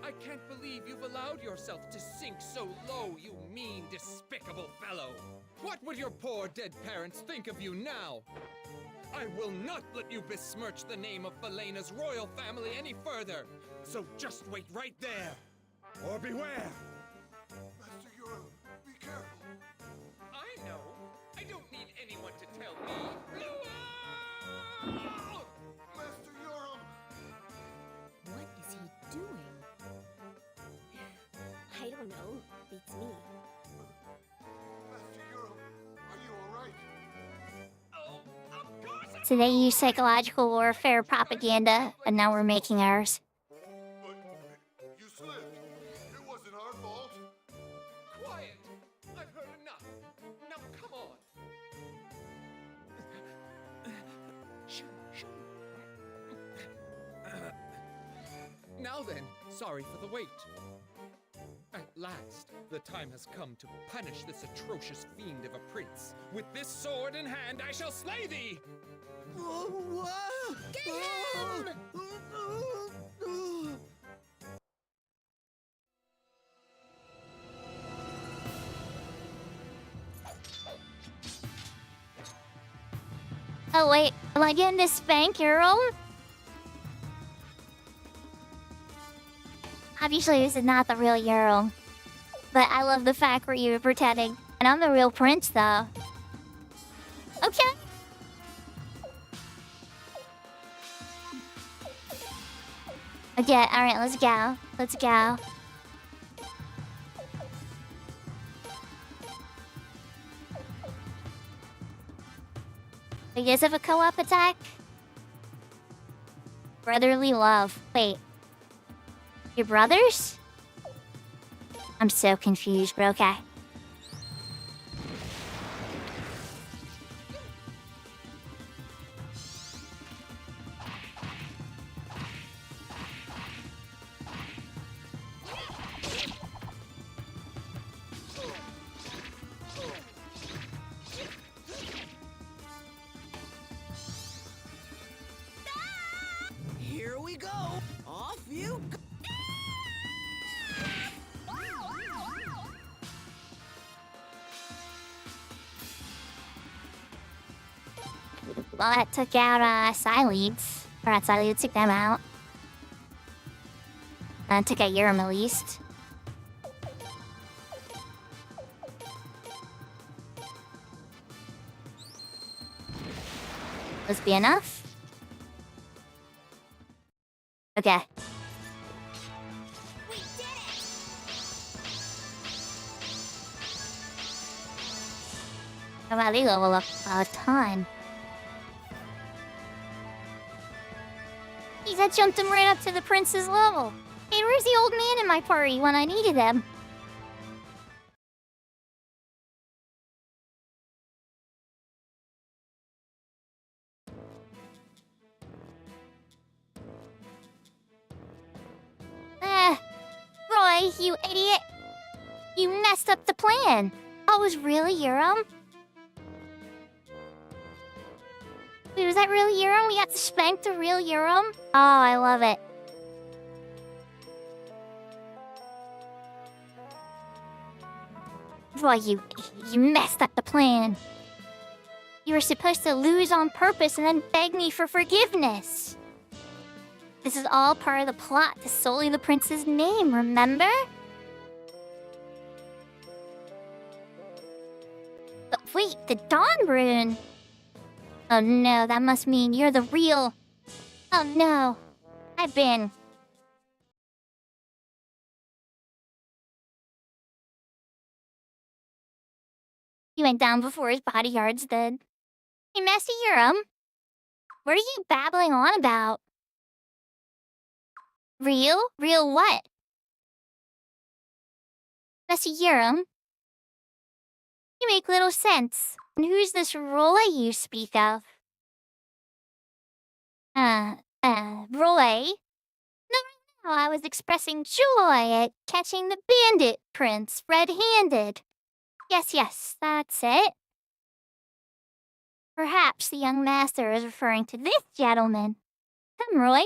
Speaker 6: I can't believe you've allowed yourself to sink so low, you mean, despicable fellow. What would your poor dead parents think of you now? I will not let you besmirch the name of Felena's royal family any further. So just wait right there, or beware.
Speaker 3: Master Yoram, be careful.
Speaker 6: I know. I don't need anyone to tell me.
Speaker 3: Master Yoram!
Speaker 8: What is he doing? I don't know. Beats me.
Speaker 3: Master Yoram, are you alright?
Speaker 6: Oh, of course I...
Speaker 1: So they use psychological warfare propaganda, and now we're making ours.
Speaker 3: But you slipped. It wasn't our fault.
Speaker 6: Quiet! I've heard enough. Now come on. Shoo, shoo. Now then, sorry for the wait. last, the time has come to punish this atrocious fiend of a prince. With this sword in hand, I shall slay thee!
Speaker 2: Get him!
Speaker 1: Oh wait, am I getting to spank Earl? Obviously this is not the real Earl. But I love the fact where you were pretending. And I'm the real prince though. Okay. Okay, alright, let's go. Let's go. You guys have a co-op attack? Brotherly love. Wait. Your brothers? I'm so confused, but okay.
Speaker 4: Here we go. Off you go.
Speaker 1: Well, that took out Psyleads. Or not Psyleads, took them out. And took out Urim at least. This be enough? Okay.
Speaker 8: We did it!
Speaker 1: How about they level up a ton? Jeez, that jumped him right up to the prince's level. Hey, where's the old man in my party when I needed him? Roy, you idiot! You messed up the plan! Oh, it was really Urim? Wait, was that really Urim? We got to spank the real Urim? Oh, I love it. Roy, you messed up the plan. You were supposed to lose on purpose and then beg me for forgiveness. This is all part of the plot to sully the prince's name, remember? But wait, the Dawn Rune! Oh no, that must mean you're the real... Oh no, I've been... He went down before his bodyguards did. Hey, Master Urim, what are you babbling on about? Real? Real what? Master Urim? You make little sense. And who's this Roy you speak of? Roy? No, I was expressing joy at catching the bandit prince red-handed. Yes, that's it. Perhaps the young master is referring to this gentleman. Come, Roy.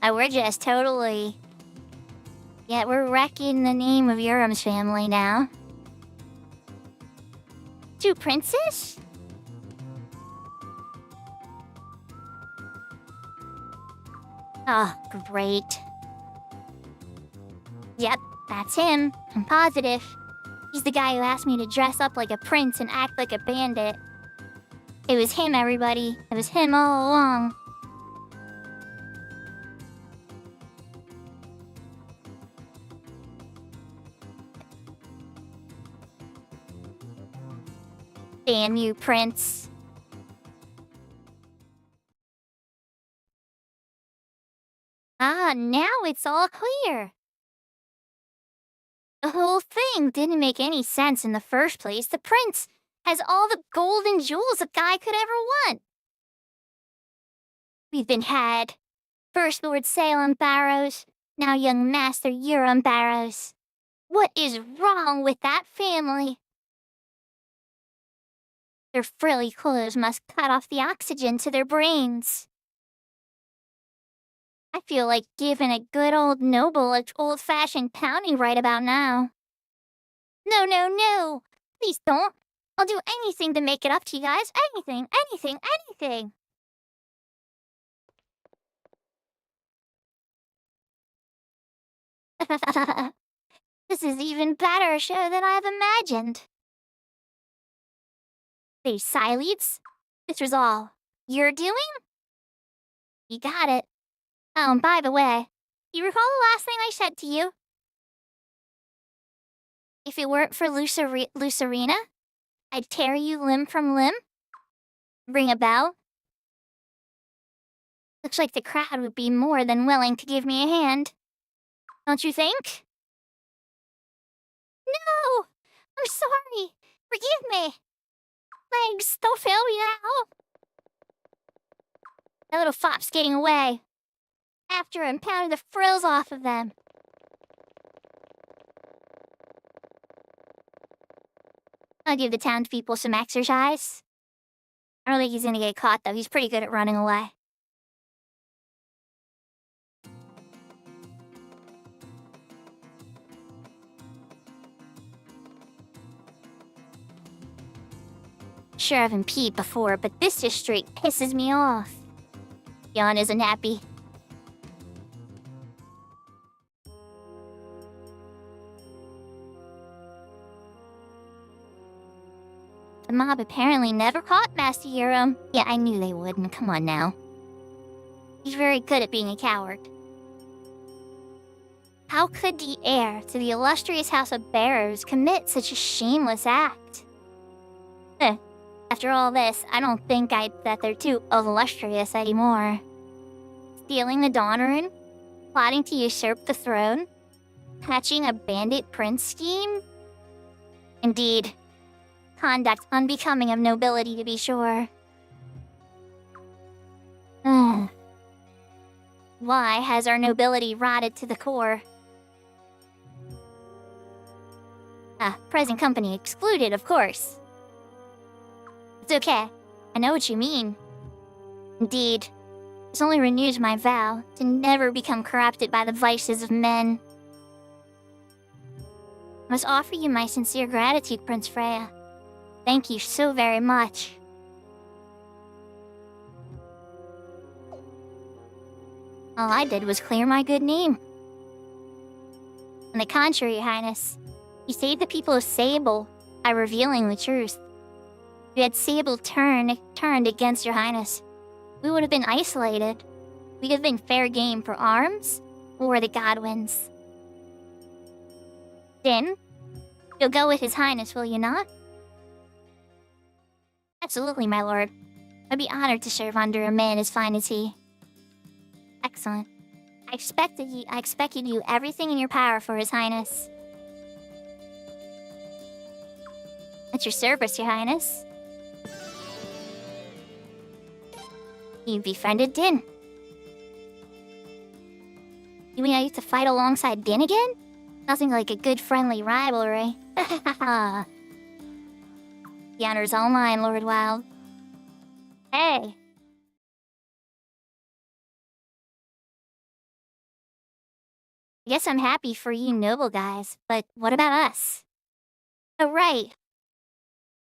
Speaker 1: Oh, we're just totally... Yeah, we're wrecking the name of Urim's family now. Two princes? Oh, great. Yep, that's him. I'm positive. He's the guy who asked me to dress up like a prince and act like a bandit. It was him, everybody. It was him all along. Damn you, Prince. Ah, now it's all clear. The whole thing didn't make any sense in the first place. The prince has all the gold and jewels a guy could ever want. we've been had. First Lord Salem Barrows, now young Master Euron Barrows. What is wrong with that family? Their frilly clothes must cut off the oxygen to their brains. I feel like giving a good old noble a old-fashioned pounding right about now. No, no, no! Please don't! I'll do anything to make it up to you guys. Anything, anything, anything! This is even better a show than I've imagined. Say, Sileads, this was all you're doing? You got it. Oh, and by the way, you recall the last thing I said to you? If it weren't for Lucerina, I'd tear you limb from limb. Ring a bell? Looks like the crowd would be more than willing to give me a hand. Don't you think? No! I'm sorry! Forgive me! Legs, don't fail me now! That little fop's getting away. After him, pounded the frills off of them. I'll give the townspeople some exercise. I don't think he's gonna get caught, though. He's pretty good at running away. Sure, I haven't peed before, but this just straight pisses me off. Yawn isn't happy. The mob apparently never caught Master Euron. Yeah, I knew they wouldn't. Come on now. He's very good at being a coward. How could the heir to the illustrious House of Barrows commit such a shameless act? After all this, I don't think that they're too illustrious anymore. Stealing the Donnerin? Plotting to usurp the throne? Hatching a bandit prince scheme? Indeed. Conduct unbecoming of nobility, to be sure. Why has our nobility rotted to the core? Present company excluded, of course. It's okay. I know what you mean. Indeed. This only renews my vow to never become corrupted by the vices of men. I must offer you my sincere gratitude, Prince Freya. Thank you so very much. All I did was clear my good name. On the contrary, Your Highness, you saved the people of Sable by revealing the truth. If you had Sable turned against Your Highness, we would have been isolated. We'd have been fair game for arms or the Godwins. Din, you'll go with His Highness, will you not? Absolutely, my lord. I'd be honored to serve under a man as fine as he. Excellent. I expect you to do everything in your power for His Highness. At your service, Your Highness. You befriended Din. You mean I used to fight alongside Din again? Nothing like a good friendly rivalry. The honor's all mine, Lord Wild. Hey. I guess I'm happy for you noble guys, but what about us? Oh, right.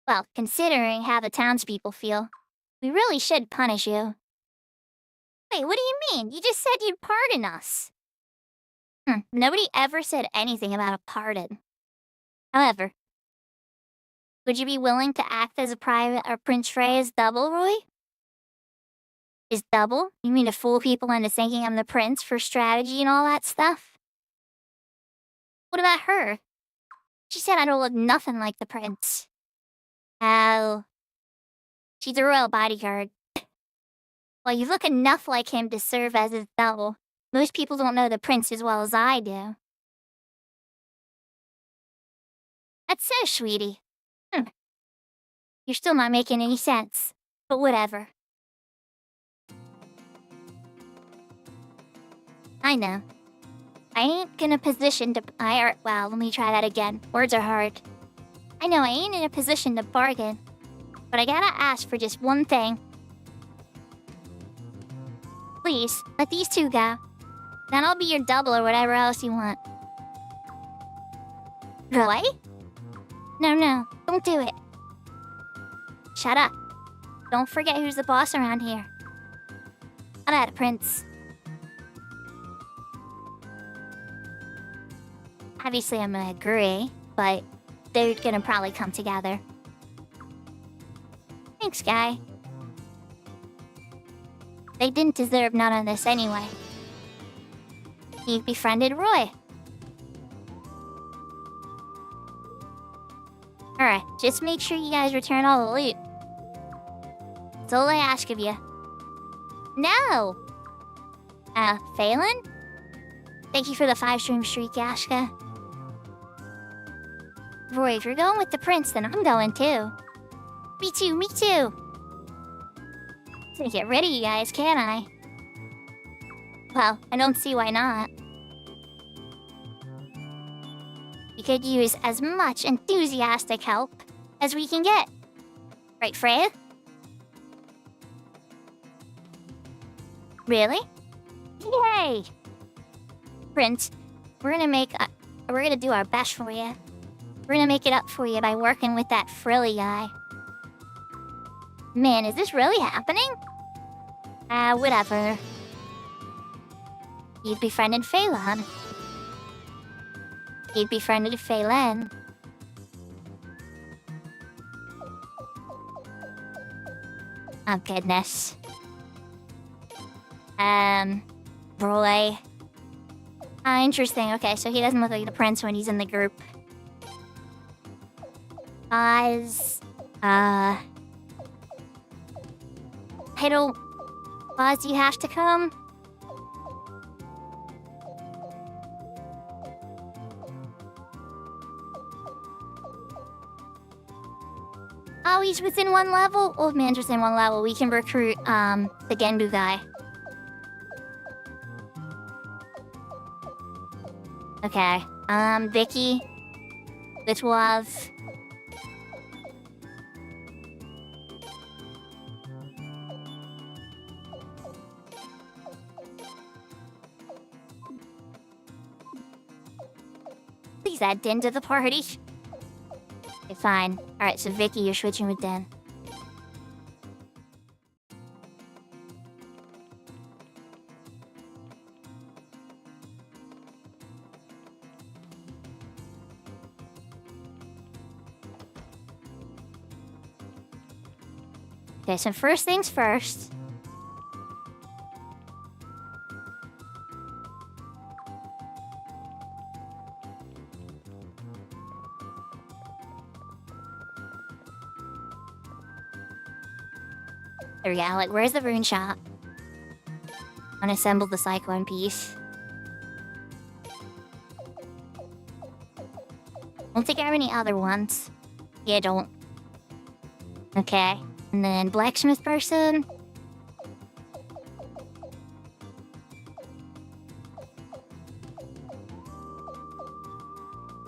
Speaker 1: Well, considering how the townspeople feel, we really should punish you. Wait, what do you mean? You just said you'd pardon us. Nobody ever said anything about a pardon. However, would you be willing to act as a private or Prince Freya's double, Roy? His double? You mean to fool people into thinking I'm the prince for strategy and all that stuff? What about her? She said I don't look nothing like the prince. Oh. She's a royal bodyguard. Well, you look enough like him to serve as his double. Most people don't know the prince as well as I do. That's so, sweetie. You're still not making any sense, but whatever. I know. I ain't in a position to. Well, let me try that again. Words are hard. I know I ain't in a position to bargain, but I gotta ask for just one thing. Please, let these two go. Then I'll be your double or whatever else you want. Really? No, don't do it. Shut up. Don't forget who's the boss around here. How about it, Prince? Obviously, I'm gonna agree, but they're gonna probably come together. Thanks, guy. They didn't deserve none of this anyway. You've befriended Roy. Alright, just make sure you guys return all the loot. That's all I ask of you. No! Phelan? Thank you for the 5-stream streak, Ashka. Roy, if you're going with the prince, then I'm going too. Me too. I'm gonna get rid of you guys, can't I? Well, I don't see why not. We could use as much enthusiastic help as we can get. Right, Freya? Really? Yay! Prince, we're gonna do our best for you. We're gonna make it up for you by working with that frilly guy. Man, is this really happening? Whatever. You've befriended Phelan. You've befriended Phelan. Oh, goodness. Roy. Interesting. Okay, so he doesn't look like the prince when he's in the group. Oz. I don't... Oz, you have to come? Oh, he's within 1 level? Old man's within 1 level. We can recruit, the Genbu guy. Okay. Vicky. Litwov. Please add Den to the party. Okay, fine. Alright, so Vicky, you're switching with Den. Okay, so first things first. There we go, like, where's the rune shop? Unassemble the cyclone piece. Don't think I have any other ones. Yeah, don't. Okay. And then blacksmith person.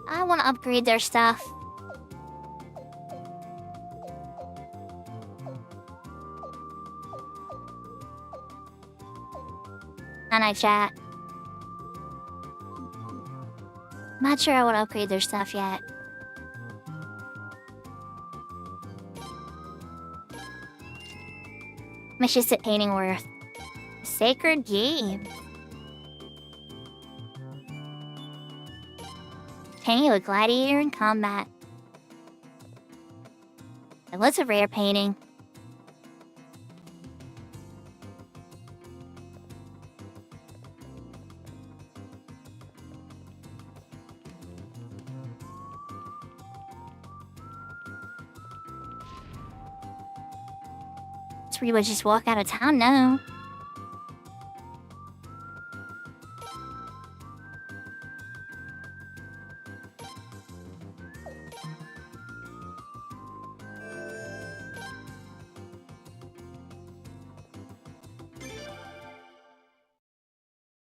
Speaker 1: I want to upgrade their stuff. And I chat. Not sure I want to upgrade their stuff yet. Much is it painting worth? Sacred game. Painting a gladiator in combat. It was a rare painting. We would just walk out of town now.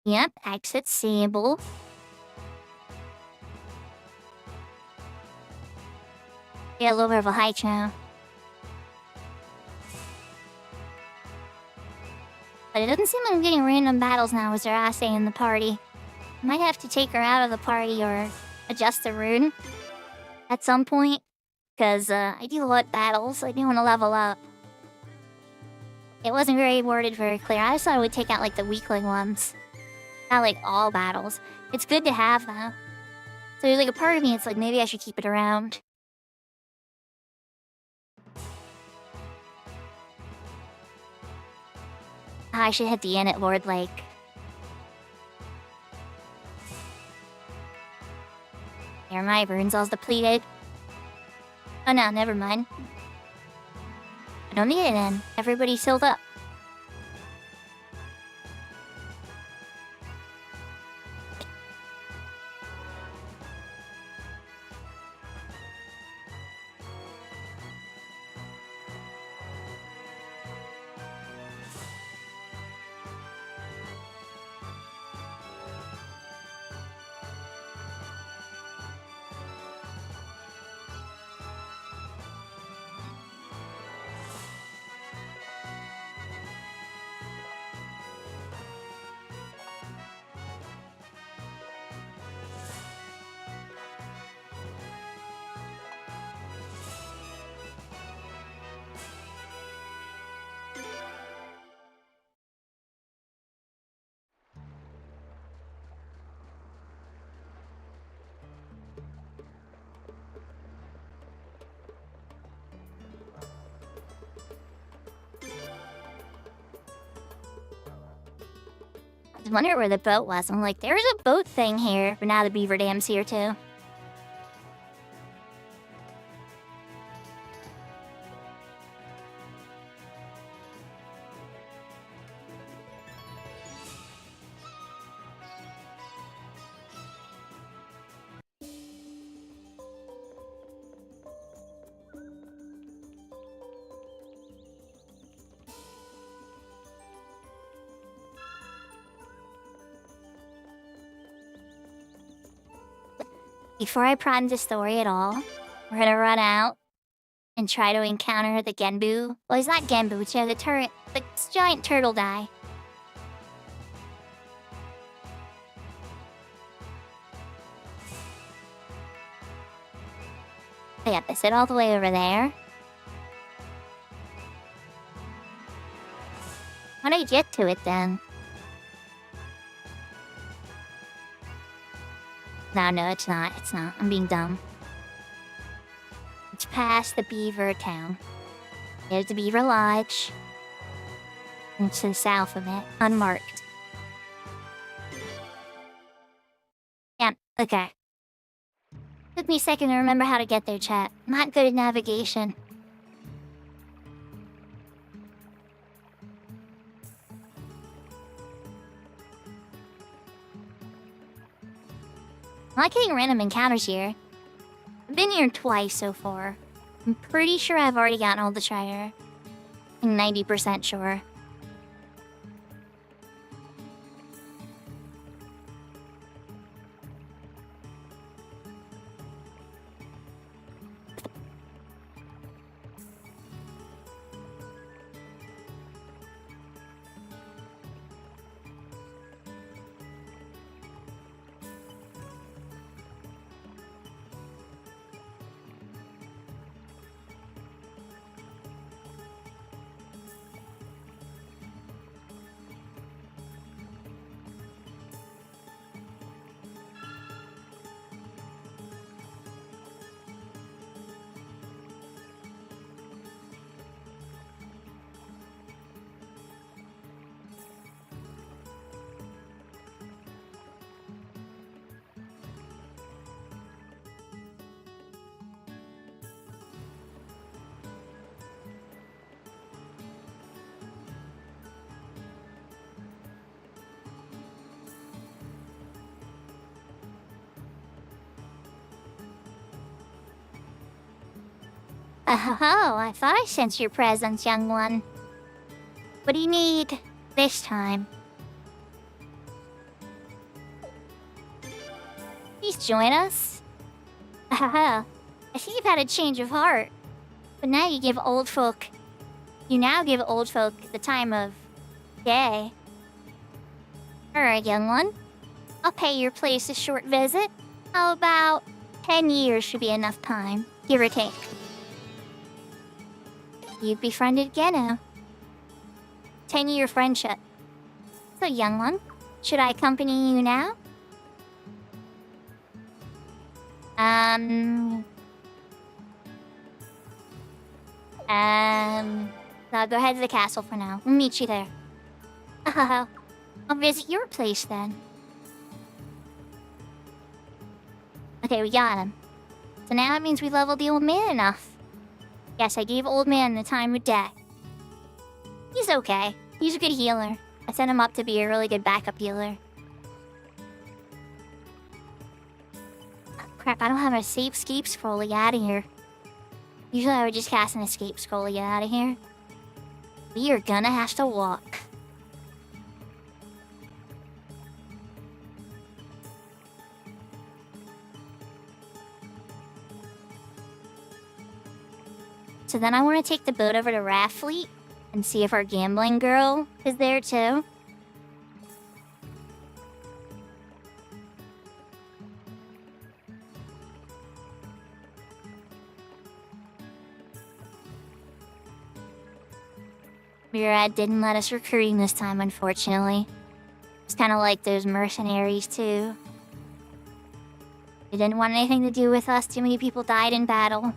Speaker 1: Yep, exit seeable. Yeah, a little bit of a hike now. But it doesn't seem like I'm getting random battles now with Zerase in the party. Might have to take her out of the party or adjust the rune at some point. Because I do want battles. I do want to level up. It wasn't worded very clear. I just thought it would take out like the weakling ones. Not like all battles. It's good to have though. So there's like a part of me, it's like maybe I should keep it around. I should hit the Init Lord Lake. There, my runes all depleted. Oh no, never mind. I don't need it then. Everybody's healed up. I was wondering where the boat was. I'm like, there's a boat thing here, but now the beaver dam's here too. Before I prime the story at all, we're gonna run out and try to encounter the Genbu. Well, he's not Genbu, it's the giant turtle guy. Oh, yeah, is it all the way over there? How do I get to it then? No, it's not. It's not. I'm being dumb. It's past the beaver town. There's the beaver lodge. And it's to the south of it. Unmarked. Yeah, okay. Took me a second to remember how to get there, chat. Not good at navigation. I'm not getting random encounters here. I've been here twice so far. I'm pretty sure I've already gotten all the treasure. I'm 90% sure. Oh, I thought I sensed your presence, young one. What do you need this time? join us? Haha, I see you've had a change of heart. But now you give old folk... You now give old folk the time of day. Alright, young one. I'll pay your place a short visit. How about 10 years should be enough time, give or take. You've befriended Geno. 10-year friendship. So, young one, should I accompany you now? I'll go head to the castle for now. We'll meet you there. I'll visit your place then. Okay, we got him. So now it means we leveled the old man enough. Yes, I gave old man the time of day. He's okay. He's a good healer. I set him up to be a really good backup healer. Oh, crap, I don't have an escape scroll to get out of here. Usually I would just cast an escape scroll to get out of here. We are gonna have to walk. So then I want to take the boat over to Raffleet and see if our gambling girl is there too. Murad didn't let us recruit him this time, unfortunately. It's kind of like those mercenaries too. They didn't want anything to do with us. Too many people died in battle.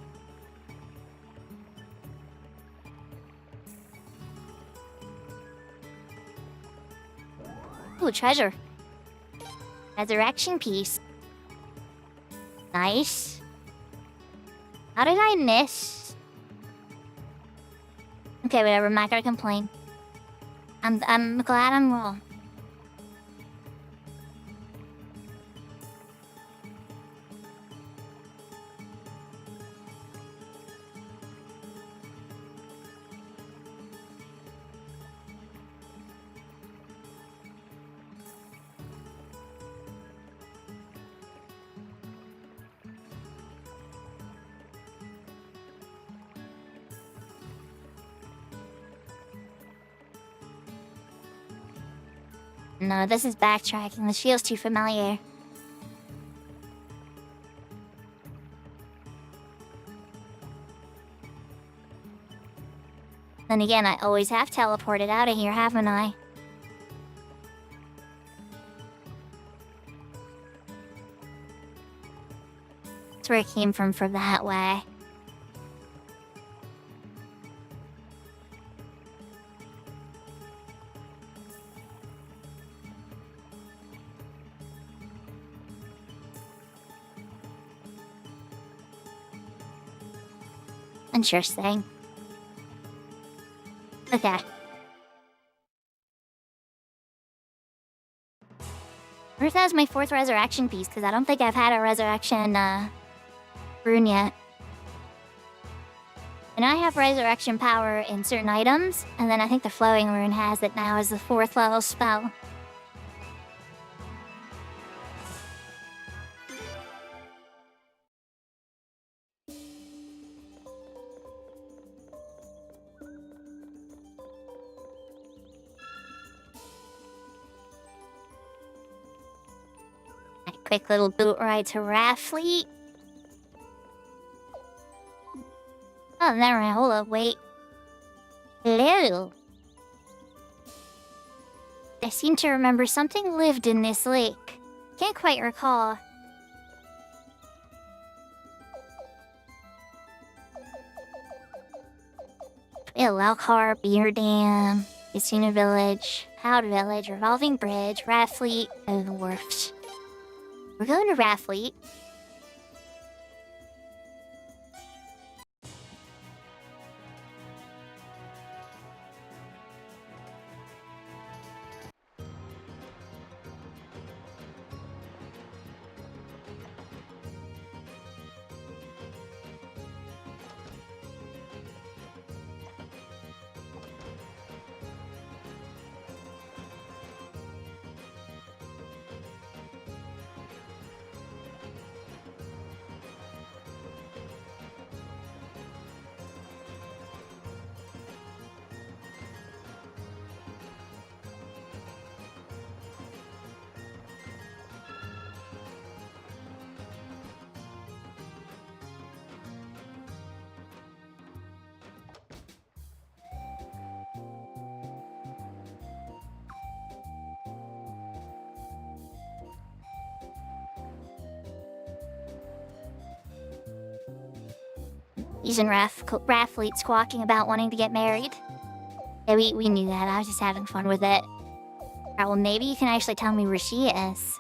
Speaker 1: Ooh, treasure. Resurrection piece. Nice. How did I miss? Okay, whatever, I'm not gonna complain. I'm glad I'm wrong. No, this is backtracking. This feels too familiar. Then again, I always have teleported out of here, haven't I? That's where it came from for that way. Interesting. Okay. Where's that my 4th resurrection piece? Because I don't think I've had a resurrection rune yet. And I have resurrection power in certain items, and then I think the flowing rune has it now as the 4th level spell. Quick little boat ride to Raffleet. Oh, never mind. Hold up. Wait. Hello. I seem to remember something lived in this lake. Can't quite recall. Lalcar, Beer Dam, Casino Village, Cloud Village, Revolving Bridge, Raffleet, and the Wharfs. We're going to Raffleet. He's in Raffleet squawking about wanting to get married. Yeah, we knew that. I was just having fun with it. Alright, well, maybe you can actually tell me where she is.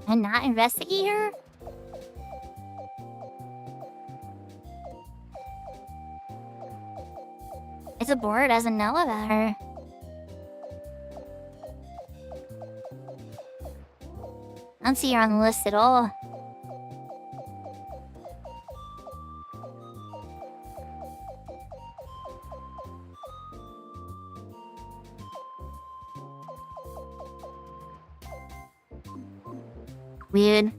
Speaker 1: And not investigate her? It's a board doesn't know about her. I don't see her on the list at all. Weird.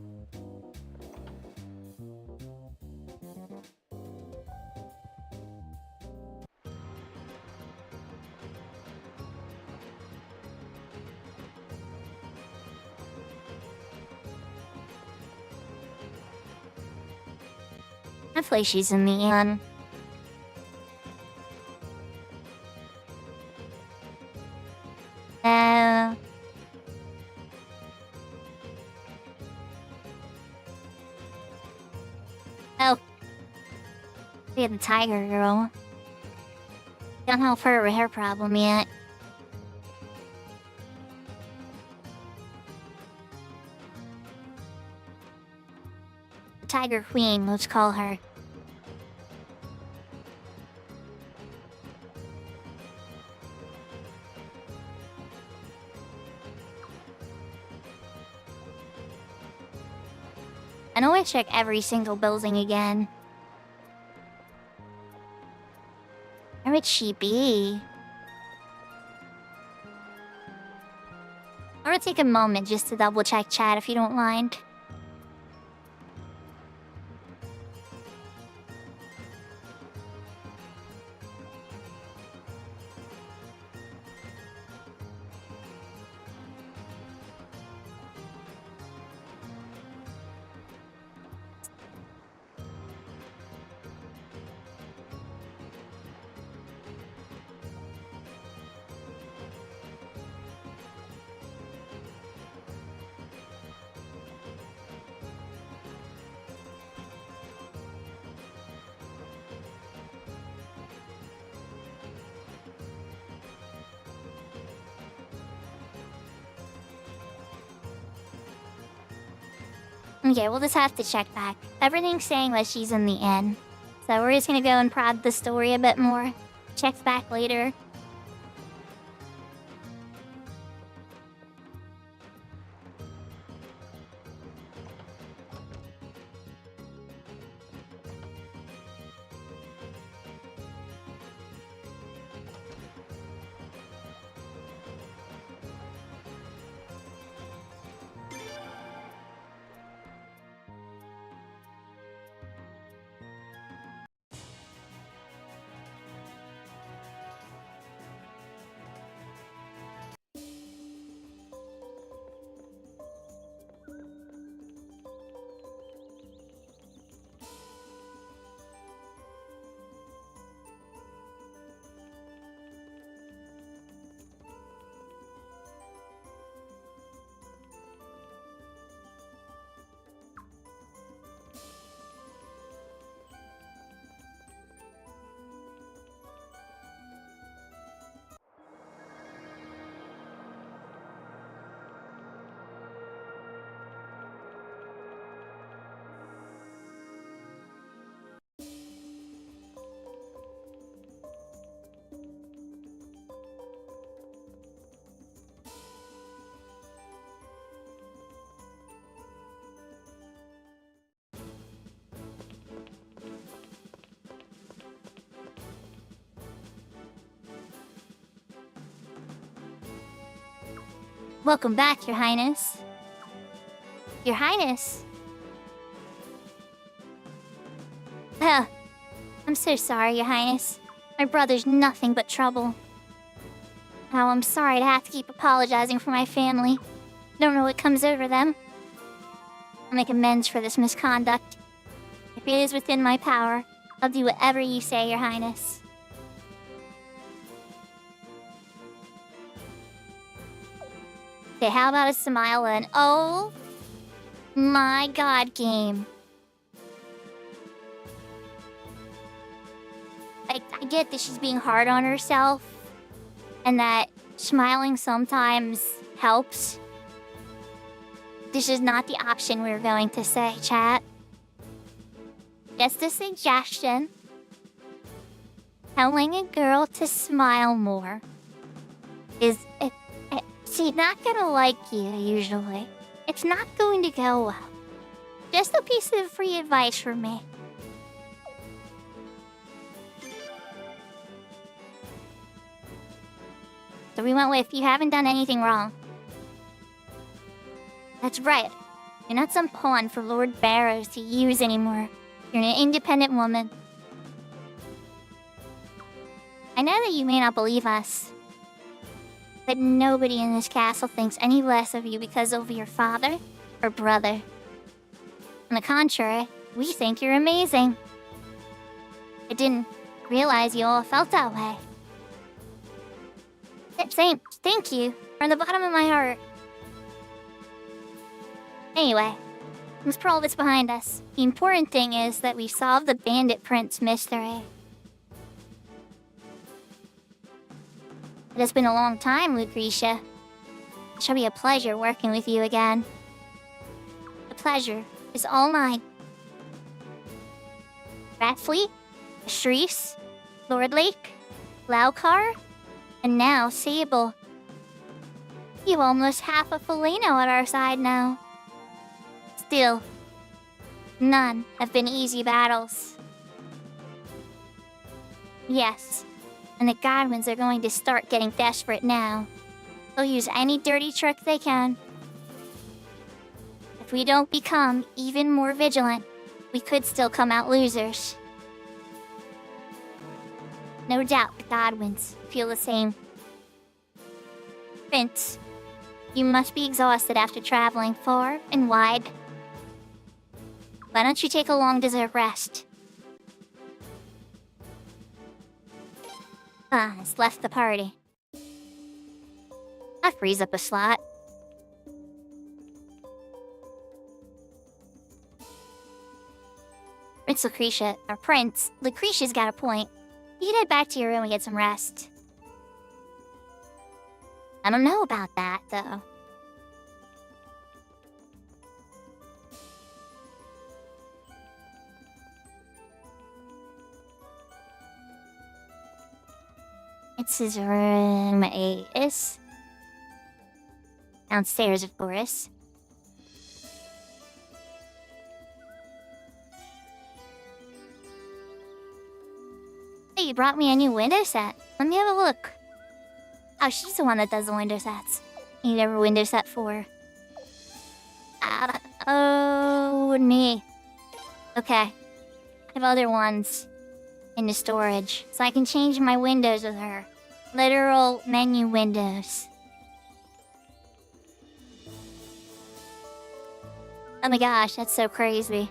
Speaker 1: Hopefully she's in the end. Oh. We had the tiger girl. Don't help her with her problem yet. Tiger Queen, let's call her. I know I check every single building again. Where would she be? I'm gonna take a moment just to double check chat if you don't mind. Okay, we'll just have to check back. Everything's saying that she's in the inn. So we're just gonna go and prod the story a bit more. Check back later. Welcome back, Your Highness. Your Highness. Oh, I'm so sorry, Your Highness. My brother's nothing but trouble. Oh, I'm sorry to have to keep apologizing for my family. Don't know what comes over them. I'll make amends for this misconduct. If it is within my power, I'll do whatever you say, Your Highness. Okay, how about a smile then? Oh my god, game. I get that she's being hard on herself, and that smiling sometimes helps. This is not the option we're going to say, chat. Just a suggestion. Telling a girl to smile more is... she's not gonna like you, usually. It's not going to go well. Just a piece of free advice from me. So we went with, you haven't done anything wrong. That's right. You're not some pawn for Lord Barrows to use anymore. You're an independent woman. I know that you may not believe us, but nobody in this castle thinks any less of you because of your father or brother. On the contrary, we think you're amazing. I didn't realize you all felt that way. Thank you, from the bottom of my heart. Anyway, let's put all this behind us. The important thing is that we solved the Bandit Prince mystery. It has been a long time, Lucretia. It shall be a pleasure working with you again. The pleasure is all mine. Ratfleet, Shreese, Lord Lake, Laukar, and now Sable. You almost have a Felino at our side now. Still, none have been easy battles. Yes, and the Godwins are going to start getting desperate now. They'll use any dirty trick they can. If we don't become even more vigilant, we could still come out losers. No doubt the Godwins feel the same. Prince, you must be exhausted after traveling far and wide. Why don't you take a long-deserved rest? Has left the party. That frees up a slot. Prince Lucretia's got a point. You can head back to your room and get some rest. I don't know about that, though. It's his room, Ace. Downstairs, of course. Hey, you brought me a new window set. Let me have a look. Oh, she's the one that does the window sets. You never window set for. Oh, me. Okay. I have other ones in the storage, so I can change my windows with her. Literal menu windows. Oh my gosh, that's so crazy.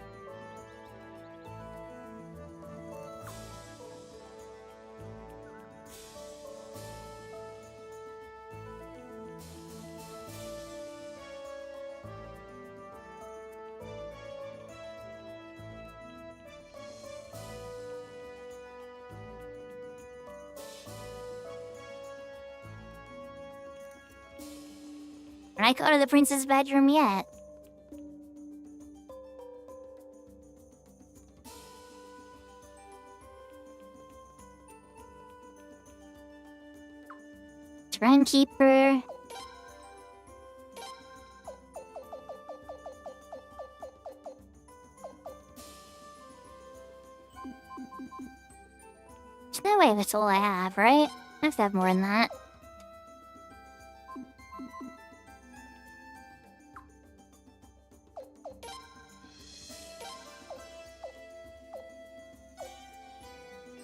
Speaker 1: Can I go to the prince's bedroom yet? Runkeeper. There's no way that's all I have, right? I have to have more than that.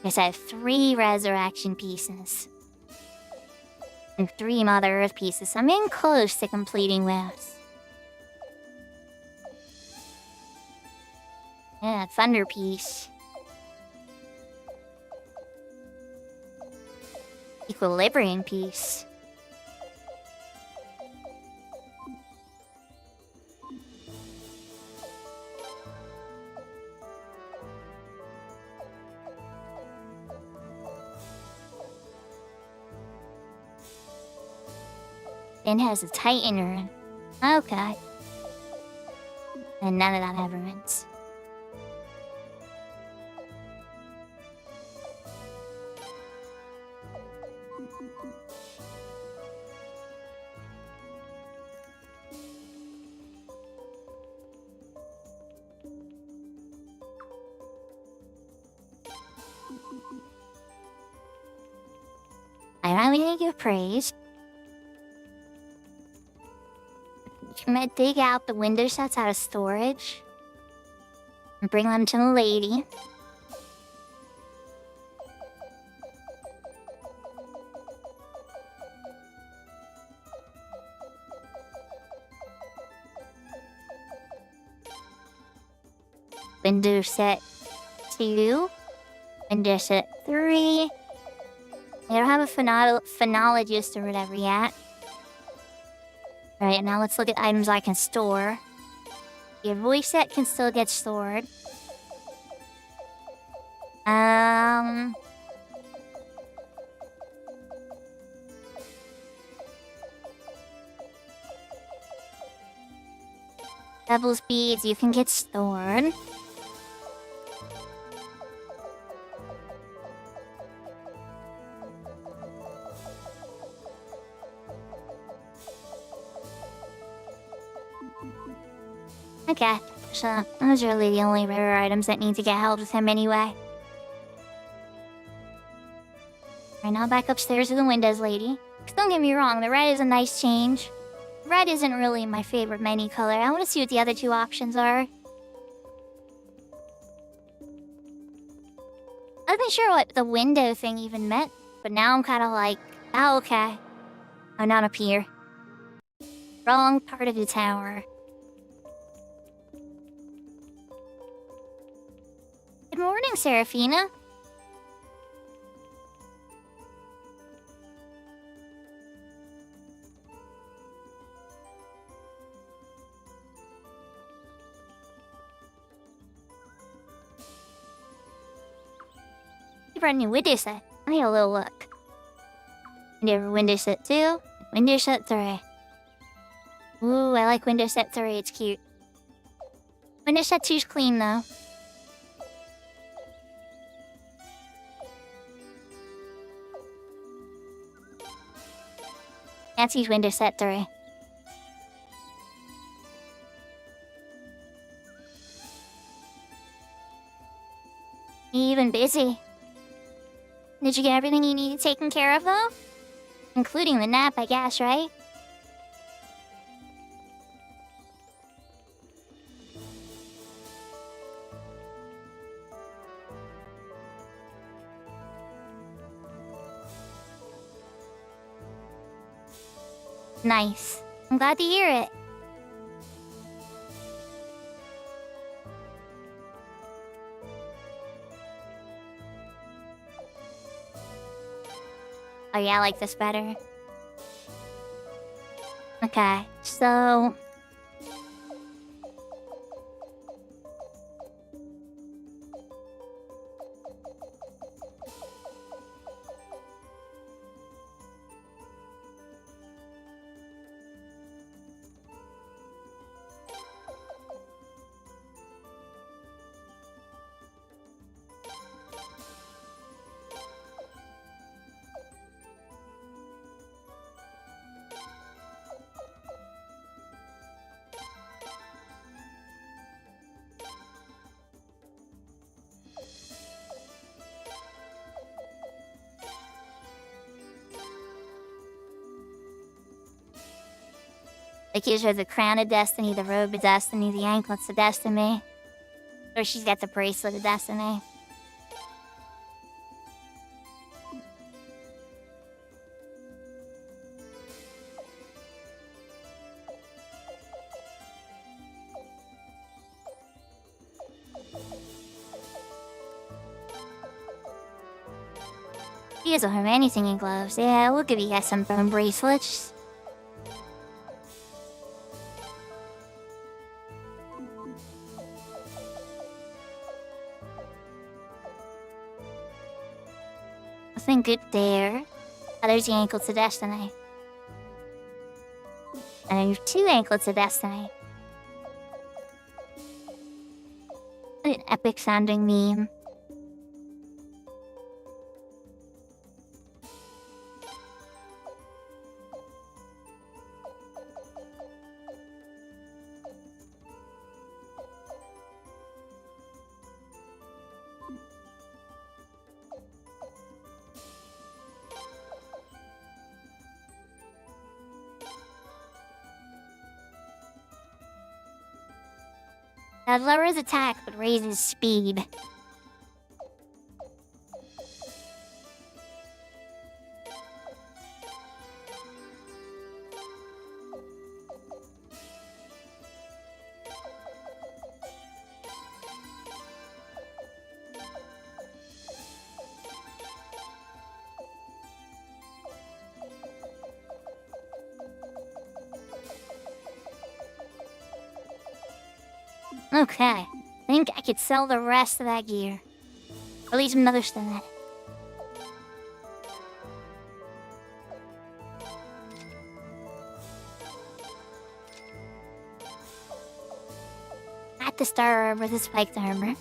Speaker 1: Guess I have 3 resurrection pieces. And 3 Mother Earth pieces. So I'm getting close to completing this. Yeah, Thunder piece. Equilibrium piece. Then has a Titan rune. Okay. And none of that have runes. I'm gonna give praise. I'm gonna dig out the window sets out of storage and bring them to the lady. Window set 2. Window set 3. I don't have a phonologist or whatever yet. Alright, now let's look at items I can store. Your voice set can still get stored. Devil's beads, you can get stored. Okay, so those are really the only rare items that need to get held with him anyway. Alright, now back upstairs to the windows, lady. 'Cause don't get me wrong, the red is a nice change. Red isn't really my favorite menu color. I want to see what the other 2 options are. I wasn't sure what the window thing even meant, but now I'm kind of like, oh, okay. I'm not up here. Wrong part of the tower. Good morning, Seraphina. You brought a new window set. I had a little look. Window set 2, window set 3. Ooh, I like window set 3, it's cute. Window set 2's clean though. That's his window set 3. Even busy. Did you get everything you needed taken care of though? Including the nap, I guess, right? Nice. I'm glad to hear it. Oh yeah, I like this better. Okay, so... Like, gives her the crown of destiny, the robe of destiny, the anklets of destiny. Or she's got the bracelet of destiny. You guys don't have anything in gloves. Yeah, we'll give you guys some bone bracelets. Nothing good there. Oh, there's the anklet to destiny. And there's 2 anklets of destiny. What an epic sounding meme. That lowers attack but raises speed. Okay, I think I could sell the rest of that gear. Or at least another stone. At the star armor, the spiked armor.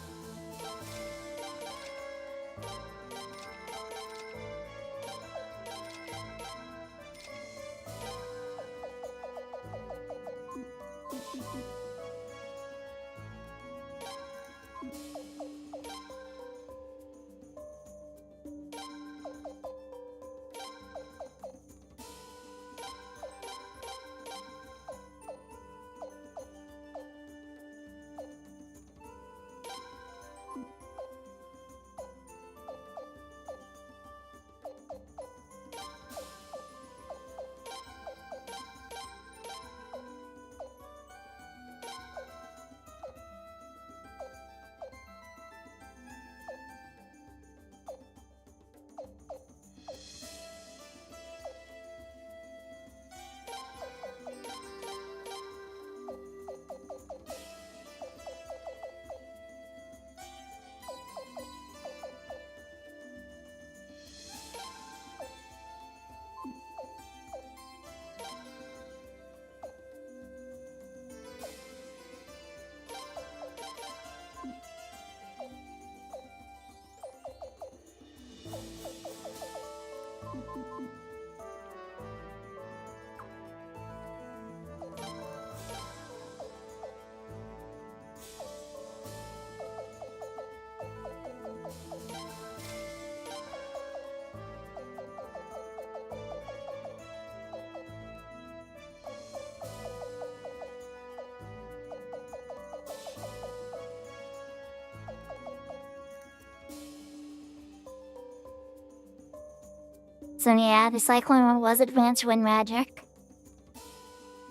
Speaker 1: So yeah, the Cyclone one was advanced wind magic.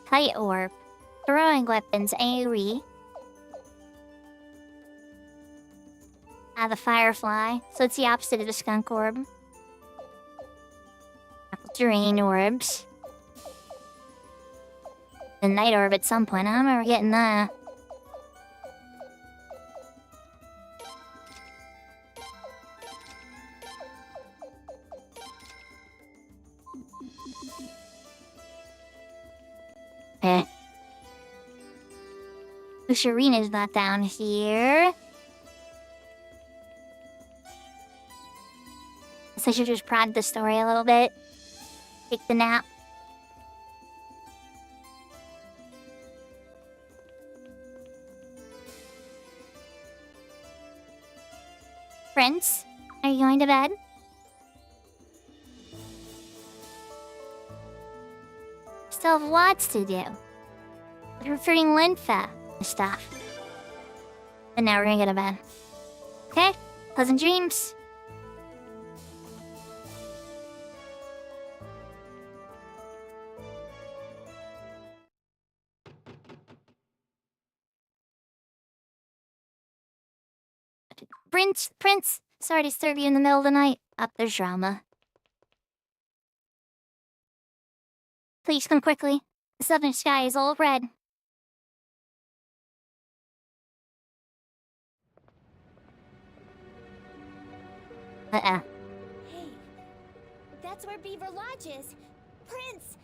Speaker 1: Kite Orb. Throwing weapons, AoE. The Firefly. So it's the opposite of the Skunk Orb. Terrain Orbs. The Night Orb at some point. I don't remember getting that. Eh. Usharina's not down here. Guess I should just prod the story a little bit. Take the nap. Prince, are you going to bed? Still have lots to do. Recruiting Linfa and stuff. But now we're gonna go to bed. Okay? Pleasant dreams. Prince, sorry to disturb you in the middle of the night. Up there's drama. Please come quickly. The southern sky is all red.
Speaker 8: Hey, that's where Beaver Lodge is. Prince!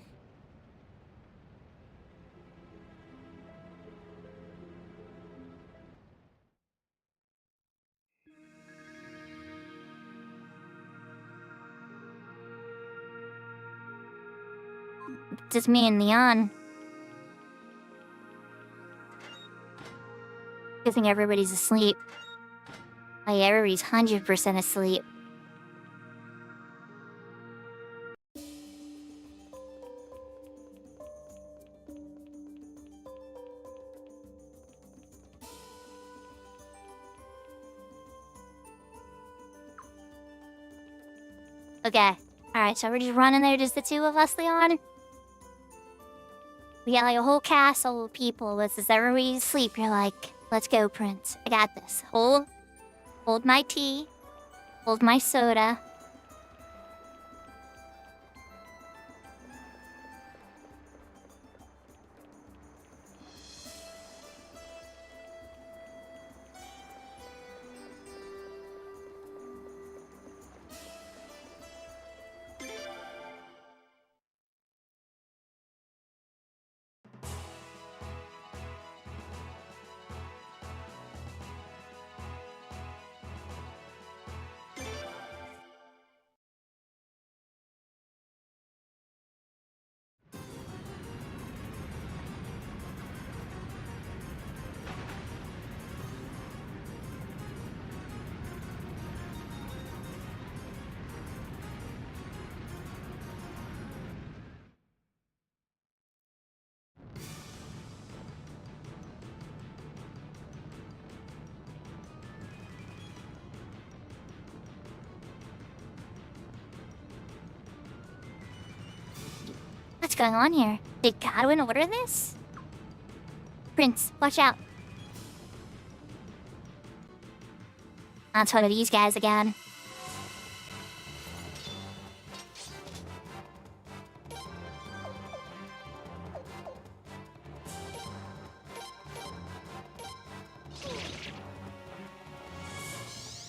Speaker 1: Just me and Leon. I think everybody's asleep. Like, everybody's 100% asleep. Okay. Alright, so we're just running there, just the two of us, Leon? We got like a whole castle of people. This is everybody's asleep. You're like, let's go, Prince. I got this. Hold my tea. Hold my soda. What's going on here? Did Godwin order this? Prince, watch out. Not one of these guys again.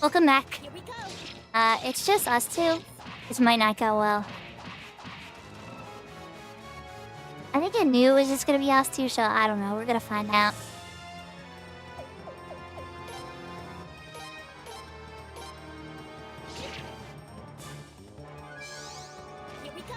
Speaker 1: Welcome back.
Speaker 8: Here we go.
Speaker 1: It's just us two. This might not go well. I think I knew it was just gonna be us two, so I don't know. We're gonna find out.
Speaker 8: Here we go.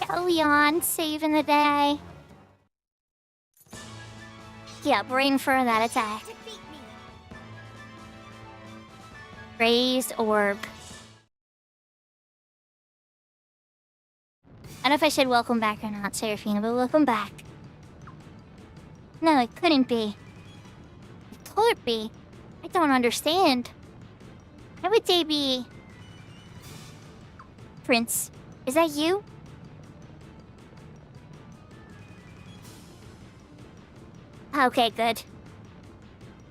Speaker 1: Go, Leon, saving the day. Yeah, brain for that attack.
Speaker 8: Defeat me.
Speaker 1: Raised orb. I don't know if I said welcome back or not, Seraphina, but welcome back. No, it couldn't be. It could be. I don't understand. Why would they be? Prince, is that you? Okay, good.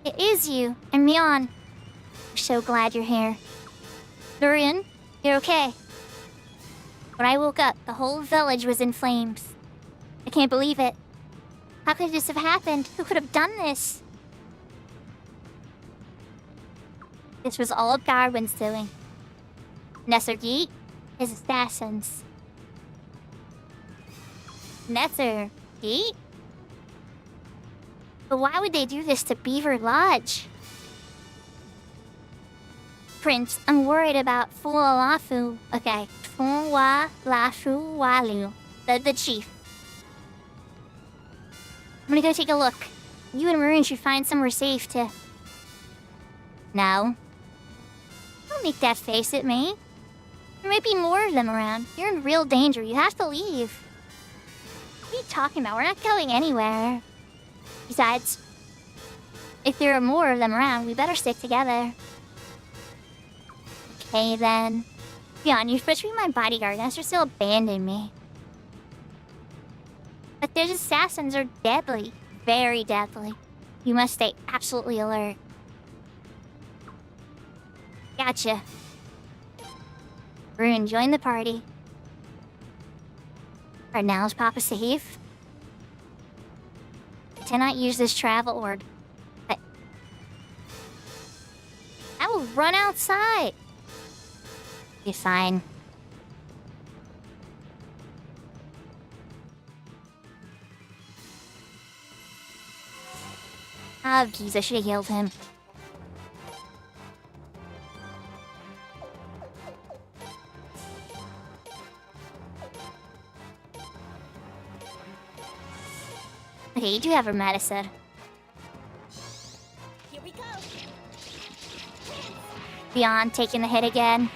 Speaker 1: It is you, and Mion. I'm so glad you're here. Durian, you're okay. When I woke up, the whole village was in flames. I can't believe it. How could this have happened? Who could have done this? This was all Darwin's doing. Nessergeet, his assassins. Nessergeet? But why would they do this to Beaver Lodge? Prince, I'm worried about Fualafu. Okay, Fualafu Walu, the chief. I'm gonna go take a look. You and Maroon should find somewhere safe to... No. Don't make that face at me. There might be more of them around. You're in real danger. You have to leave. What are you talking about? We're not going anywhere. Besides, if there are more of them around, we better stick together. Okay, then. Beyond, you're supposed to be my bodyguard, unless you're still abandoning me. But those assassins are deadly. Very deadly. You must stay absolutely alert. Gotcha. Rune, join the party. Alright, now is Papa safe? I cannot use this travel orb. But I will run outside. Be fine. Ah, geez, I should have healed him. Okay, you do have a medicine.
Speaker 8: Here we go.
Speaker 1: Beyond taking the hit again.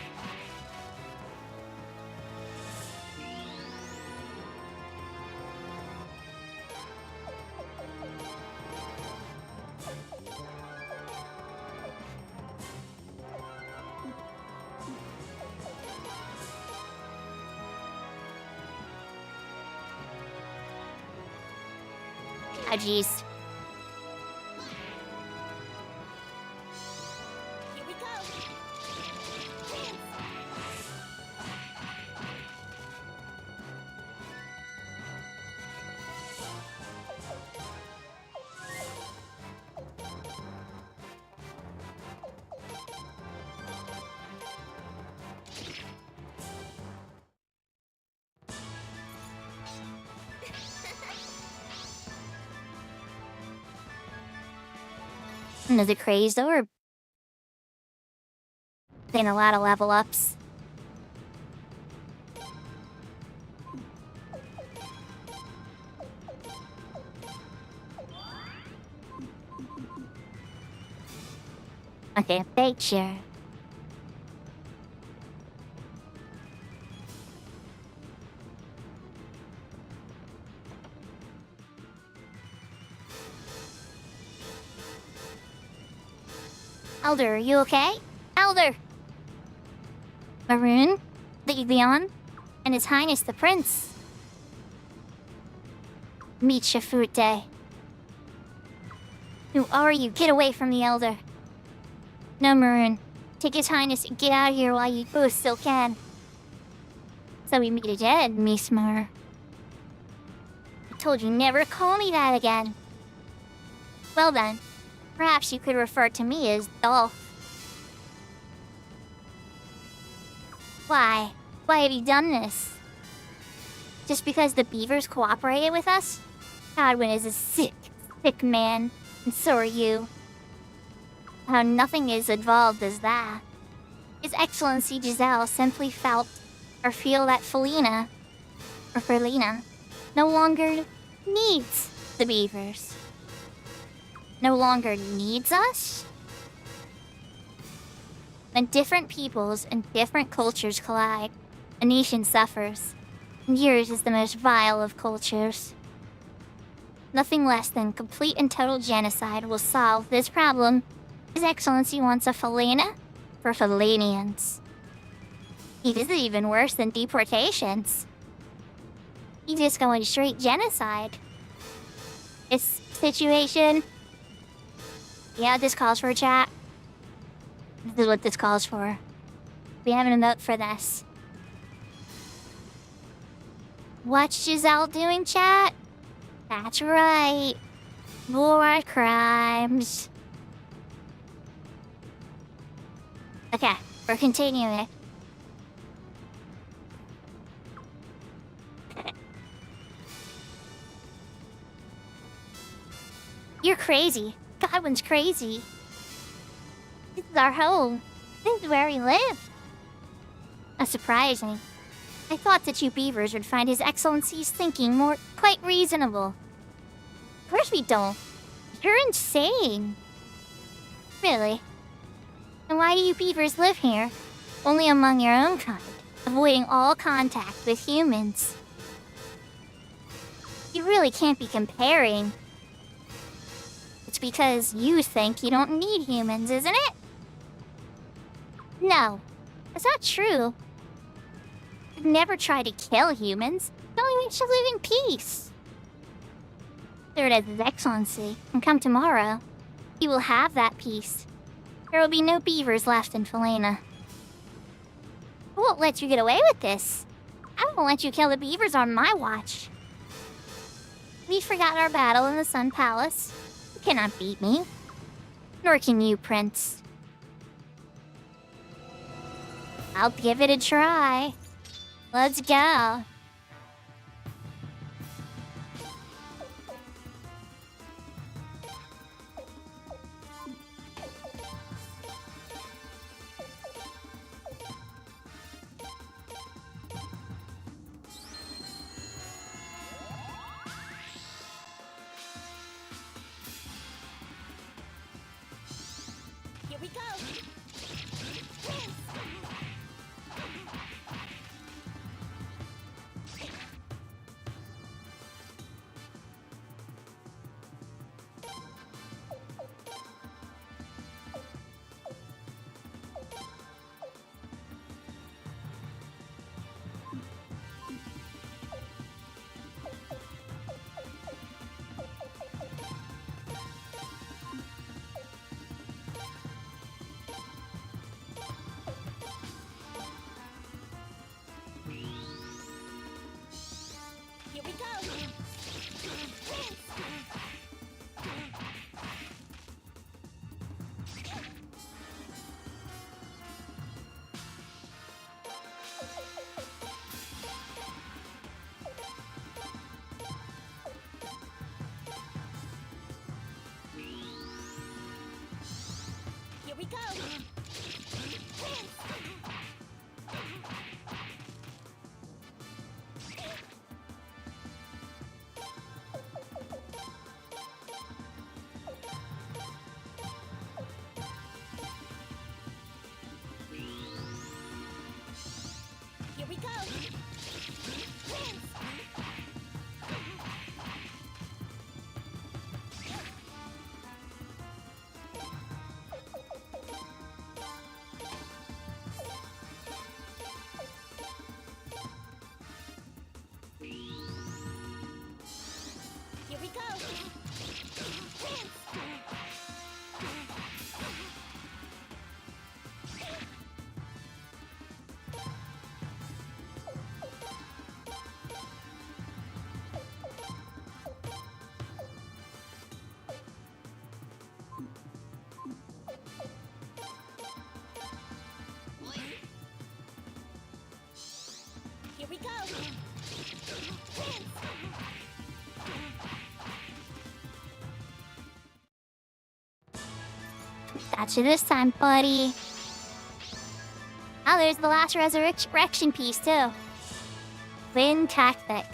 Speaker 1: Oh, jeez.
Speaker 8: Here we go.
Speaker 1: Another crazed orb. Been a lot of level ups. Okay, picture. Elder, are you okay? Elder! Maroon, the Leon, and His Highness the Prince. Meet Shafute. Who are you? Get away from the Elder. No, Maroon. Take His Highness and get out of here while you both still can. So we meet again, Miss Mar. I told you never to call me that again. Well then. Perhaps you could refer to me as Dolph. Why? Why have you done this? Just because the beavers cooperated with us? Godwin is a sick, sick man, and so are you. How nothing is involved as that. His Excellency Giselle simply felt or feel that Felina no longer needs the beavers. No longer needs us? When different peoples and different cultures collide, a nation suffers, and yours is the most vile of cultures. Nothing less than complete and total genocide will solve this problem. His Excellency wants a Felina for Felinians. This is even worse than deportations. He's just going straight genocide. This situation... Yeah, this calls for a chat. This is what this calls for. We have an emote for this. What's Giselle doing, chat? That's right. War crimes. Okay, we're continuing. You're crazy. Godwin's crazy. This is our home. This is where we live. That's surprising. I thought that you beavers would find His Excellency's thinking quite reasonable. Of course we don't. You're insane. Really? And why do you beavers live here? Only among your own kind. avoiding all contact with humans. You really can't be comparing. It's because you think you don't need humans, isn't it? No, that's not true. I've never tried to kill humans. It only makes you live in peace. Third as His Excellency, and come tomorrow, you will have that peace. There will be no beavers left in Felena. I won't let you get away with this. I won't let you kill the beavers on my watch. We forgot our battle in the Sun Palace. You cannot beat me. Nor can you, Prince. I'll give it a try. Let's go.
Speaker 8: Here we go. Here we go. Here we go. Here we go. Here we go. Here we go.
Speaker 1: Got you this time, buddy. Oh, there's the last resurrection piece, too. Fantastic.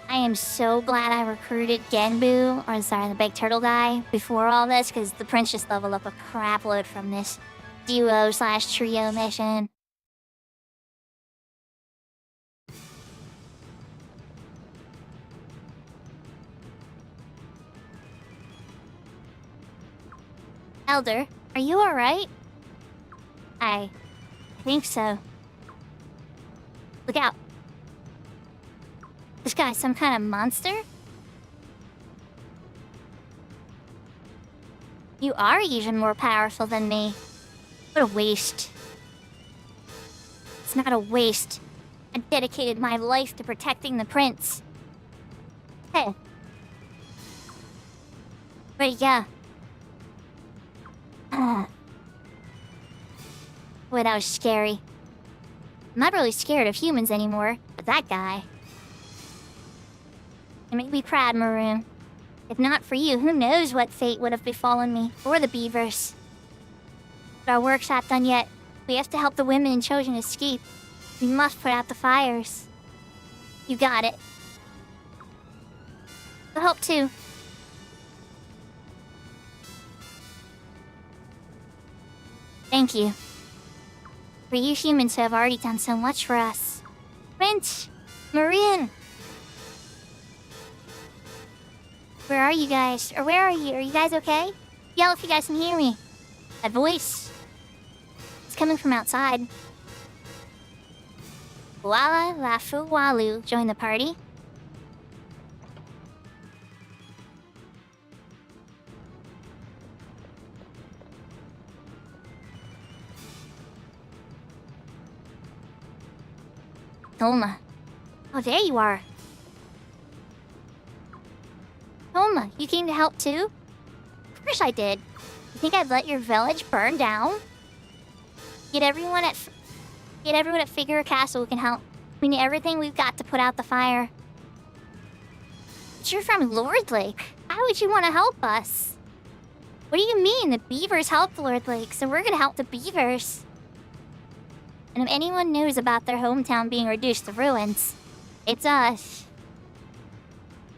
Speaker 1: I am so glad I recruited Genbu, or sorry, the big turtle guy, before all this, because the prince just leveled up a crap load from this duo/trio mission. Elder, are you alright? I think so. Look out. This guy's some kind of monster? You are even more powerful than me. What a waste. It's not a waste. I dedicated my life to protecting the prince. Hey. Where'd he go? Boy, that was scary. I'm not really scared of humans anymore, but that guy. You make me proud, Maroon. If not for you, who knows what fate would have befallen me, or the beavers. But our work's not done yet. We have to help the women and children escape. We must put out the fires. You got it. I hope to. Thank you. For you humans who have already done so much for us. Prince! Maroon! Where are you guys? Or where are you? Are you guys okay? Yell if you guys can hear me. That voice. It's coming from outside. Wala Lafu Walu join the party. Toma. Oh, there you are. Toma, you came to help too? Of course I did. You think I'd let your village burn down? Get everyone at Figure Castle who can help. We need everything we've got to put out the fire. But you're from Lord Lake. Why would you want to help us? What do you mean? The beavers helped Lord Lake, so we're gonna help the beavers. And if anyone knows about their hometown being reduced to ruins, it's us.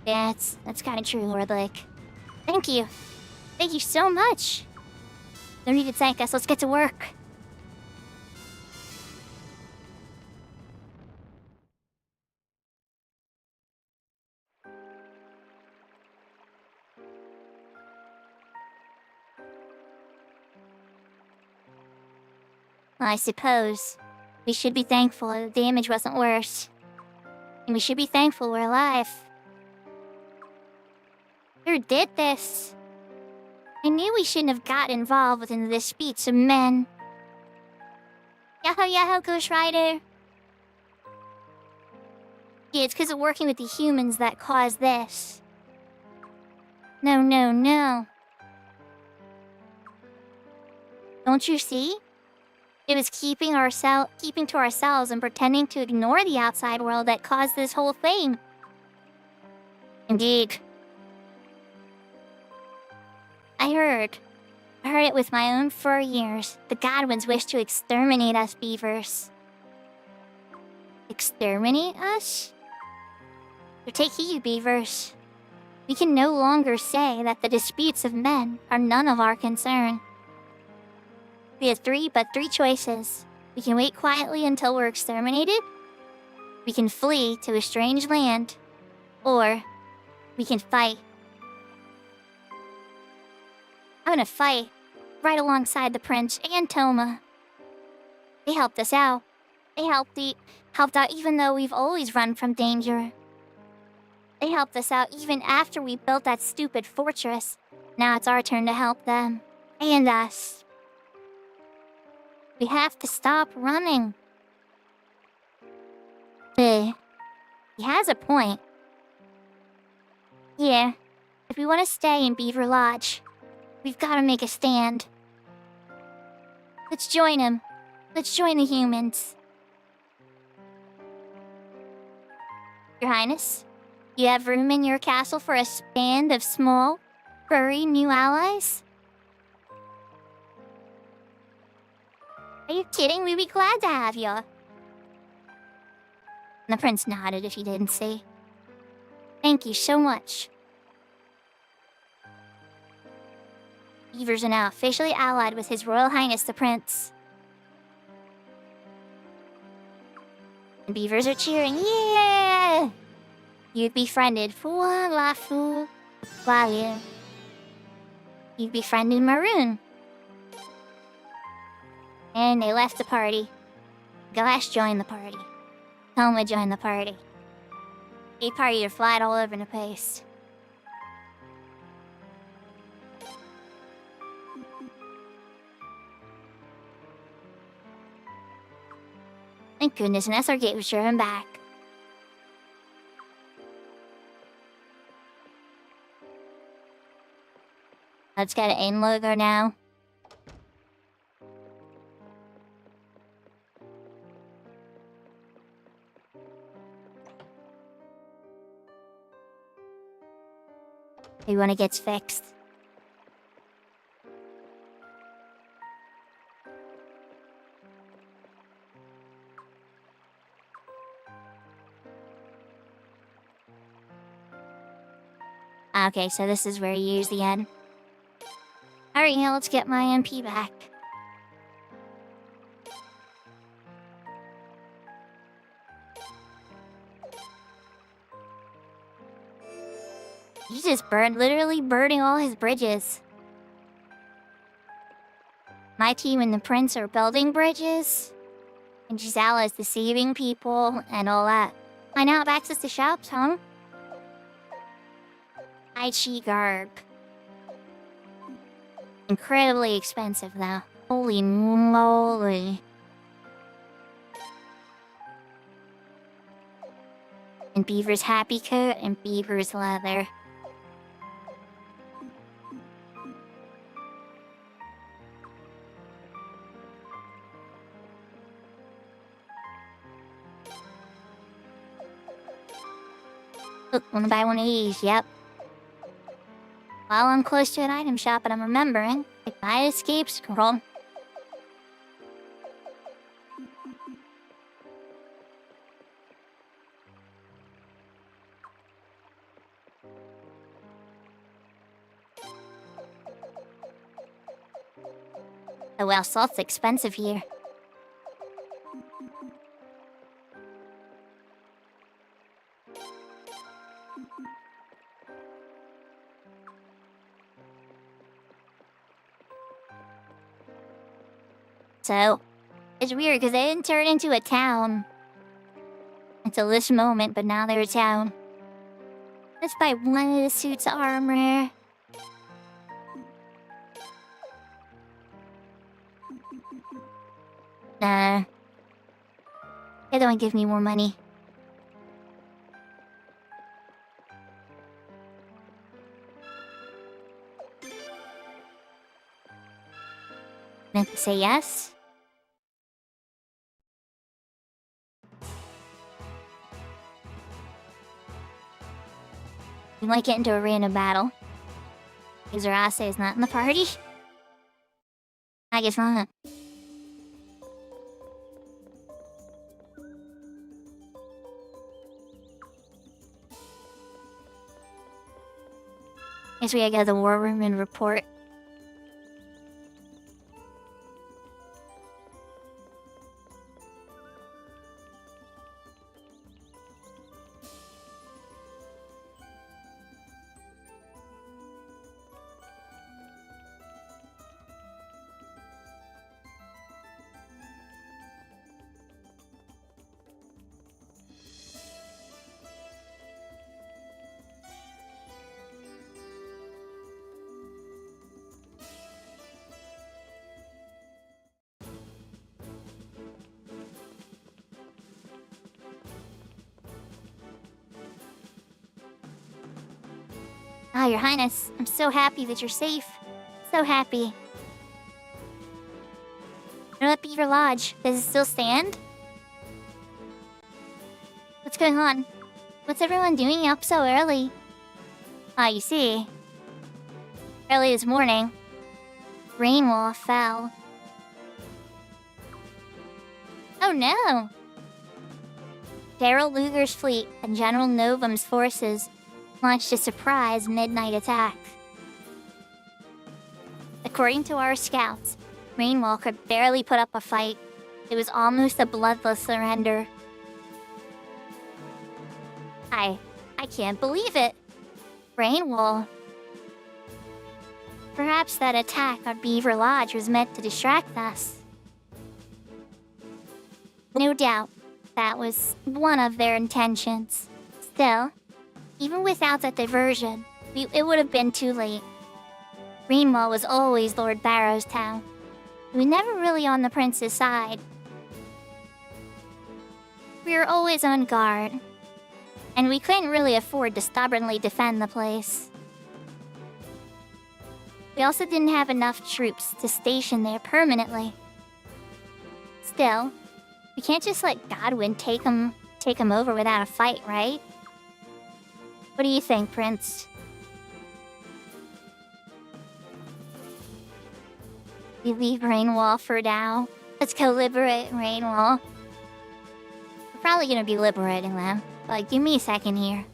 Speaker 1: Yeah, that's kind of true, Lord Lake. Thank you. Thank you so much. No need to thank us. Let's get to work. I suppose we should be thankful the damage wasn't worse. And we should be thankful we're alive. Who did this? I knew we shouldn't have got involved in the disputes of men. Yahoo yahoo, Ghost Rider. Yeah, it's because of working with the humans that caused this. No, no, no. Don't you see? It was keeping to ourselves and pretending to ignore the outside world that caused this whole thing. Indeed. I heard it with my own 4 ears. The Godwins wish to exterminate us beavers. Exterminate us? So take heed, beavers. We can no longer say that the disputes of men are none of our concern. We have three choices. We can wait quietly until we're exterminated. We can flee to a strange land. Or we can fight. I'm gonna fight right alongside the prince and Toma. They helped us out. They helped out even though we've always run from danger. They helped us out even after we built that stupid fortress. Now it's our turn to help them. And us. We have to stop running. He has a point. Yeah, if we want to stay in Beaver Lodge, we've got to make a stand. Let's join him. Let's join the humans. Your Highness, you have room in your castle for a band of small, furry new allies? Are you kidding? We'd be glad to have you. And the prince nodded if he didn't see. Thank you so much. Beavers are now officially allied with His Royal Highness the Prince. And beavers are cheering, yeah! You've befriended Fua Lafu Walu. You've befriended Maroon. And they left the party. Glash joined the party. Toma joined the party. A party are flat all over the place. Thank goodness, and that's our gate was driven back. Let's get an in logo now. Maybe when it gets fixed. Okay, so this is where you use the N. Alright, now let's get my MP back. He just literally burning all his bridges. My team and the prince are building bridges. And Giselle is deceiving people and all that. I now have access to shops, huh? Aichi garb. Incredibly expensive, though. Holy moly. And Beaver's happy coat and Beaver's leather. Look, wanna buy one of these, yep. While I'm close to an item shop and I'm remembering, if I escape scroll. Oh well, salt's expensive here. So, it's weird because they didn't turn into a town until this moment, but now they're a town. Let's buy one of the suits of armor. Nah. They don't give me more money. Meant to say yes? We might get into a random battle. Izurase is not in the party? I guess not. Guess we gotta go to the war room and report. Ah, Your Highness, I'm so happy that you're safe. So happy. What about Beaver Lodge? Does it still stand? What's going on? What's everyone doing up so early? Ah, you see. Early this morning, rain wall fell. Oh no! Daryl Luger's fleet and General Novum's forces launched a surprise midnight attack. According to our scouts, Rainwall could barely put up a fight. It was almost a bloodless surrender. I can't believe it. Rainwall. Perhaps that attack on Beaver Lodge was meant to distract us. No doubt, that was one of their intentions. Still, even without that diversion, it would have been too late. Greenwall was always Lord Barrow's town. We were never really on the prince's side. We were always on guard. And we couldn't really afford to stubbornly defend the place. We also didn't have enough troops to station there permanently. Still, we can't just let Godwin take him over without a fight, right? What do you think, Prince? We leave Rainwall for now. Let's go liberate Rainwall. We're probably gonna be liberating them, but give me a second here.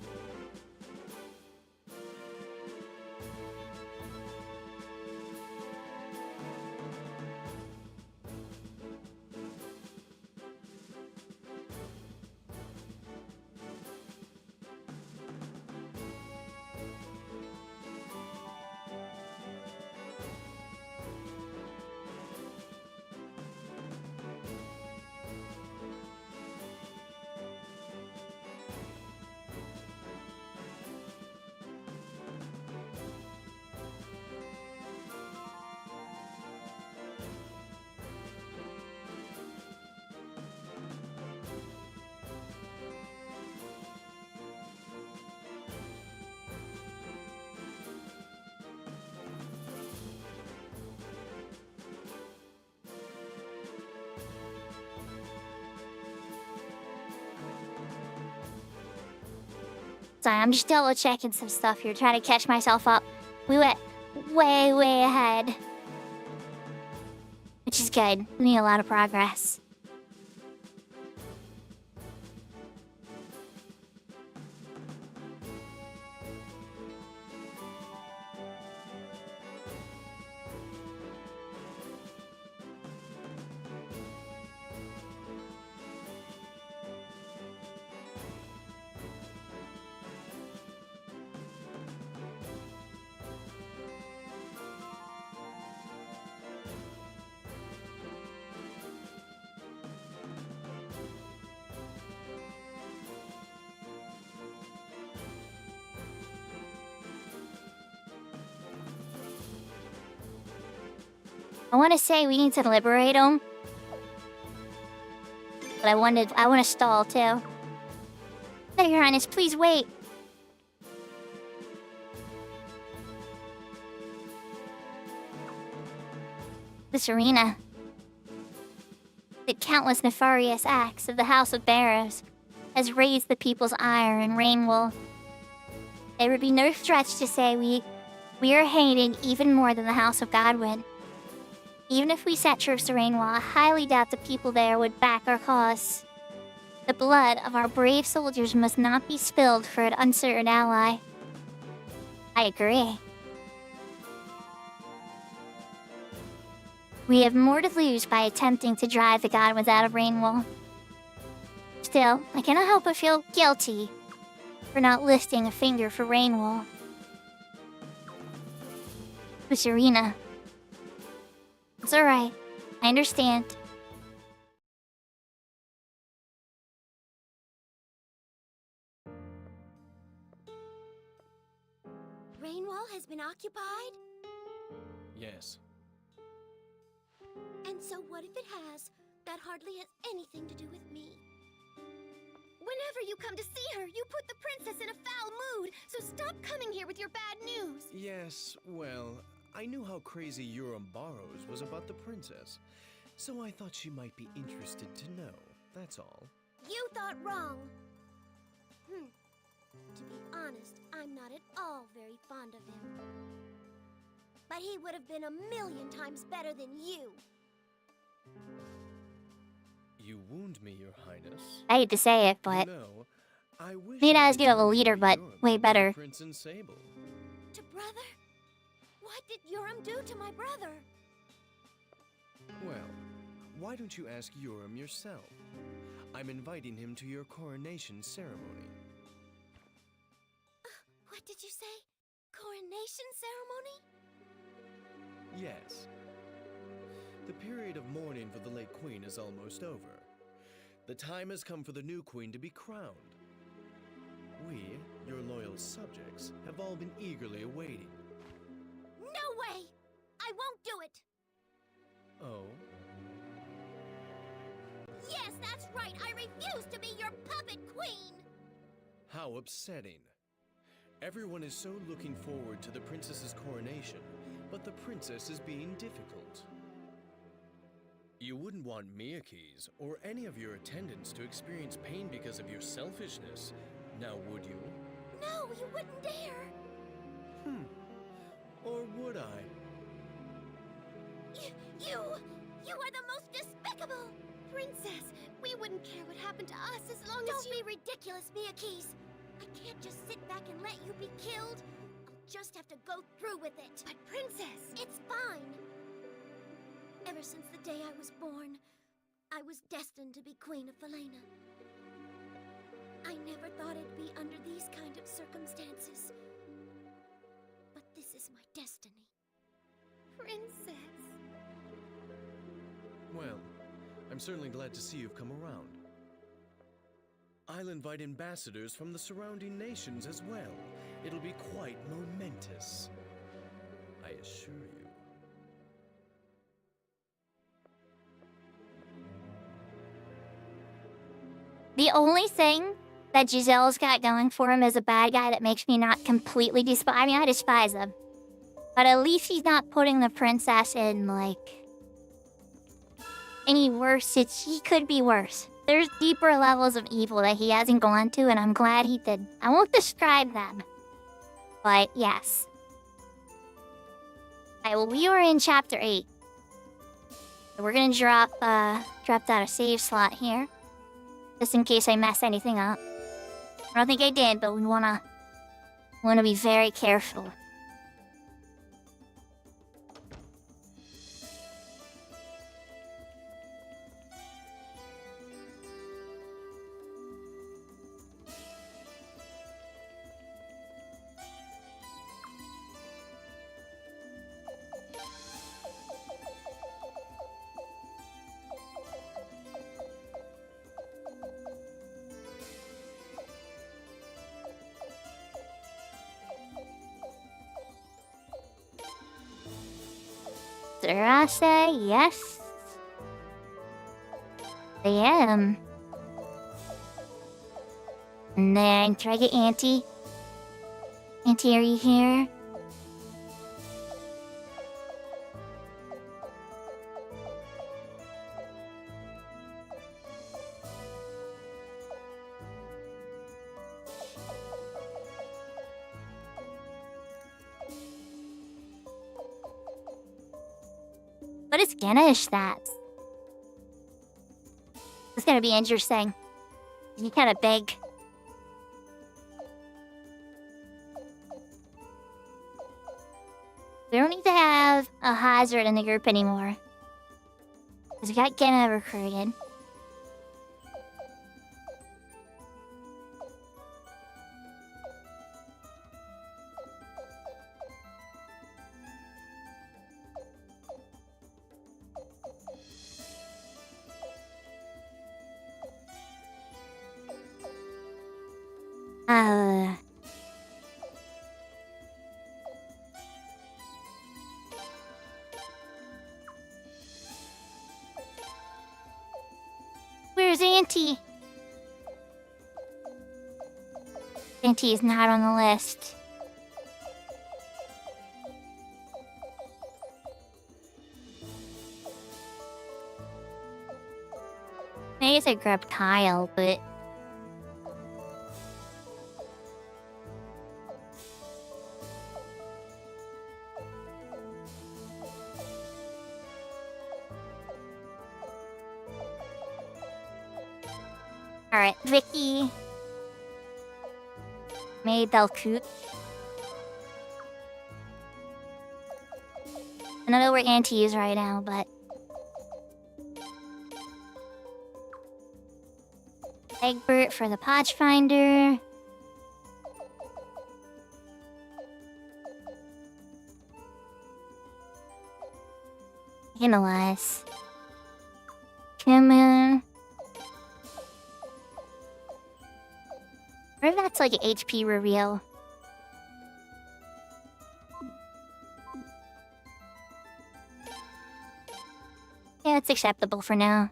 Speaker 1: Sorry, I'm just double checking some stuff here, trying to catch myself up. We went way, way ahead. Which is good. We need a lot of progress. I want to say we need to liberate him. But I want to stall too. No, Your Highness, please wait. This arena. The countless nefarious acts of the House of Barrows has raised the people's ire in Rainwell. There would be no stretch to say we are hated even more than the House of Godwin. Even if we set troops to Rainwell, I highly doubt the people there would back our cause. The blood of our brave soldiers must not be spilled for an uncertain ally. I agree. We have more to lose by attempting to drive the Godwins out of Rainwell. Still, I cannot help but feel guilty for not lifting a finger for Rainwell. This arena. It's alright. I understand.
Speaker 8: Rainwell has been occupied?
Speaker 11: Yes.
Speaker 8: And so what if it has? That hardly has anything to do with me. Whenever you come to see her, you put the princess in a foul mood, so stop coming here with your bad news.
Speaker 11: Yes, well, I knew how crazy Urim Barrows was about the princess, so I thought she might be interested to know, that's all.
Speaker 8: You thought wrong. To be honest, I'm not at all very fond of him. But he would have been 1,000,000 times better than you.
Speaker 11: You wound me, Your Highness.
Speaker 1: I hate to say it, but
Speaker 11: No, I wish
Speaker 1: maybe
Speaker 11: I
Speaker 1: not as good of a
Speaker 11: could
Speaker 1: leader, but
Speaker 11: Urim
Speaker 1: way
Speaker 11: to
Speaker 1: better.
Speaker 11: Prince and Sable.
Speaker 8: To brother? What did Urim do to my brother?
Speaker 11: Well, why don't you ask Urim yourself? I'm inviting him to your coronation ceremony.
Speaker 8: What did you say? Coronation ceremony?
Speaker 11: Yes. The period of mourning for the late queen is almost over. The time has come for the new queen to be crowned. We, your loyal subjects, have all been eagerly awaiting.
Speaker 8: No way! I won't do it!
Speaker 11: Oh?
Speaker 8: Yes, that's right! I refuse to be your puppet queen!
Speaker 11: How upsetting. Everyone is so looking forward to the princess's coronation, but the princess is being difficult. You wouldn't want Miyakis or any of your attendants to experience pain because of your selfishness, now would you?
Speaker 8: No, you wouldn't dare!
Speaker 11: Or would I?
Speaker 8: You are the most despicable! Princess, we wouldn't care what happened to us as long as you— Don't be ridiculous, Miyakis! I can't just sit back and let you be killed. I'll just have to go through with it. But Princess, it's fine. Ever since the day I was born, I was destined to be Queen of Valena. I never thought it'd be under these kind of circumstances. But this is my destiny. Princess.
Speaker 11: Well, I'm certainly glad to see you've come around. I'll invite ambassadors from the surrounding nations as well. It'll be quite momentous, I assure you.
Speaker 1: the only thing that Giselle's got going for him as a bad guy that makes me not completely despise— I mean, I despise him. But at least he's not putting the princess in, like, any worse. He could be worse. there's deeper levels of evil that he hasn't gone to, and I'm glad he did. I won't describe them. But yes. Alright, well, we were in chapter 8. So we're gonna drop out a save slot here. Just in case I mess anything up. I don't think I did, but we wanna be very careful. Did I say yes? I am. And then, try to get Auntie. Auntie, are you here? What is Ganesh stats? This is gonna be interesting. He's kinda big. We don't need to have a hazard in the group anymore. Because we got Genna recruited. Where's Auntie? Auntie is not on the list. I guess I grabbed Kyle, but... Alright, Vicky. May Dalcoot. I don't know where Auntie is right now, but... Egbert for the Potch Finder. Analyze. Kimun. Or if that's like an HP reveal. Yeah, it's acceptable for now.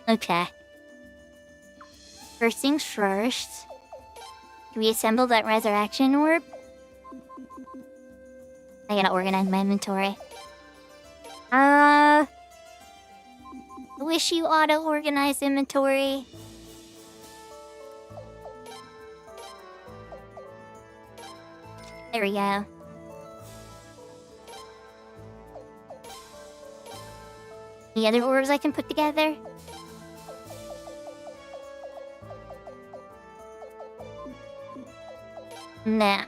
Speaker 1: Okay. First things first. Can we assemble that resurrection orb? I gotta organize my inventory. I wish you auto-organized inventory. There we go. Any other orbs I can put together? Nah.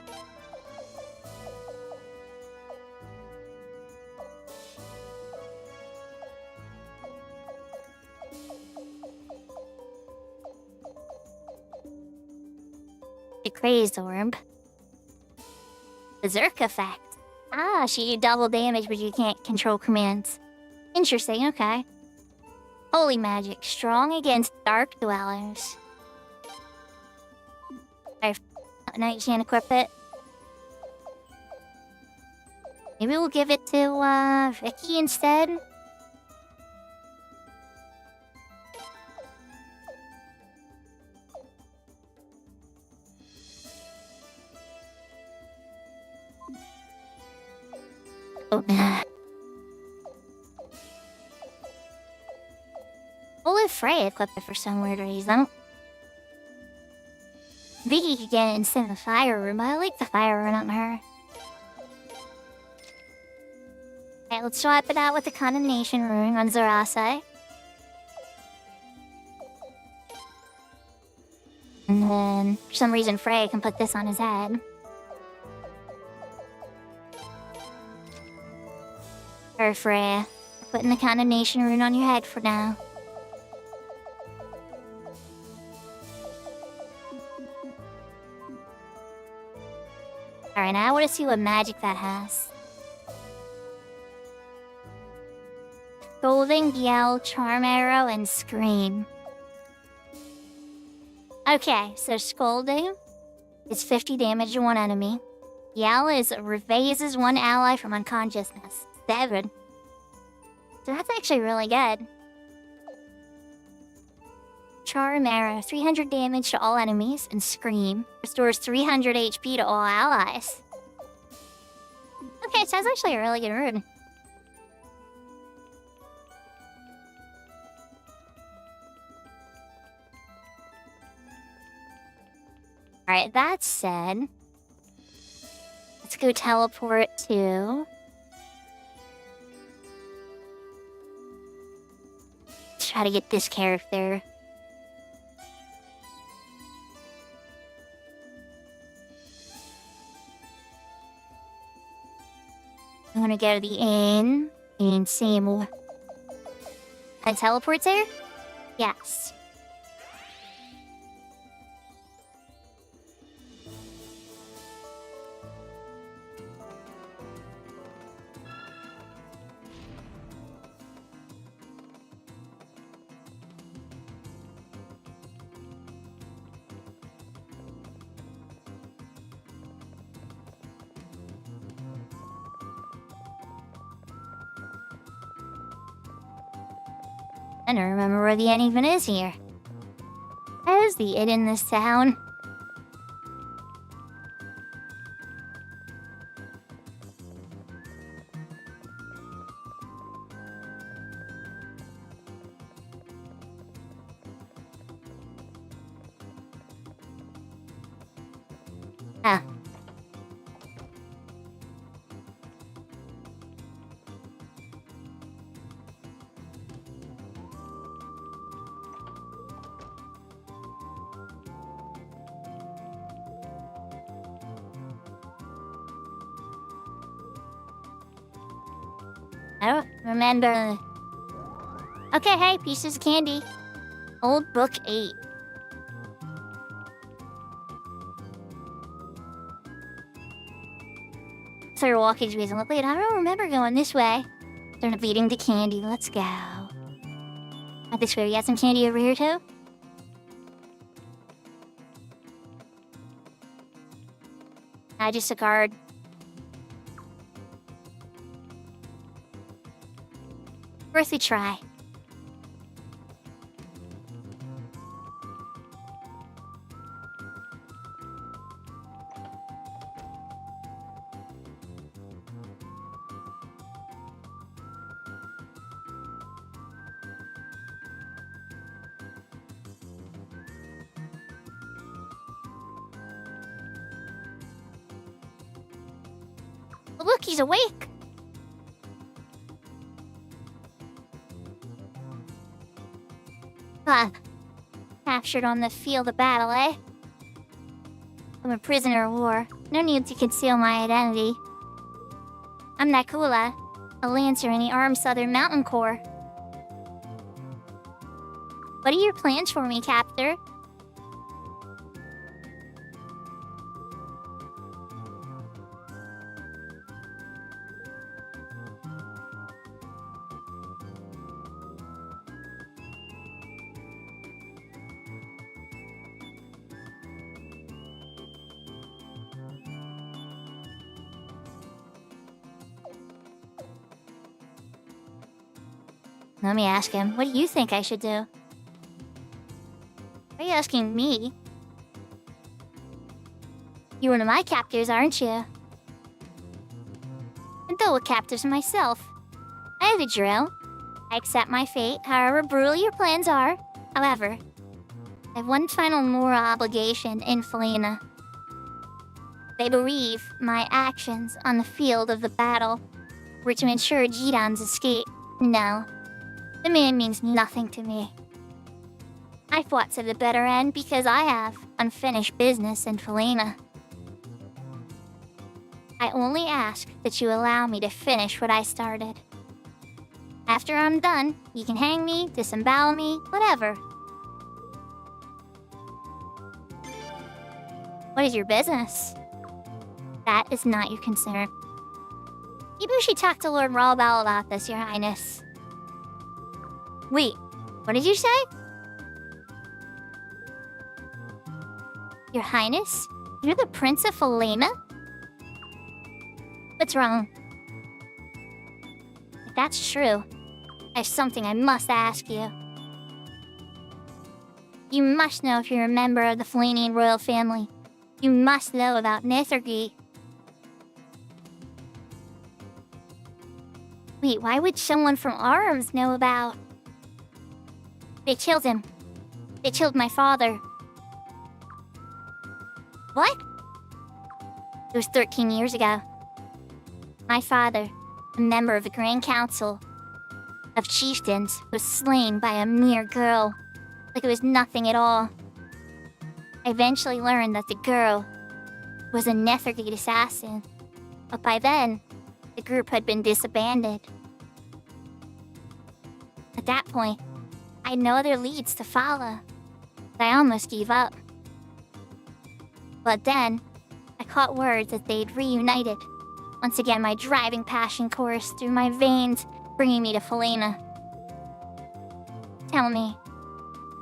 Speaker 1: The Crazed Orb. Berserk effect. Ah, she did double damage, but you can't control commands. Interesting, okay. Holy magic. Strong against dark dwellers. Now you can't equip it. Maybe we'll give it to, Vicky instead? Oh, nah. We'll let Frey equip it for some weird reason. Vicky could get it instead of the fire rune, but I like the fire rune on her. Okay, let's swap it out with the condemnation rune on Zarase. And then, for some reason, Frey can put this on his head. Or Frey, putting the condemnation rune on your head for now. Alright, now I want to see what magic that has. Scolding, Yell, Charm Arrow, and Scream. Okay, so Scolding is 50 damage to one enemy. Yell is revaises one ally from unconsciousness. 7. So that's actually really good. Charm Arrow, 300 damage to all enemies, and Scream restores 300 HP to all allies. Okay, so that's actually a really good rune. Alright, that said, let's go teleport to... Let's try to get this character. I'm gonna go to the inn and see more. And teleports there? Yes. I don't remember where the inn even is here. Where is the inn in this town? Ah. I don't remember. Okay, hey, pieces of candy. Old Book 8. So you're walking to me. Wait, I don't remember going this way. They're not beating the candy. Let's go. Not this way. We got some candy over here, too? Just a card. Worth a try. Oh, look, he's awake. Captured on the field of battle, eh? I'm a prisoner of war. No need to conceal my identity. I'm Nakula, a lancer in the Armed Southern Mountain Corps. What are your plans for me, Captor? Let me ask him, what do you think I should do? Are you asking me? You're one of my captors, aren't you? And go with captives myself. I know the drill. I accept my fate, however brutal your plans are. However, I have one final moral obligation in Felina. They believe my actions on the field of the battle were to ensure Jidan's escape. No, the man means nothing to me. I fought to the bitter end because I have unfinished business in Felina. I only ask that you allow me to finish what I started. After I'm done, you can hang me, disembowel me, whatever. What is your business? That is not your concern. Maybe we should talk to Lord Rawbell about this, Your Highness. Wait, what did you say? Your Highness? You're the Prince of Felina? What's wrong? If that's true, I have something I must ask you. You must know if you're a member of the Felinian royal family. You must know about Nethergate. Wait, why would someone from Arms know about... They killed him. They killed my father. What? It was 13 years ago. My father, a member of the Grand Council of Chieftains, was slain by a mere girl, like it was nothing at all. I eventually learned that the girl was a Nethergate assassin, but by then, the group had been disbanded. At that point, I had no other leads to follow. I almost gave up. But then, I caught word that they'd reunited. Once again, my driving passion coursed through my veins, bringing me to Felina. Tell me,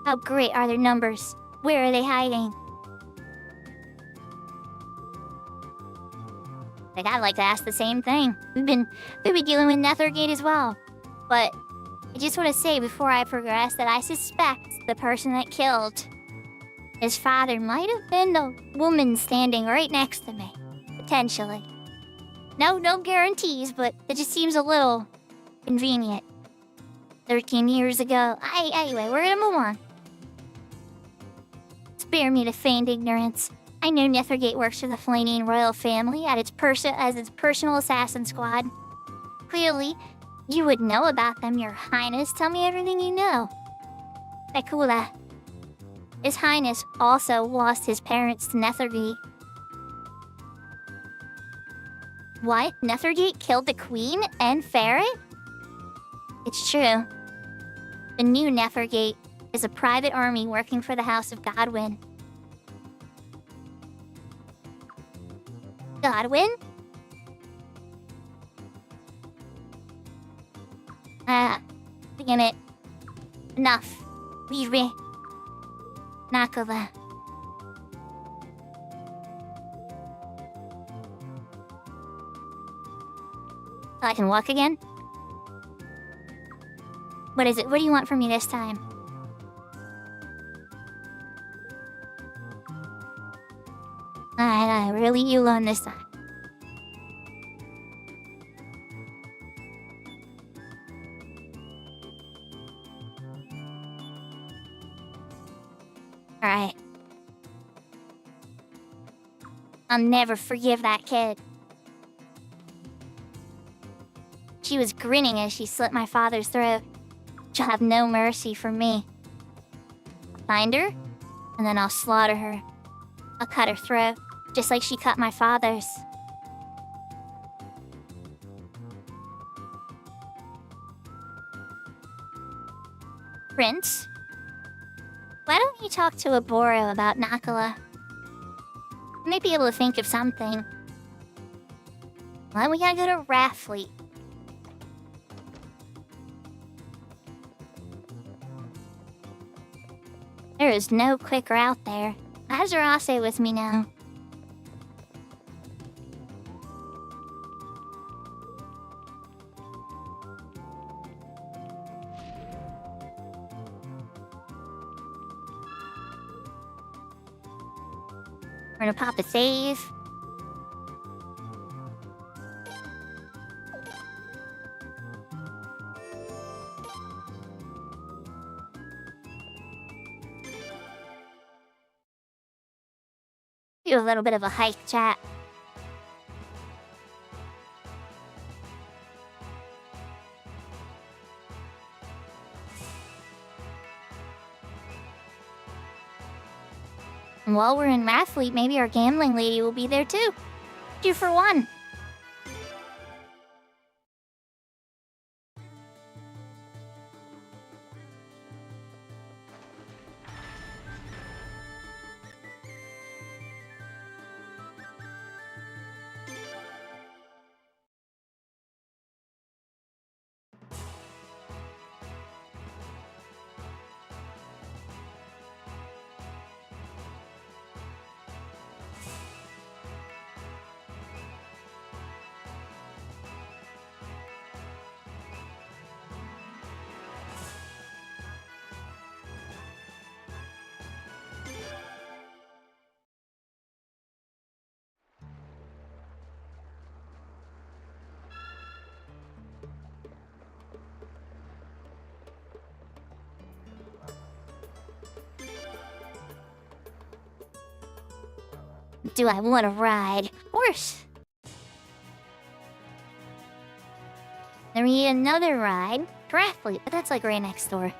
Speaker 1: how great are their numbers? Where are they hiding? Like, I'd like to ask the same thing. We've been dealing with Nethergate as well. But I just want to say before I progress that I suspect the person that killed his father might have been the woman standing right next to me. Potentially. No guarantees, but it just seems a little convenient. 13 years ago. Anyway, we're gonna move on. Spare me the feigned ignorance. I know Nethergate works for the Felinian royal family as its personal assassin squad. Clearly, you would know about them, Your Highness. Tell me everything you know. Sakura. His Highness also lost his parents to Nethergate. What? Nethergate killed the Queen and Ferret? It's true. The new Nethergate is a private army working for the House of Godwin. Godwin? Damn it. Enough. Leave me. Nakala. I can walk again? What is it? What do you want from me this time? Alright, we'll leave you alone this time. Alright. I'll never forgive that kid. She was grinning as she slit my father's throat. She'll have no mercy for me. I'll find her, and then I'll slaughter her. I'll cut her throat, just like she cut my father's. Prince? Why don't you talk to Oboro about Nakala? I might be able to think of something. Well, we gotta go to Rathfleet. There is no quick route there. I have Zarase with me now. We're gonna pop a save. Do a little bit of a hike, chat. And while we're in Mathlete, maybe our gambling lady will be there too. 2 for 1. Do I want to ride? Of course. Then we need another ride. Draftfleet, but that's like right next door.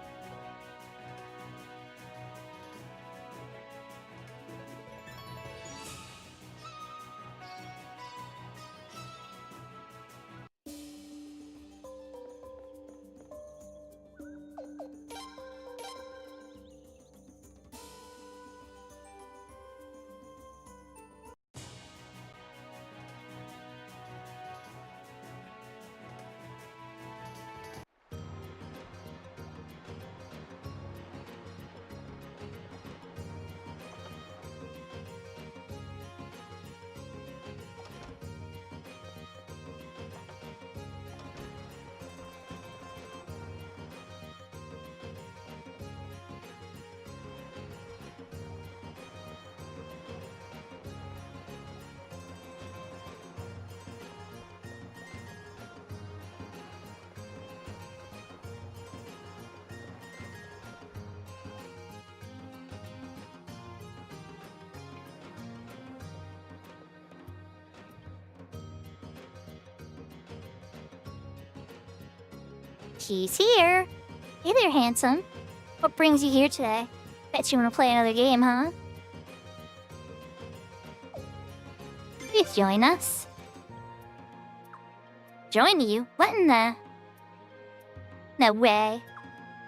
Speaker 1: She's here. Hey there, handsome. What brings you here today? Bet you want to play another game, huh? Please join us. Join you? What in the... No way.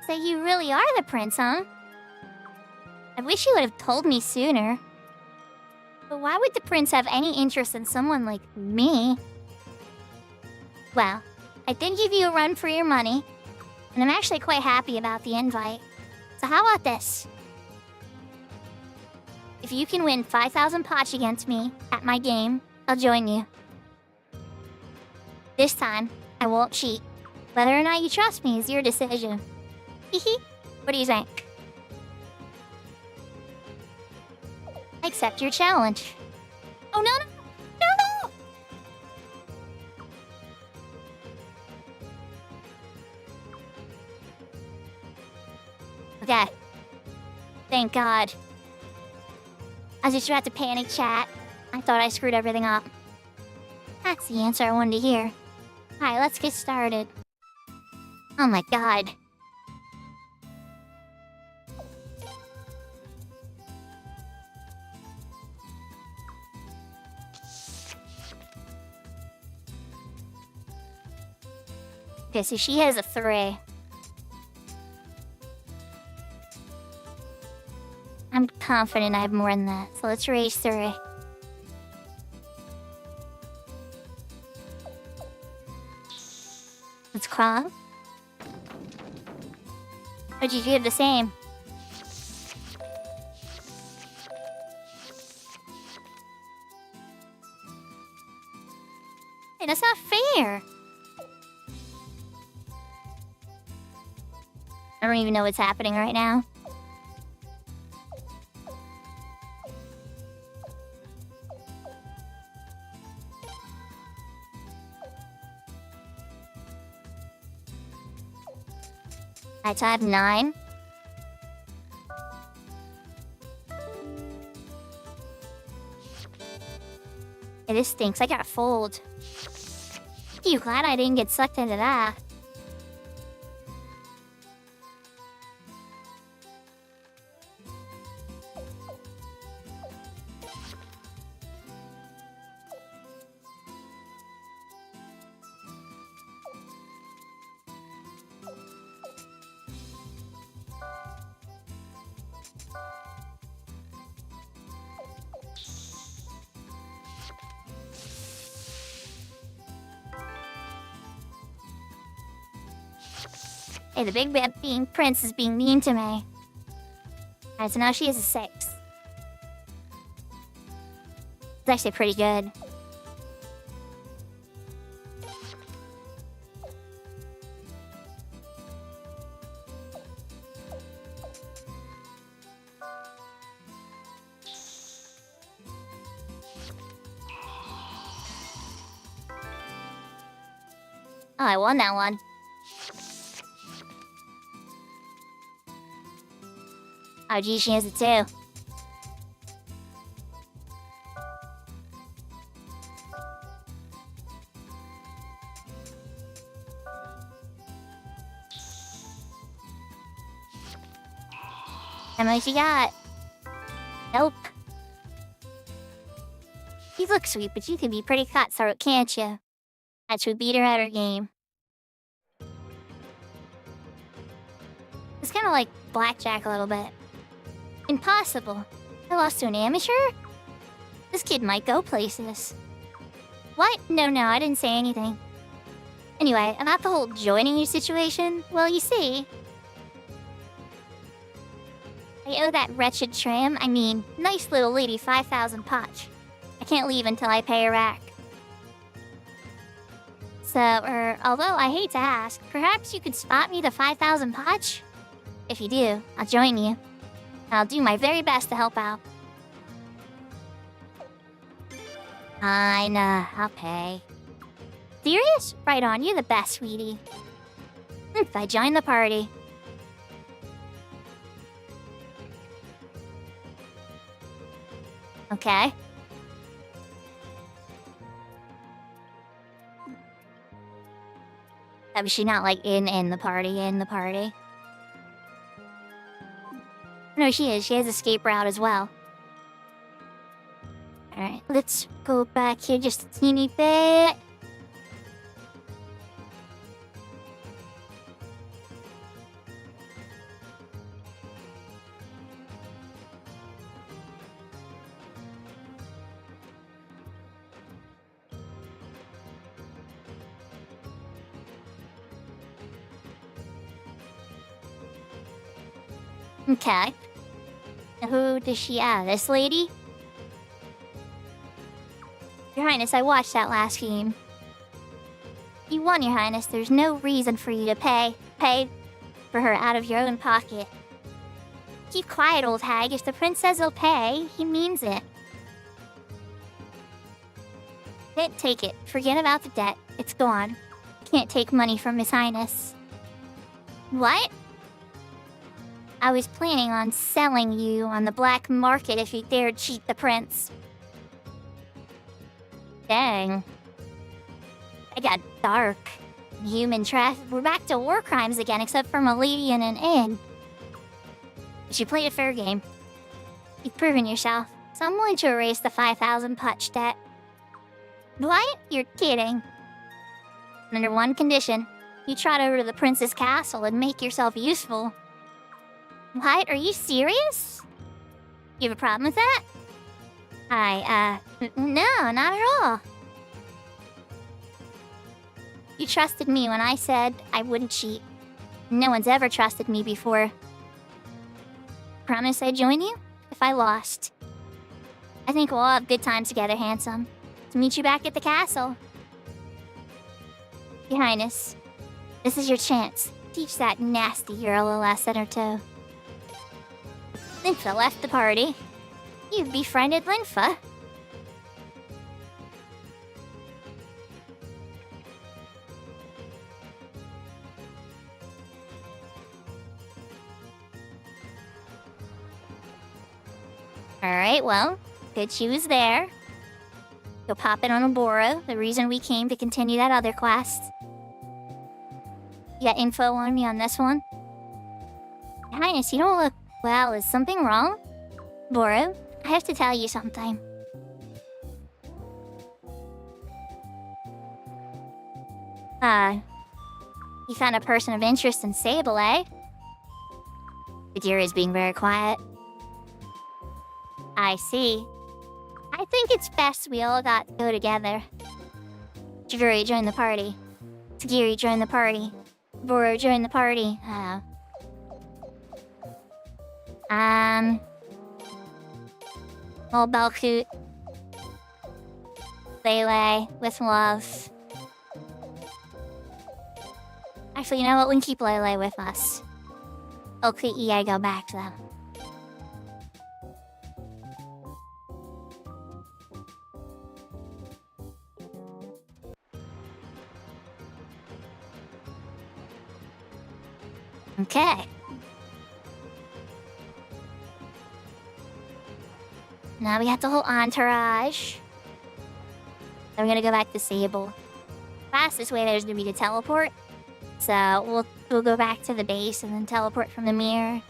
Speaker 1: So you really are the prince, huh? I wish you would have told me sooner. But why would the prince have any interest in someone like me? Well, I did give you a run for your money, and I'm actually quite happy about the invite. So how about this? If you can win 5,000 potch against me at my game, I'll join you. This time, I won't cheat. Whether or not you trust me is your decision. Hehe. What do you think? I accept your challenge. Oh, no, no, no, no! Okay. Thank God. I was just about to panic, chat. I thought I screwed everything up. That's the answer I wanted to hear. Alright, let's get started. Oh my God. Okay, so she has a 3. I'm confident I have more than that, so let's raise 3. Let's crawl. Or did you do the same? Hey, that's not fair! I don't even know what's happening right now. Alright, so I have 9. this stinks. I got fold. You glad I didn't get sucked into that. Hey, the big bad being prince is being mean to me. Alright, so now she has a 6. It's actually pretty good. Oh, I won that one. Oh, gee, she has it too. How much you got? Nope. You look sweet, but you can be pretty cutthroat, can't you? That should beat her at her game. It's kind of like blackjack a little bit. Impossible. I lost to an amateur? This kid might go places. What? No, I didn't say anything. Anyway, about the whole joining you situation, well, you see, I owe that wretched tram, nice little lady 5,000 potch. I can't leave until I pay her back. So, although I hate to ask, perhaps you could spot me the 5,000 potch? If you do, I'll join you. I'll do my very best to help out. Fine, I'll pay. Serious? Right on, you're the best, sweetie. If I join the party. Okay. Oh, is she not like in the party? No, she is. She has escape route as well. Alright, let's go back here just a teeny bit. Okay. Who does she have? This lady? Your Highness, I watched that last game. You won, Your Highness. There's no reason for you to pay for her out of your own pocket. Keep quiet, old hag. If the prince says he'll pay, he means it. Can't take it. Forget about the debt. It's gone. Can't take money from His Highness. What? I was planning on selling you on the black market if you dared cheat the prince. Dang. I got dark. Human traffic. We're back to war crimes again, except from a lady in an inn. But you played a fair game. You've proven yourself, so I'm willing to erase the 5,000 potch debt. What? You're kidding. Under one condition. You trot over to the prince's castle and make yourself useful. What? Are you serious? You have a problem with that? No, not at all. You trusted me when I said I wouldn't cheat. No one's ever trusted me before. Promise I'd join you if I lost. I think we'll all have good times together, handsome. To meet you back at the castle. Your Highness, this is your chance. Teach that nasty girl a lesson or two. Linfa left the party. You've befriended Linfa. Alright, well, good she was there. Go pop it on Oboro, the reason we came to continue that other quest. You got info on me on this one? Your Highness, you don't look well. Is something wrong? Boro, I have to tell you something. You found a person of interest in Sable, eh? Sagiri is being very quiet. I see. I think it's best we all got to go together. Sagiri, join the party. Sagiri, join the party. Boro, join the party. Old Belkut. Lele, with love. Actually, you know what? We can keep Lele with us. Okay, I go back to them. Okay. Now we got the whole entourage. Then we're gonna go back to Sable. Fastest way there's gonna be to teleport. So we'll go back to the base and then teleport from the mirror.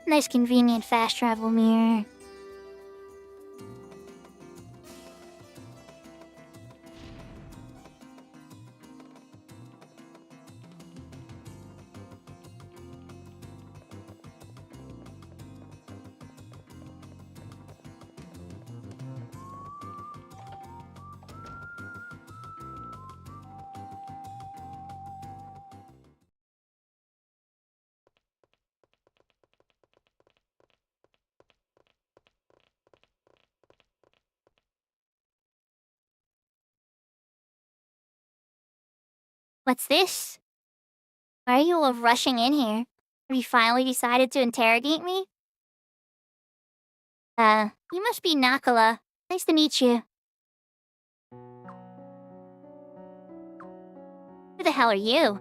Speaker 1: Nice convenient fast travel mirror. What's this? Why are you all rushing in here? Have you finally decided to interrogate me? You must be Nakala. Nice to meet you. Who the hell are you?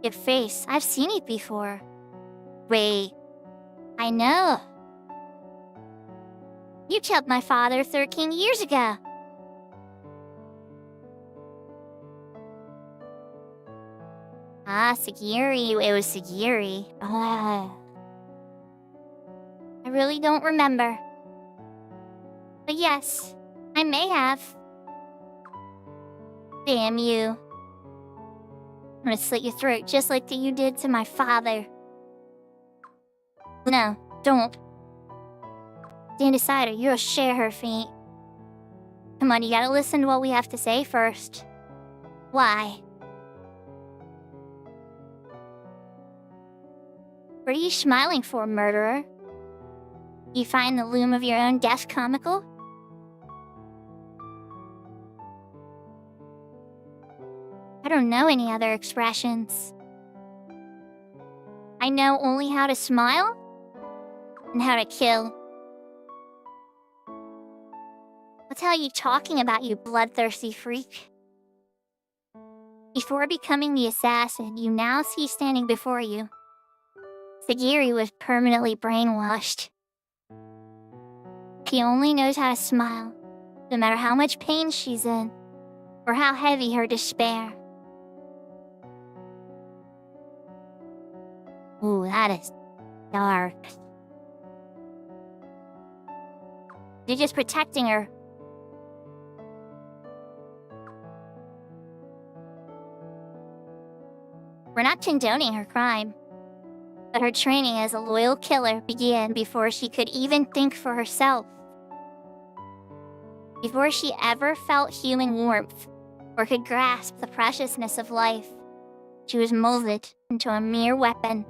Speaker 1: Your face, I've seen it before. Wait, I know. You killed my father 13 years ago. Ah, Sagiri. It was Sagiri. I really don't remember. But yes, I may have. Damn you. I'm gonna slit your throat just like you did to my father. No, don't. Stand aside or you'll share her fate. Come on, you gotta listen to what we have to say first. Why? What are you smiling for, murderer? You find the loom of your own death comical? I don't know any other expressions. I know only how to smile and how to kill. What the hell are you talking about, you bloodthirsty freak? Before becoming the assassin you now see standing before you, Sagiri was permanently brainwashed. She only knows how to smile, no matter how much pain she's in, or how heavy her despair. Ooh, that is dark. You're just protecting her. We're not condoning her crime. But her training as a loyal killer began before she could even think for herself. Before she ever felt human warmth or could grasp the preciousness of life, she was molded into a mere weapon.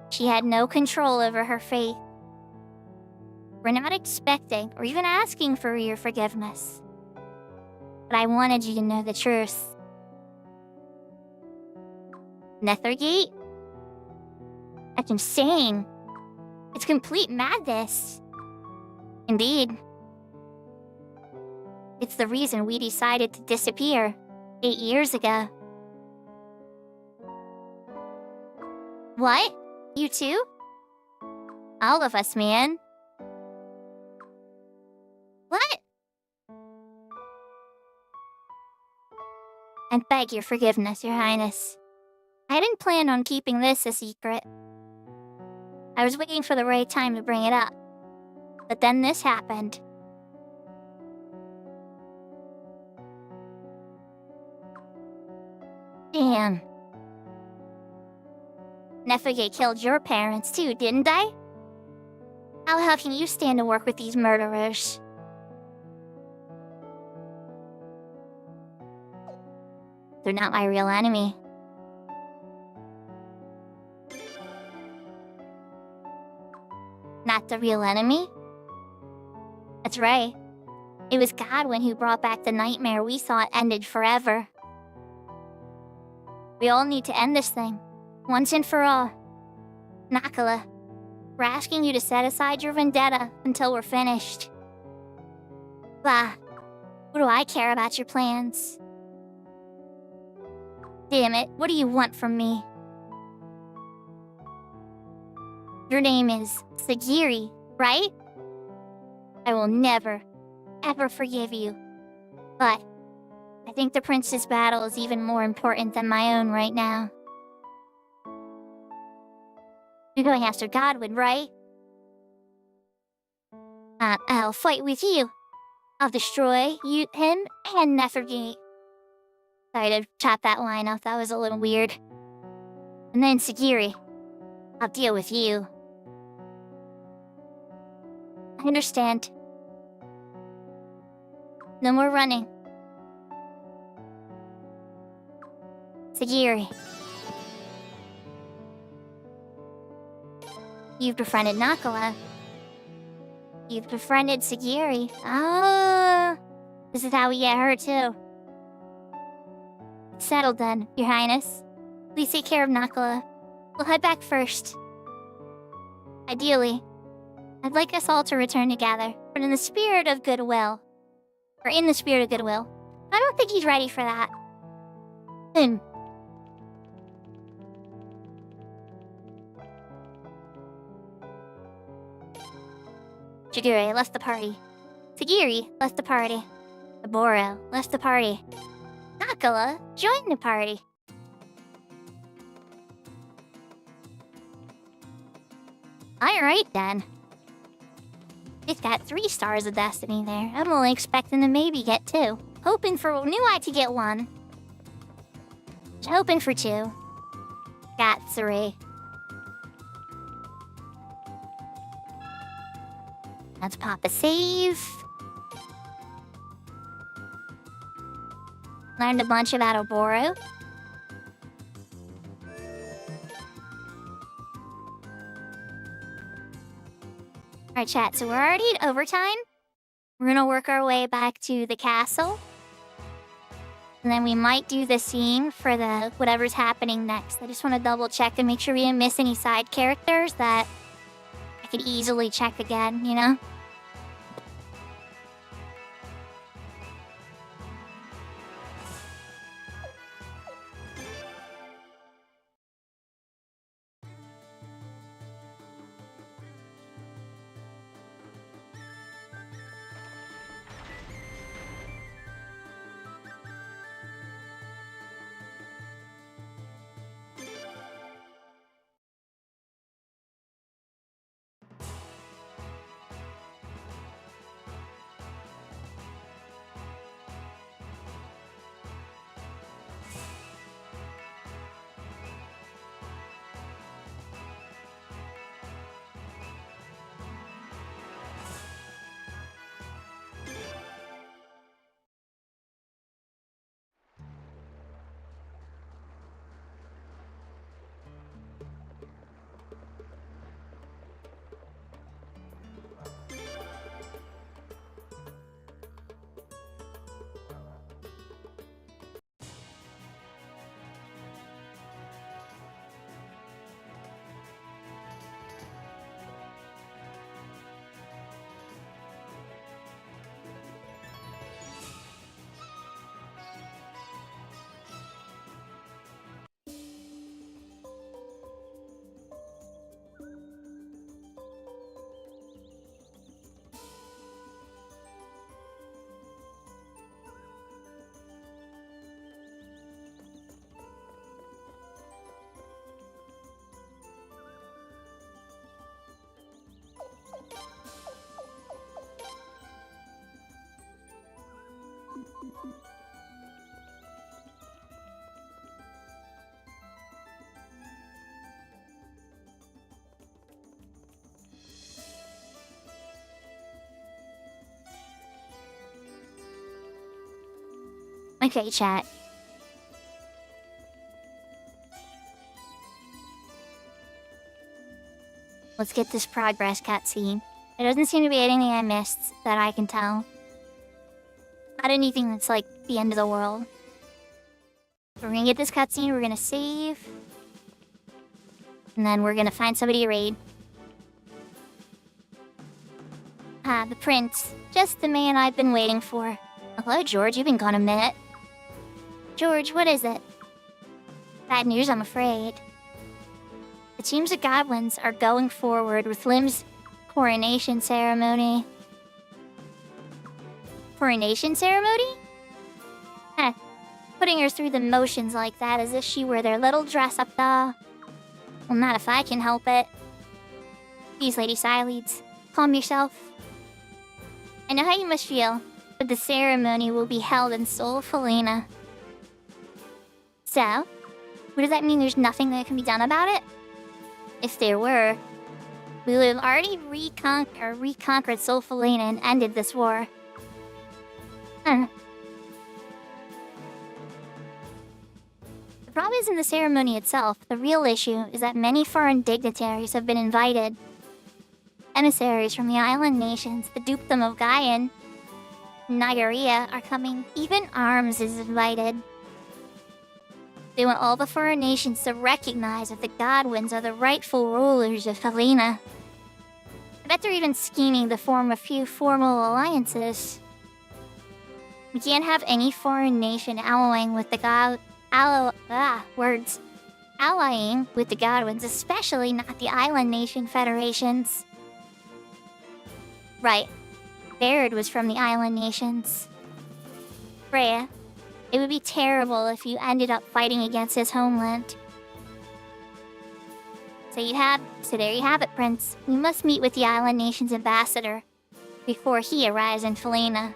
Speaker 1: She had no control over her fate. We're not expecting or even asking for your forgiveness. But I wanted you to know the truth. Nethergate? That's insane. It's complete madness. Indeed. It's the reason we decided to disappear 8 years ago. What? You too? All of us, man. What? I beg your forgiveness, Your Highness. I didn't plan on keeping this a secret. I was waiting for the right time to bring it up. But then this happened. Damn. Nefege killed your parents too, didn't they? How the hell can you stand to work with these murderers? They're not my real enemy. Not the real enemy? That's right. It was Godwin who brought back the nightmare we thought ended forever. We all need to end this thing, once and for all. Nakala, we're asking you to set aside your vendetta until we're finished. Blah. What do I care about your plans? Damn it, what do you want from me? Your name is Sagiri, right? I will never, ever forgive you. But I think the prince's battle is even more important than my own right now. You're going after Godwin, right? I'll fight with you. I'll destroy him and Nethergate. Sorry to chop that line off, that was a little weird. And then Sagiri, I'll deal with you. I understand. No more running. Sagiri. You've befriended Nakala. You've befriended Sagiri. Ah, this is how we get her too. Settled then, Your Highness. Please take care of Nakala. We'll head back first. Ideally, I'd like us all to return together, but in the spirit of goodwill. I don't think he's ready for that. Shigure left the party. Sagiri left the party. Saburo left the party. Nakala joined the party. Alright then. It's got 3 stars of destiny there. I'm only expecting to maybe get 2. Hoping knew I could get 1. Hoping for 2. Got 3. Let's pop a save. Learned a bunch about Oboro. Alright chat, so we're already at overtime. We're gonna work our way back to the castle. And then we might do the scene for the whatever's happening next. I just want to double check and make sure we didn't miss any side characters that I could easily check again, you know? Okay, chat. Let's get this progress cutscene. There doesn't seem to be anything I missed that I can tell. Not anything that's like the end of the world. We're gonna get this cutscene, we're gonna save. And then we're gonna find somebody to raid. Ah, the prince. Just the man I've been waiting for. Hello, George, you've been gone a minute. George, what is it? Bad news, I'm afraid. It seems the goblins are going forward with Lim's coronation ceremony. Coronation ceremony? Heh. Putting her through the motions like that as if she were their little dress-up doll. Well, not if I can help it. Please, Lady Sileeds, calm yourself. I know how you must feel, but the ceremony will be held in Sol Felina. So, what does that mean? There's nothing that can be done about it? If there were, we would have already reconquered Sol Felina and ended this war. Huh. The problem isn't the ceremony itself. The real issue is that many foreign dignitaries have been invited. Emissaries from the island nations, the dukedom of Gaian, Nagaria, are coming. Even Arms is invited. They want all the foreign nations to recognize that the Godwins are the rightful rulers of Felina. I bet they're even scheming to form a few formal alliances. We can't have any foreign nation allying with the allying with the Godwins, especially not the island nation federations. Right. Baird was from the island nations. Freya, it would be terrible if you ended up fighting against his homeland. So there you have it, Prince. We must meet with the island nation's ambassador before he arrives in Felina.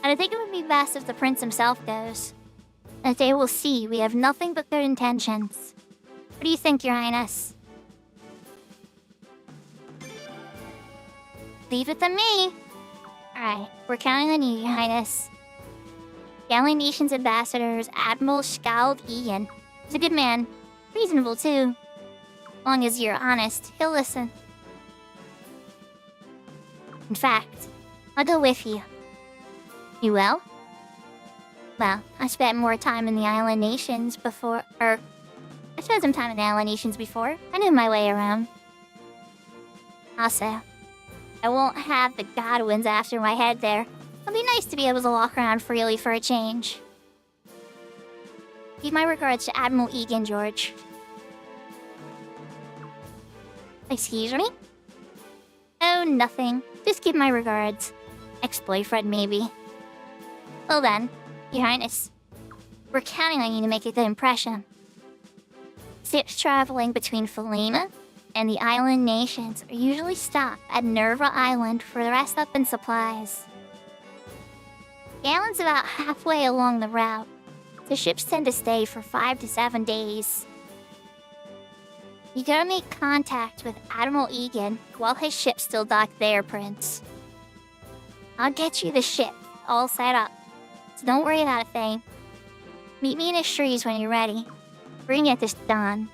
Speaker 1: And I think it would be best if the prince himself goes. That they will see we have nothing but good intentions. What do you think, Your Highness? Leave it to me. Alright, we're counting on you, Your Highness. The Alien Nation's ambassador is Admiral Skald Ian. He's a good man. Reasonable, too. As long as you're honest, he'll listen. In fact, I'll go with you. You will? Well, I spent more time in the island nations before, I spent some time in the island nations before. I knew my way around. Also, I won't have the Godwins after my head there. It'll be nice to be able to walk around freely for a change. Give my regards to Admiral Egan, George. Excuse me? Oh, nothing. Just give my regards. Ex-boyfriend, maybe. Well then, Your Highness, we're counting on you to make a good impression. Ships traveling between Felina and the island nations are usually stopped at Nerva Island for the rest up and supplies. The island's about halfway along the route. The ships tend to stay for 5 to 7 days. You gotta make contact with Admiral Egan while his ship's still docked there, Prince. I'll get you the ship all set up, so don't worry about a thing. Meet me in the trees when you're ready. We're gonna get this done.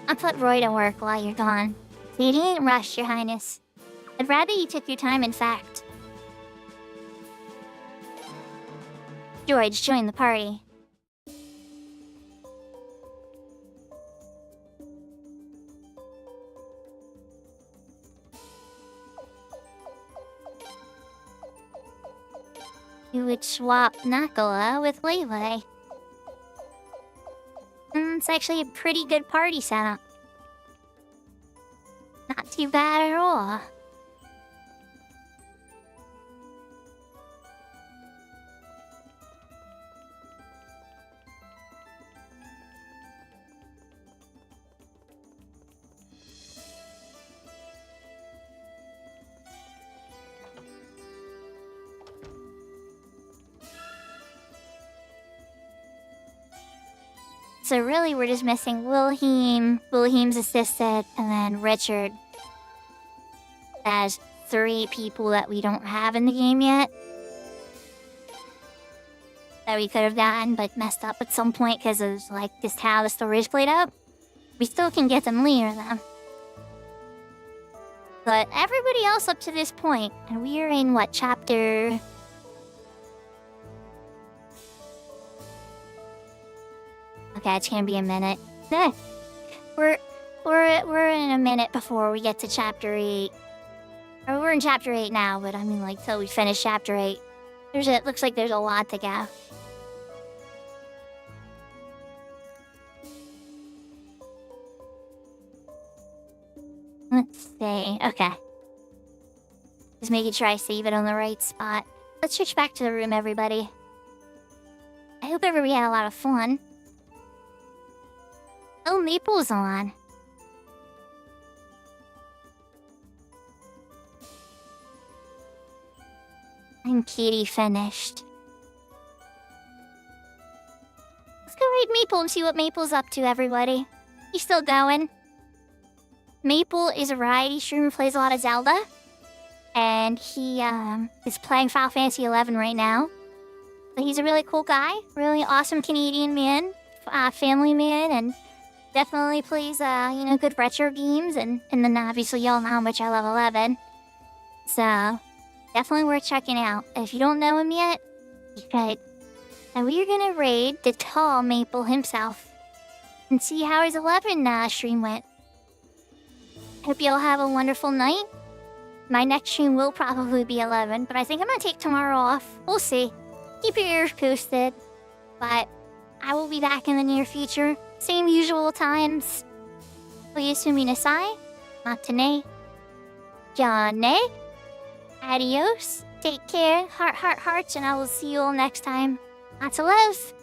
Speaker 1: I'll put Roy to work while you're gone. So you needn't rush, Your Highness. I'd rather you took your time, in fact. George, join the party. You would swap Nakola with Leeway. It's actually a pretty good party setup. Not too bad at all. So really, we're just missing Wilhelm, Wilhelm's assistant, and then Richard. As 3 people that we don't have in the game yet. That we could have gotten, but messed up at some point because of like just how the story is played out. We still can get them later though. But everybody else up to this point, and we are in what, chapter... Okay, it's gonna be a minute. We're in a minute before we get to chapter 8. Or we're in chapter 8 now, but I mean like till we finish chapter 8. Looks like there's a lot to go. Let's see. Okay. Just making sure I save it on the right spot. Let's switch back to the room, everybody. I hope everybody had a lot of fun. Oh, Maple's on. And Katie finished. Let's go raid Maple and see what Maple's up to, everybody. He's still going. Maple is a variety streamer, plays a lot of Zelda. And he is playing Final Fantasy XI right now. So he's a really cool guy, really awesome Canadian man, family man, and definitely plays, good retro games. And then obviously y'all know how much I love 11. So, definitely worth checking out. If you don't know him yet, you could. And we are gonna raid the tall Maple himself and see how his 11 stream went. Hope you all have a wonderful night. My next stream will probably be 11, but I think I'm gonna take tomorrow off. We'll see. Keep your ears posted. But I will be back in the near future. Same usual times. Oyasumi nasai. Matane. Jane. Adios. Take care. Hearts, and I will see you all next time. Lots of love.